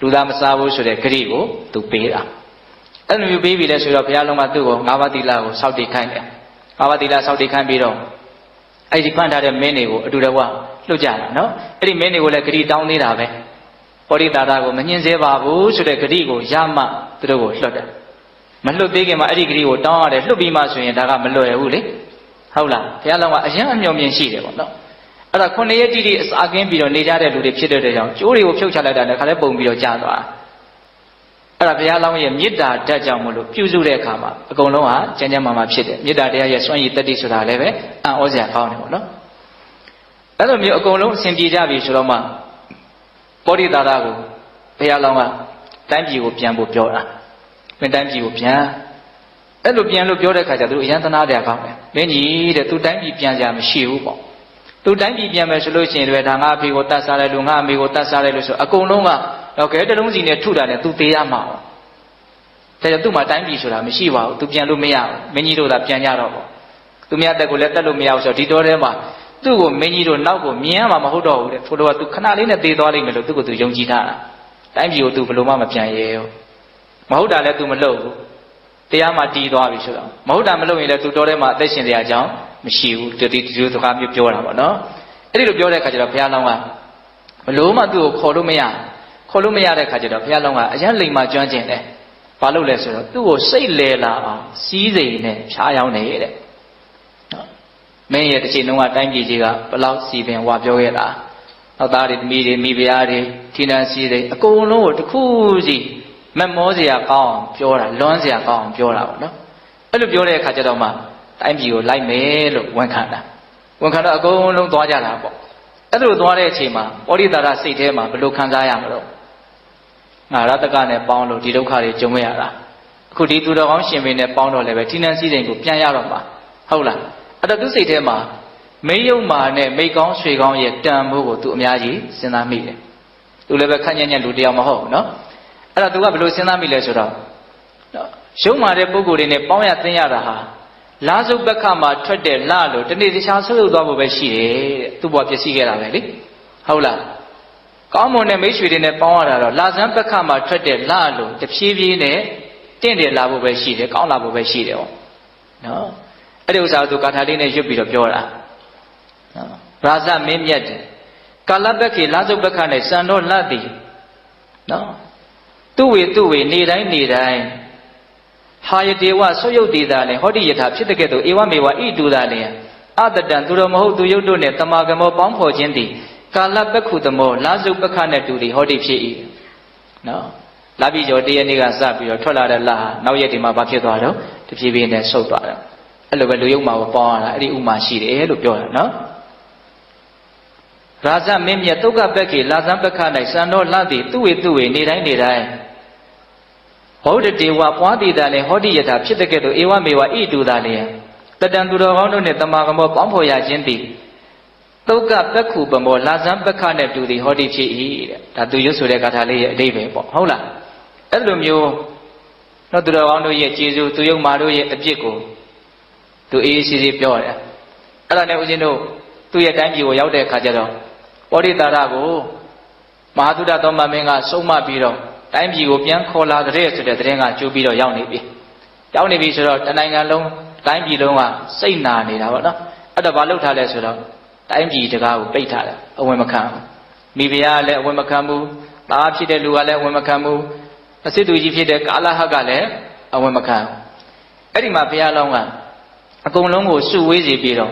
S1: လူသားမစားဘူးဆိုတဲ့ဂရိကိုသူပေးတာအဲ့လိုမျိုးပေးပြီလဲဆိုတော့ဘုရားလုံးကသူ့ကို၅ပါးသီလကိုစောင့်တည်ခိုင်းတယ်၅ပါးသီလစောင့်တည်ခိုင်းပြီးတော့အဲ့ဒီခွန့်ထားတဲ့မင်းတွေကိုအတူတကွလွတ်ကြတာနော်အဲ့ဒီမင်းတွေကိုလည်းဂရိတောင်းသေးတာပဲပောရိတာရကိုမညှင်းဆဲပါဘူးဆိုတဲ့ဂရိကိုရမှသူတို့ကိုလွတ်တယ်မလွတ်သေးခင်မှာအဲ့ဒီဂရိကိုတောင်းရတယ်လွတ်ပြီးမှဆိုရင်ဒါကမလွယ်ဘူးလေဟုတ်လားဘုရားလုံးကအရင်အမျှော်မြင်ရှိတယ်ပေါ့နော်အဲ့ဒါ9ရက်တိတိအစာကင်းပြီးတော့နေကြတဲ့လူတွေဖြစ်တဲ့ကြောင့်ကျိုးတွေကိုဖြုတ်ချလိုက်တာနဲ့ခါလဲပုံပြီးတော့ကြာသွားအဲ့ဒါဘုရားလောင်းရဲ့မေတ္တာဓာတ်ကြောင့်မလို့ပြုစုတဲ့အခါမှာအကုန်လုံးဟာကျမ်းကျမ်းမာမာဖြစ်တယ်မေတ္တာတရားရဲ့စွန့်ရည်တတ္တိဆိုတာလည်းပဲအံ့ဩစရာကောင်းတယ်ပေါ့နော်အဲ့လိုမျိုးအကုန်လုံးအစဉ်ပြေကြပြီဆိုတော့မှပောရိတာရကိုဘုရားလောင်းကတိုင်းပြည်ကိုပြန်ဖို့ပြောတာမင်းတိုင်းပြည်ကိုပြန်အဲ့လိုပြန်လို့ပြောတဲ့ခါကျသူတို့အယံသနာတရားကောင်းတယ်မင်းကြီးတဲ့သူတိုင်းပြည်ပြန်ကြမရှိဘူးပေါ့သူတိုင်းပြည်ပြန်မယ်ဆိုလို့ရှိရင်လည်းဒါငါအဖေကိုတတ်စားတယ်လို့ငါအမေကိုတတ်စားတယ်လို့ဆိုအကုန်လုံးကတော့ခဲတလုံးစီနဲ့ထုတာနဲ့သူသေးရမှာပေါ့ဒါကြောင့်သူ့မှာတိုင်းပြည်ဆိုတာမရှိပါဘူးသူပြန်လို့မရဘူးမင်းကြီးတို့သာပြန်ကြတော့ပေါ့သူများတက်ကိုလည်းတက်လို့မရဘူးဆိုတော့ဒီတော်ထဲမှာသူ့ကိုမင်းကြီးတို့နောက်ကိုမြင်ရမှာမဟုတ်တော့ဘူးတဲ့ထို့တော့သူခဏလေးနဲ့သေသွားလိမ့်မယ်လို့သူ့ကိုသူယုံကြည်ထားတာတိုင်းပြည်ကိုသူဘယ်လိုမှမပြန်ရဲဘူးမဟုတ်တာလည်းသူမလုပ်ဘူးတရားမှတီးသွားပြီဆိုတော့မဟုတ်တာမလုပ်ရင်လည်းသူတော်ထဲမှာအသက်ရှင်စရာအကြောင်းမရှိဘူးဒီစကားမျိုးပြောတာပေါ့နော်အဲ့ဒီလိုပြောတဲ့အခါကျတော့ဘုရားလောင်းကဘလို့မှသူ့ကိုခေါ်လို့မရတဲ့အခါကျတော့ဘုရားလောင်းကအရင်လိမ်မာကျွမ်းကျင်တယ်ဘာလို့လဲဆိုတော့သူ့ကိုစိတ်လဲလာအောင်စီးစိမ်နဲ့ဖြားရောက်နေတဲ့မင်းရဲ့တစ်ချိန်လုံးကတိုင်းပြည်ကြီးကဘလောက်စီပင်ဝါပြောခဲ့တာနောက်သားတွေသမီးတွေမိဖုရားတွေထိနှံစီးတွေအကုန်လုံးကိုတစ်ခုစီမမောစရာကောင်းအောင်ပြောတာလွမ်းစရာကောင်းအောင်ပြောတာပေါ့နော်အဲ့လိုပြောတဲ့အခါကျတော့မှတိုင်းပြည်ကိုလိုက်မယ်လို့ဝန်ခံတာဝန်ခံတော့အကုန်လုံးသွားကြတာပေါ့အဲ့လိုသွားတဲ့အချိန်မှာပောရိတာရစိတ်ထဲမှာဘယ်လိုခံစားရမလို့ငါရတကနဲ့ပေါင်းလို့ဒီဒုက္ခတွေကြုံရတာအခုဒီသူတော်ကောင်းရှင်ပင်နဲ့ပေါင်းတော့လည်းပဲထိနှံစည်းစိမ်ကိုပြန်ရတော့မှာဟုတ်လားအဲ့တော့သူစိတ်ထဲမှာမိယုံမာနဲ့မိကောင်းဆွေကောင်းရဲ့တန်ဖိုးကိုသူအများကြီးစဉ်းစားမိတယ်သူလည်းပဲခန့်ညံ့ညံ့လူတယောက်မဟုတ်ဘူးနော်အဲ့တော့သူကဘယ်လိုစဉ်းစားမိလဲဆိုတော့ရုံမာတဲ့ပုဂ္ဂိုလ်တွေနဲ့ပေါင်းရသင်ရတာဟာလာစုပက္ခမှာထွက်တဲ့လလို့တနေ့တခြားဆုပ်ဆုပ်သွားဖို့ပဲရှိတယ်တဲ့သူ့ဘဝပျက်စီးခဲ့တာပဲလေဟုတ်လားကောင်းမွန်တဲ့မိတ်ဆွေတွေနဲ့ပေါင်းရတာတော့လာဇန်ပက္ခမှာထွက်တဲ့လလို့တဖြည်းဖြည်းနဲ့တင့်တယ်လာဖို့ပဲရှိတယ်ကောင်းလာဖို့ပဲရှိတယ်ဟောနော်အဲ့ဒီဥစ္စာကိုသူကာထာလေးနဲ့ရွတ်ပြီးတော့ပြောတာနော်ရာဇမင်းမြတ်တယ်ကာလပက္ခေလာစုပက္ခနဲ့စံတော်လတ်သည်နော်သူ့ဝေနေတိုင်းဟာယတေဝဆုယုတ်တေတာလည်းဟောတိယထာဖြစ်တဲ့ကဲ့သို့ဧဝမေဝဣတုတာလည်းအတတံသူတော်မဟုတ်သူယုတ်တို့နဲ့တမာကမောပေါင်းဖော်ခြင်းသည်ကာလပက္ခုတမောလာစုပက္ခနဲ့တူသည်ဟောတိဖြစ်၏နော်လာပြီကျော်တရနေ့ကစပြီးတော့ထွက်လာတဲ့လဟာနောက်ရက်ဒီမှာဘာဖြစ်သွားတော့တဖြည်းဖြည်းနဲ့ဆုတ်သွားတယ်အဲ့လိုပဲလူယုတ်မှာပေါင်းရတာအဲ့ဒီဥမာရှိတယ်လို့ပြောတာနော်ရာဇမင်းမြတ်တုတ်ကပက္ခေလာဇံပက္ခ၌စံတော်လသည်သူ့ဝေနေတိုင်းဟောတတေဝပွားတည်တာလည်းဟောတိယထာဖြစ်တဲ့ကဲ့သို့ဧဝမေဝဣတုတာလည်းတတံသူတော်ကောင်းတို့နဲ့တမာကမောပေါင်းဖော်ရခြင်းသည်တုတ်ကပက္ခုပမောလာဇံပက္ခနဲ့တူသည်ဟောတိဖြစ်၏တဲ့ဒါသူရွတ်ဆိုတဲ့ဂါထာလေးရဲ့အဓိပ္ပာယ်ပေါ့ဟုတ်လားအဲ့လိုမျိုးတော့သူတော်ကောင်းတို့ရဲ့ကျေးဇူးသူယုံမာတို့ရဲ့အပြစ်ကိုသူအေးအေးဆေးဆေးပြောတယ်အဲ့ဒါနဲ့ဦးဇင်းတို့သူ့ရဲ့တိုင်းပြည်ကိုရောက်တဲ့အခါကျတော့ပောရိတာရကိုမဟာသုဒ္ဓသောမမင်းကဆုံးမပြီးတော့တိုင်းပြည်ကိုပြန်ခေါ်လာတဲ့ဆိုတဲ့သတင်းကကြိုးပြီးတော့ရောက်နေပြီဆိုတော့တနိုင်ငံလုံးတိုင်းပြည်လုံးကစိတ်နာနေတာပေါ့နော်အဲ့တော့ဘာလုပ်ထားလဲဆိုတော့တိုင်းပြည်တကားကိုပိတ်ထားတယ်အဝင်မခံဘူးမိဖုရားလည်းအဝင်မခံဘူးသားဖြစ်တဲ့လူကလည်းအဝင်မခံဘူးအစစ်သူကြီးဖြစ်တဲ့ကာလဟကလည်းအဝင်မခံဘူးအဲ့ဒီမှာဘုရားလောင်းကအကုန်လုံးကိုစုဝေးစီပြီးတော့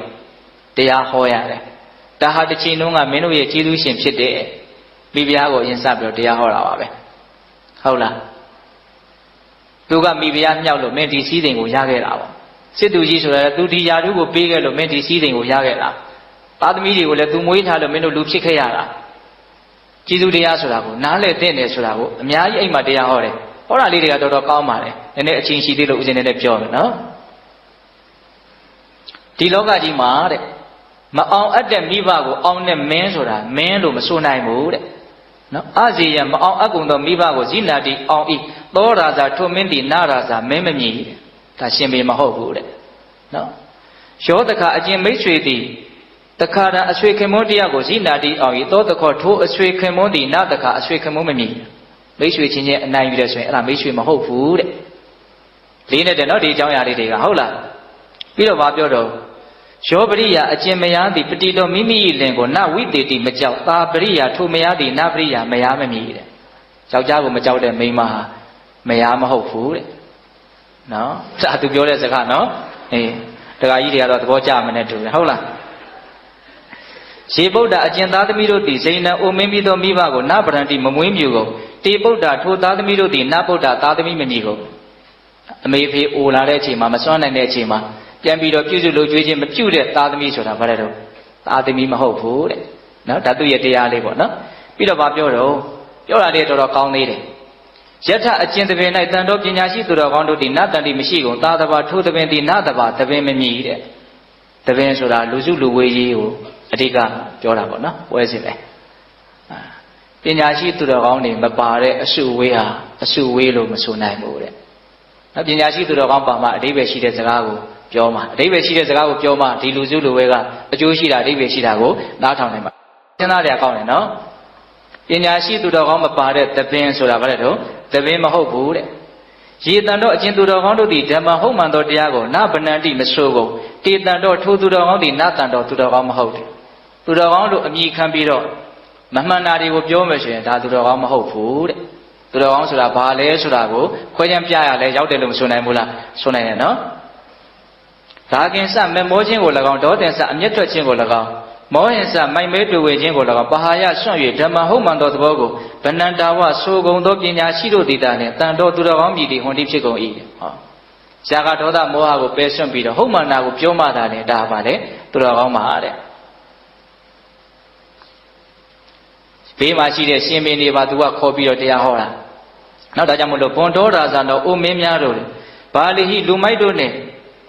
S1: တရားဟောရတယ်ဒါဟာတစ်ချိန်လုံးကမင်းတို့ရဲ့ကျေးဇူးရှင်ဖြစ်တဲ့မ မိဖုရားကိုအရင်စပြီးတော့တရားဟောတာပါပဲဟုတ်လားသူကမိဖုရားမြောက်လို့မင်းဒီစည်းစိမ်ကိုရခဲ့တာပေါ့စစ်သူကြီးဆိုတော့သူဒီယာတုကိုပေးခဲ့လို့မင်းဒီစည်းစိမ်ကိုရခဲ့တာသားသမီးတွေကိုလည်းသူမွေးထားလို့မင်းတို့လူဖြစ်ခဲ့ရတာကျေးဇူးတရားဆိုတာကိုနားလည်သိတယ်ဆိုတာကိုအများကြီးအိမ်မှာတရားဟောတယ်ဟောတာလေးတွေကတော်တော်ကောင်းပါတယ်နည်းနည်းအချင်းရှိသေးလို့ဦးဇင်းနဲ့ပြောမယ်နော်ဒီလောကကြီးမှာတဲ့မအောင်အပ်တဲ့မိဘကိုအောင်တဲ့မင်းဆိုတာမင်းလို့မဆိုနိုင်ဘူးတဲ့နော်အဇေယမအောင်အကုန်သောမိဘကိုဇိနာတိအောင်ဤသောရာဇာထုံမင်းတိနာရာဇာမင်းမမြည်ဒါရှင်ပေမဟုတ်ဘူးတဲ့နော်ရောတခါအကျင်မိတ်ဆွေသည်တခါတည်းအဆွေခင်မွန်းတရားကိုဇိနာတိအောင်ဤသောတခေါ်ထိုးအဆွေခင်မွန်းသည်နာတခါအဆွေခင်မွန်းမမြည်မိတ်ဆွေချင်းချင်းအနိုင်ယူတယ်ဆိုရင်အဲ့ဒါမိတ်ဆွေမဟုတ်ဘူးတဲ့လေးနဲ့တဲ့နော်ဒီအကြောင်းအရာလေးတွေကဟုတ်လားပြီးတော့ဗာပြောတော့ရောပရိယာအကျင်မယားသည်ပတိတော်မိမိ၏လင်ကိုနဝိတေတိမကြောက်သာပရိယာထိုမယားသည်နပရိယာမယားမမြည်တဲ့ယောက်ျားကိုမကြောက်တဲ့မိန်းမဟာမယားမဟုတ်ဘူးတဲ့နော်ဒါသူပြောတဲ့စကားနော်အေးတခါကြီးတွေကတော့သဘောကျမနဲ့တူတယ်ဟုတ်လားရေဗုဒ္ဓအကျင်သားသမီးတို့သည်ဇိဏံအိုမင်းပြီးသောမိဘကိုနဗရန္တိမမွေးမြူကုန်တေဗုဒ္ဓထိုသားသမီးတို့သည်နဗုဒ္ဓသားသမီးမမြည်ကုန်အမေဖေအိုလာတဲ့အချိန်မှာမစွမ်းနိုင်တဲ့အချိန်မှာပြန်ပြီးတော့ပြုစုလို့ကြွေးခြင်းမပြုတဲ့သားသမီးဆိုတာဘာလဲတော့သားသမီးမဟုတ်ဘူးတဲ့နော်ဒါသူ့ရဲ့တရားလေးပေါ့နော်ပြီးတော့ဗာပြောတော့ပြောတာလေးတော်တော်ကောင်းသေးတယ်ယထအကျင်သဘင်၌တန်တော်ပညာရှိသူတော်ကောင်းတို့သည်နတန်တိမရှိကုန်သာသဘာထိုသဘင်သည်နတဘာသဘင်မမြည်တဲ့သဘင်ဆိုတာလူစုလူဝေးကြီးကိုအဓိကပြောတာပေါ့နော်ပွဲစစ်ပဲပညာရှိသူတော်ကောင်းတွေမပါတဲ့အစုဝေးဟာအစုဝေးလို့မဆိုနိုင်ဘူးတဲ့နော်ပညာရှိသူတော်ကောင်းပါမှအဓိပ္ပာယ်ရှိတဲ့စကားကိုပြောမှာအဓိပ္ပာယ်ရှိတဲ့စကားကိုပြောမှဒီလူစုလူဝဲကအကျိုးရှိတာအဓိပ္ပာယ်ရှိတာကိုနားထောင်နိုင်မှာစဉ်းစားကြရကောင်းတယ်နော်ပညာရှိသူတော်ကောင်းမပါတဲ့သဘင်ဆိုတာဘာလဲတော့သဘင်မဟုတ်ဘူးတဲ့ရေတန်တော့အကျဉ်သူတော်ကောင်းတို့သည်ဓမ္မဟုတ်မှန်သောတရားကိုနဗနန္တိမဆိုကုန်တေတန်တော့ထိုသူတော်ကောင်းသည်နတန်တော့သူတော်ကောင်းမဟုတ်တယ်သူတော်ကောင်းတို့အမိခံပြီးတော့မမှန်တာတွေကိုပြောမယ်ဆိုရင်ဒါသူတော်ကောင်းမဟုတ်ဘူးတဲ့သူတော်ကောင်းဆိုတာဘာလဲဆိုတာကိုခွဲခြမ်းပြရလဲရောက်တယ်လို့မဆိုနိုင်ဘူးလားဆိုနိုင်တယ်နော်ဒါကင်စမမောခြင်းကို၎င်းဒေါတင်စအမျက်ထွက်ခြင်းကို၎င်းမောဟင်စမိုင်မဲတွေ့ဝေခြင်းကို၎င်းပဟာယဆွန့်၍ဓမ္မဟုတ်မှန်သောသဘောကိုဗနန္တာဝဆိုကုန်သောပညာရှိတို့သည်တာနှင့်တန်တော်သူတော်ကောင်းမြည်သည်ဟွန်တိဖြစ်ကုန်၏ဟောဇာကဒေါသမောဟကိုပယ်စွန့်ပြီးတော့ဟုတ်မှန်တာကိုပြောမှတာနဲ့ဒါပါလေသူတော်ကောင်းပါတဲ့ဘေးမှာရှိတဲ့ရှင်မင်းတွေပါသူကခေါ်ပြီးတော့တရားဟောတာနောက်ဒါကြောင့်မလို့ဘွန်တော်ရာဇာတော်အိုမင်းများတို့ဘာလိဟိလူမိုက်တို့နဲ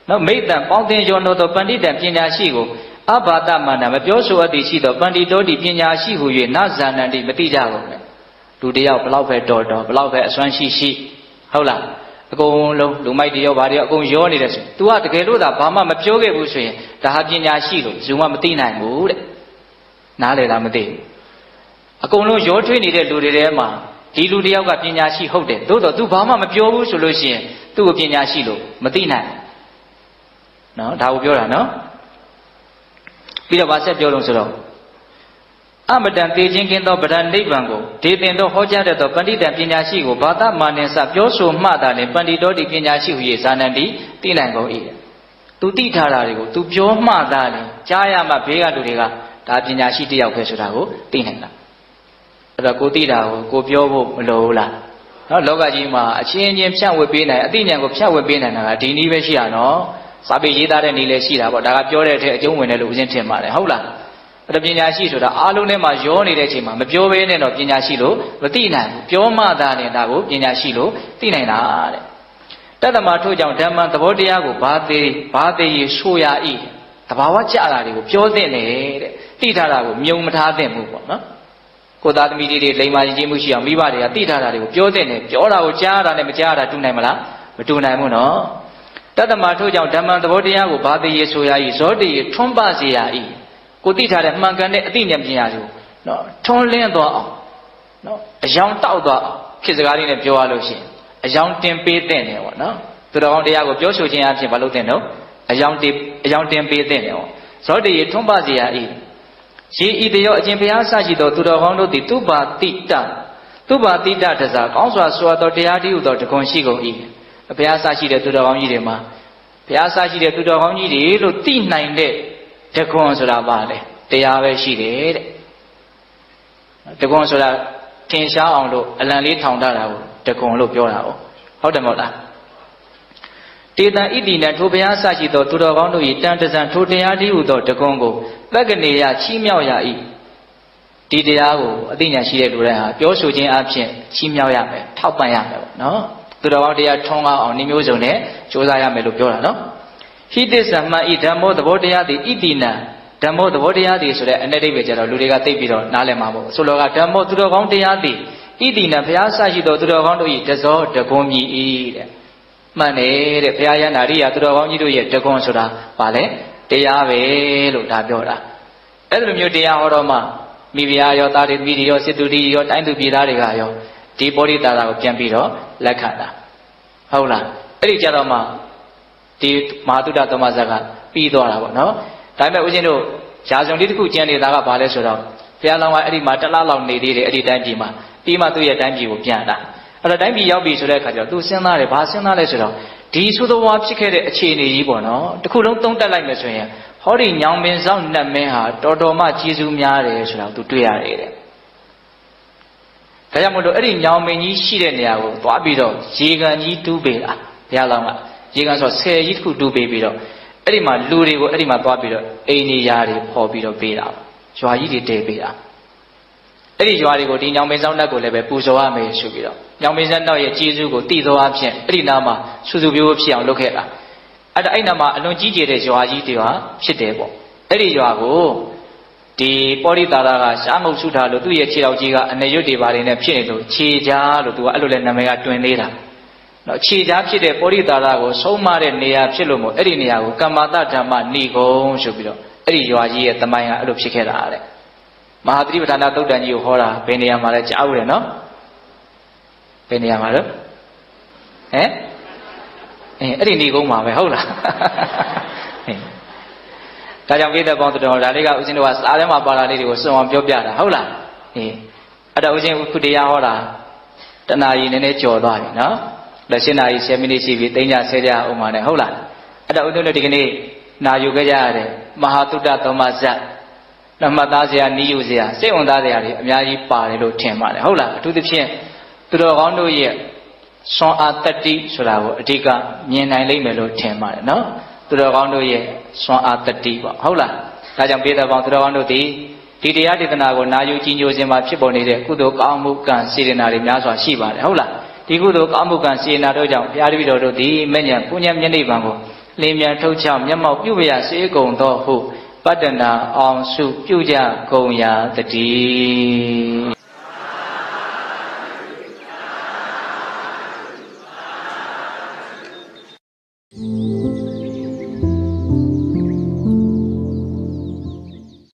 S1: ့နော်မိတ္တံပေါင်းသင်ကျော်တော်သောပဏိတံပညာရှိကိုအဘာတမန္တမပြောဆိုအပ်သည်ရှိသောပန္တိတောတိပညာရှိဟု၍နဇာနန္တိမတိကြကုန်နဲ့လူတယောက်ဘလောက်ပဲတော်တော်ဘလောက်ပဲအစွမ်းရှိရှိဟုတ်လားအကုန်လုံးလူမိုက်တယောက်ဘာတယောက်အကုန်ရောနေတယ်ဆို तू ကတကယ်လို့သာဘာမှမပြောခဲ့ဘူးဆိုရင်ဒါဟာပညာရှိလို့ဇုံမမသိနိုင်ဘူးတဲ့နားလေလားမသိဘူးအကုန်လုံးရောထွေးနေတဲ့လူတွေထဲမှာဒီလူတယောက်ကပညာရှိဟုတ်တယ်သို့တော့ तू ဘာမှမပြောဘူးဆိုလို့ရှိရင်သူ့ကိုပညာရှိလို့မသိနိုင်နော်ဒါကိုပြောတာနော်ပြီးတော့ဗာဆက်ပြောလို့ဆိုတော့အမတန်သေခြင်းကင်းသောဗဒ္ဒနိဗ္ဗာန်ကိုဒေသင်သောဟောကြားတတ်သောပဏိတံပညာရှိကိုဘာသာမာနင်စပြောဆိုမှသာလေပန္တိတောတိပညာရှိဟု၍ဇာနန္တိသိနိုင်ကုန်၏သူသိထားတာတွေကိုသူပြောမှသာလေကြားရမှဘေးကလူတွေကဒါပညာရှိတယောက်ပဲဆိုတာကိုသိနိုင်တာအဲ့တော့ကိုသိတာကိုကိုပြောဖို့မလိုဘူးလားနော်လောကကြီးမှာအချင်းချင်းဖြန့်ဝေပေးနိုင်အသိဉာဏ်ကိုဖြန့်ဝေပေးနိုင်တာကဒီနည်းပဲရှိရနော်စာပေရေးသားတဲ့နည်းလည်းရှိတာပေါ့ဒါကပြောတဲ့အထက်အကျုံးဝင်တယ်လို့ဦးဇင်းထင်ပါတယ်ဟုတ်လားအဲ့တော့ပညာရှိဆိုတာအားလုံးထဲမှာရောနေတဲ့အချိန်မှာမပြောဘဲနဲ့တော့ပညာရှိလို့မသိနိုင်ဘူးပြောမှသာနဲ့ဒါကိုပညာရှိလို့သိနိုင်တာတဲ့တတ္တမထို့ကြောင့်ဓမ္မသဘောတရားကိုဘာသေးဆိုရ၏တဘာဝကြတာတွေကိုပြောသင့်တယ်တဲ့သိထားတာကိုမြုံမထားသင့်ဘူးပေါ့နော်ကိုသားသမီးတွေလိမ္မာကြီးမှုရှိအောင်မိဘတွေကသိထားတာတွေကိုပြောသင့်တယ်ပြောတာကိုကြားတာနဲ့မကြားတာတူနိုင်မလားမတူနိုင်ဘူးနော်တတ္တမထို့ကြောင့်ဓမ္မသဘောတရားကိုဘာသေးဆိုရ၏ဇောတိထွန်းပစေရ၏ကိုသိထားတဲ့မှန်ကန်တဲ့အသိဉာဏ်ပညာကိုနော်ထွန်းလင်းသွားအောင်နော်အယောင်တောက်သွားအောင်ခေတ်စကားလေးနဲ့ပြောရလို့ရှိရင်အယောင်တင်ပေးတဲ့တယ်ပေါ့နော်သူတော်ကောင်းတရားကိုပြောဆိုခြင်းအဖြစ်မလုပ်တဲ့တော့အယောင်တင်ပေးတဲ့တယ်ပေါ့ဇောတိထွန်းပစေရ၏ရေဤတရောအကျင့်ဘုရားဆရှိသောသူတော်ကောင်းတို့သည်သူပါတိတတစားကောင်းစွာစွာသောတရားတည်းဟူသောတခွန်ရှိကုန်၏ဘုရားဆရှိတဲ့သူတော်ကောင်းကြီးတွေမှာဘုရားဆရှိတဲ့သူတော်ကောင်းကြီးတွေလို့သိနိုင်တဲ့တခွန်ဆိုတာပါလေတရားပဲရှိတယ်တဲ့ တကွန်ဆိုတာထင်ရှားအောင်လို့အလံလေးထောင်ထားတာကိုတကွန်လို့ပြောတာဟုတ်တယ်မဟုတ်လားတေတံဣတိနထိုဘုရားဆရှိသောသူတော်ကောင်းတို့၏တန်တဇံထိုတရားတည်းဟူသောတကွန်ကိုပက္ကနေယချီးမြှောက်ရ၏ဒီတရားကိုအသိဉာဏ်ရှိတဲ့လူတိုင်းဟာပြောဆိုခြင်းအပြင်ချီးမြှောက်ရမယ်ထောက်ပံ့ရမယ်ပေါ့နော်သူတော်ကောင်းတရားထွန်းကားအောင်နှမျိုးစုံနဲ့ကြိုးစားရမယ်လို့ပြောတာနော်ဟိသစ္စာမှန်ဤဓမ္မောသဘောတရားသည်ဣတိနံဓမ္မောသဘောတရားသည်ဆိုတဲ့အ내တိပဲကြတော့လူတွေကသိပြီးတော့နားလည်မှာပေါ့ဆိုလိုကဓမ္မောသူတော်ကောင်းတရားသည်ဣတိနံဘုရားဆရှိသောသူတော်ကောင်းတို့၏တဇောတကွန်မြည်၏တဲ့မှန်တယ်တဲ့ဘုရားယန္တာရိယသူတော်ကောင်းကြီးတို့ရဲ့တကွန်ဆိုတာဘာလဲတရားပဲလို့ဒါပြောတာအဲ့လိုမျိုးတရားဟောတော့မှမိဖုရားရောသားတွေမိတွေရောစစ်သူတွေရောတိုင်းသူပြည်သားတွေကရောဒီပောဓိတာတာကိုပြန်ပြီးတော့လက်ခံတာဟုတ်လားအဲ့ဒီကြတော့မှဒီမဟာတုဒ္ဒသမဇကပြီးသွားတာပေါ့နော်ဒါပေမဲ့ဦးဇင်းတို့ရာဇုံလေးတစ်ခုကျန်နေတာကဘာလဲဆိုတော့ဘုရားလောင်းကအဲ့ဒီမှာတစ်လလောက်နေသေးတယ်အဲ့ဒီတိုင်းပြည်မှာပြီးမှသူ့ရဲ့တိုင်းပြည်ကိုပြန်တာအဲ့တော့တိုင်းပြည်ရောက်ပြီဆိုတဲ့အခါကျတော့သူစဉ်းစားတယ်ဘာစဉ်းစားလဲဆိုတော့ဒီသုသဝါဖြစ်ခဲ့တဲ့အခြေအနေကြီးပေါ့နော်တစ်ခုလုံးသုံးတက်လိုက်မယ်ဆိုရင်ဟောဒီညောင်ပင်ဆောင်နှက်မင်းဟာတော်တော်မှကျေးဇူးများတယ်ဆိုတာသူတွေ့ရတယ်တဲ့ဒါကြောင့်မို့လို့အဲ့ဒီညောင်ပင်ကြီးရှိတဲ့နေရာကိုသွားပြီးတော့ရေကန်ကြီးတူးပေးတာဘုရားလောင်းကရေကန်ဆိုဆယ်ကြီးတစ်ခုတူးပေးပြီးတော့အဲ့ဒီမှာလူတွေကိုအဲ့ဒီမှာသွားပြီးတော့အိမ်နေရာတွေဖော်ပြီးတော့ပေးတာရွာကြီးတွေတည်ပေးတာအဲ့ဒီရွာတွေကိုဒီညောင်ပင်ဆောင်နှက်ကိုလည်းပဲပူဇော်ရမယ်ဆိုပြီးတော့ညောင်ပင်ဆောင်နှက်ရဲ့ကျေးဇူးကိုတည်သောအဖြစ်အဲ့ဒီနာမှာဆူဆူပြိုးဖြစ်အောင်လုပ်ခဲ့တာအဲ့နာမှာအလွန်ကြီးကျယ်တဲ့ရွာကြီးတွေဟာဖြစ်တယ်ပေါ့အဲ့ဒီရွာကိုဒီပောဓိတာရကရှားငုတ်ဆုထားလို့သူ့ရဲ့ခြေတော်ကြီးကအနရွတ်တွေပါနေနဲ့ဖြစ်နေလို့ခြေကြားလို့သူကအဲ့လိုလဲနာမည်ကတွင်သေးတာနော်ခြေကြားဖြစ်တဲ့ပောဓိတာရကိုဆုံးမတဲ့နေရာဖြစ်လို့မို့အဲ့ဒီနေရာကိုကမ္မတဓမ္မဏိကုံဆိုပြီးတော့အဲ့ဒီရွာကြီးရဲ့သမိုင်းကအဲ့လိုဖြစ်ခဲ့တာတဲ့မဟာသတိပဋ္ဌာန်သုတ်တန်ကြီးကိုဟောတာဘယ်နေရာမှာလဲကြားဦးတယ်နော်ဘယ်နေရာမှာလဲဟမ်အဲ့ဒီဏိကုံမှာပဲဟုတ်လားဒါကြောင့်ပြည့်တဲ့ပေါင်းတော်ဒါလေးကဦးဇင်းတို့ကစားထဲမှာပါတာလေးတွေကိုစွန့်အောင်ပြောပြတာဟုတ်လားအဲ့တော့ဦးဇင်းခုတရားဟောတာတဏှာကြီးနည်းနည်းကြော်သွားပြီနော်လက်ရှင်းနာကြီး10မိနစ်ရှိပြီသိညာဆဲကြအောင်ပါနဲ့ဟုတ်လားအဲ့တော့ဦးဇင်းတို့ဒီကနေ့နာယူခဲ့ကြရတဲ့မဟာတုဒ္ဒသမဇတ်နမသားစရာနီးယူစရာစိတ်ဝင်စားစရာတွေအများကြီးပါတယ်လို့ထင်ပါတယ်ဟုတ်လားအထူးသဖြင့်သူတော်ကောင်းတို့ရဲ့စွမ်းအားတတိဆိုတာကိုအဓိကမြင်နိုင်လိမ့်မယ်လို့ထင်ပါတယ်နော်သူတော်ကောင်းတို့ရဲ့စွမ်းအားတတိပေါ့ဟုတ်လားဒါကြောင့်ပြည်တော်ပေါင်းသူတော်ကောင်းတို့ဒီတရားဒေသနာကိုနာယူကြည်ညိုခြင်းမှာဖြစ်ပေါ်နေတဲ့ကုသိုလ်ကောင်းမှုကံစေတနာတွေများစွာရှိပါတယ်ဟုတ်လားဒီကုသိုလ်ကောင်းမှုကံစေတနာတို့ကြောင့်ဘုရားတပည့်တော်တို့ဒီမဉ္ဇဉ်ပူညံမျက်နှိပ်ပံကိုလင်းမြန်ထုတ်ချမျက်မှောက်ပြုပြရစေကုန်သောဟုပတ္တနာအောင်စုပြုကြကုန်ရာတည်း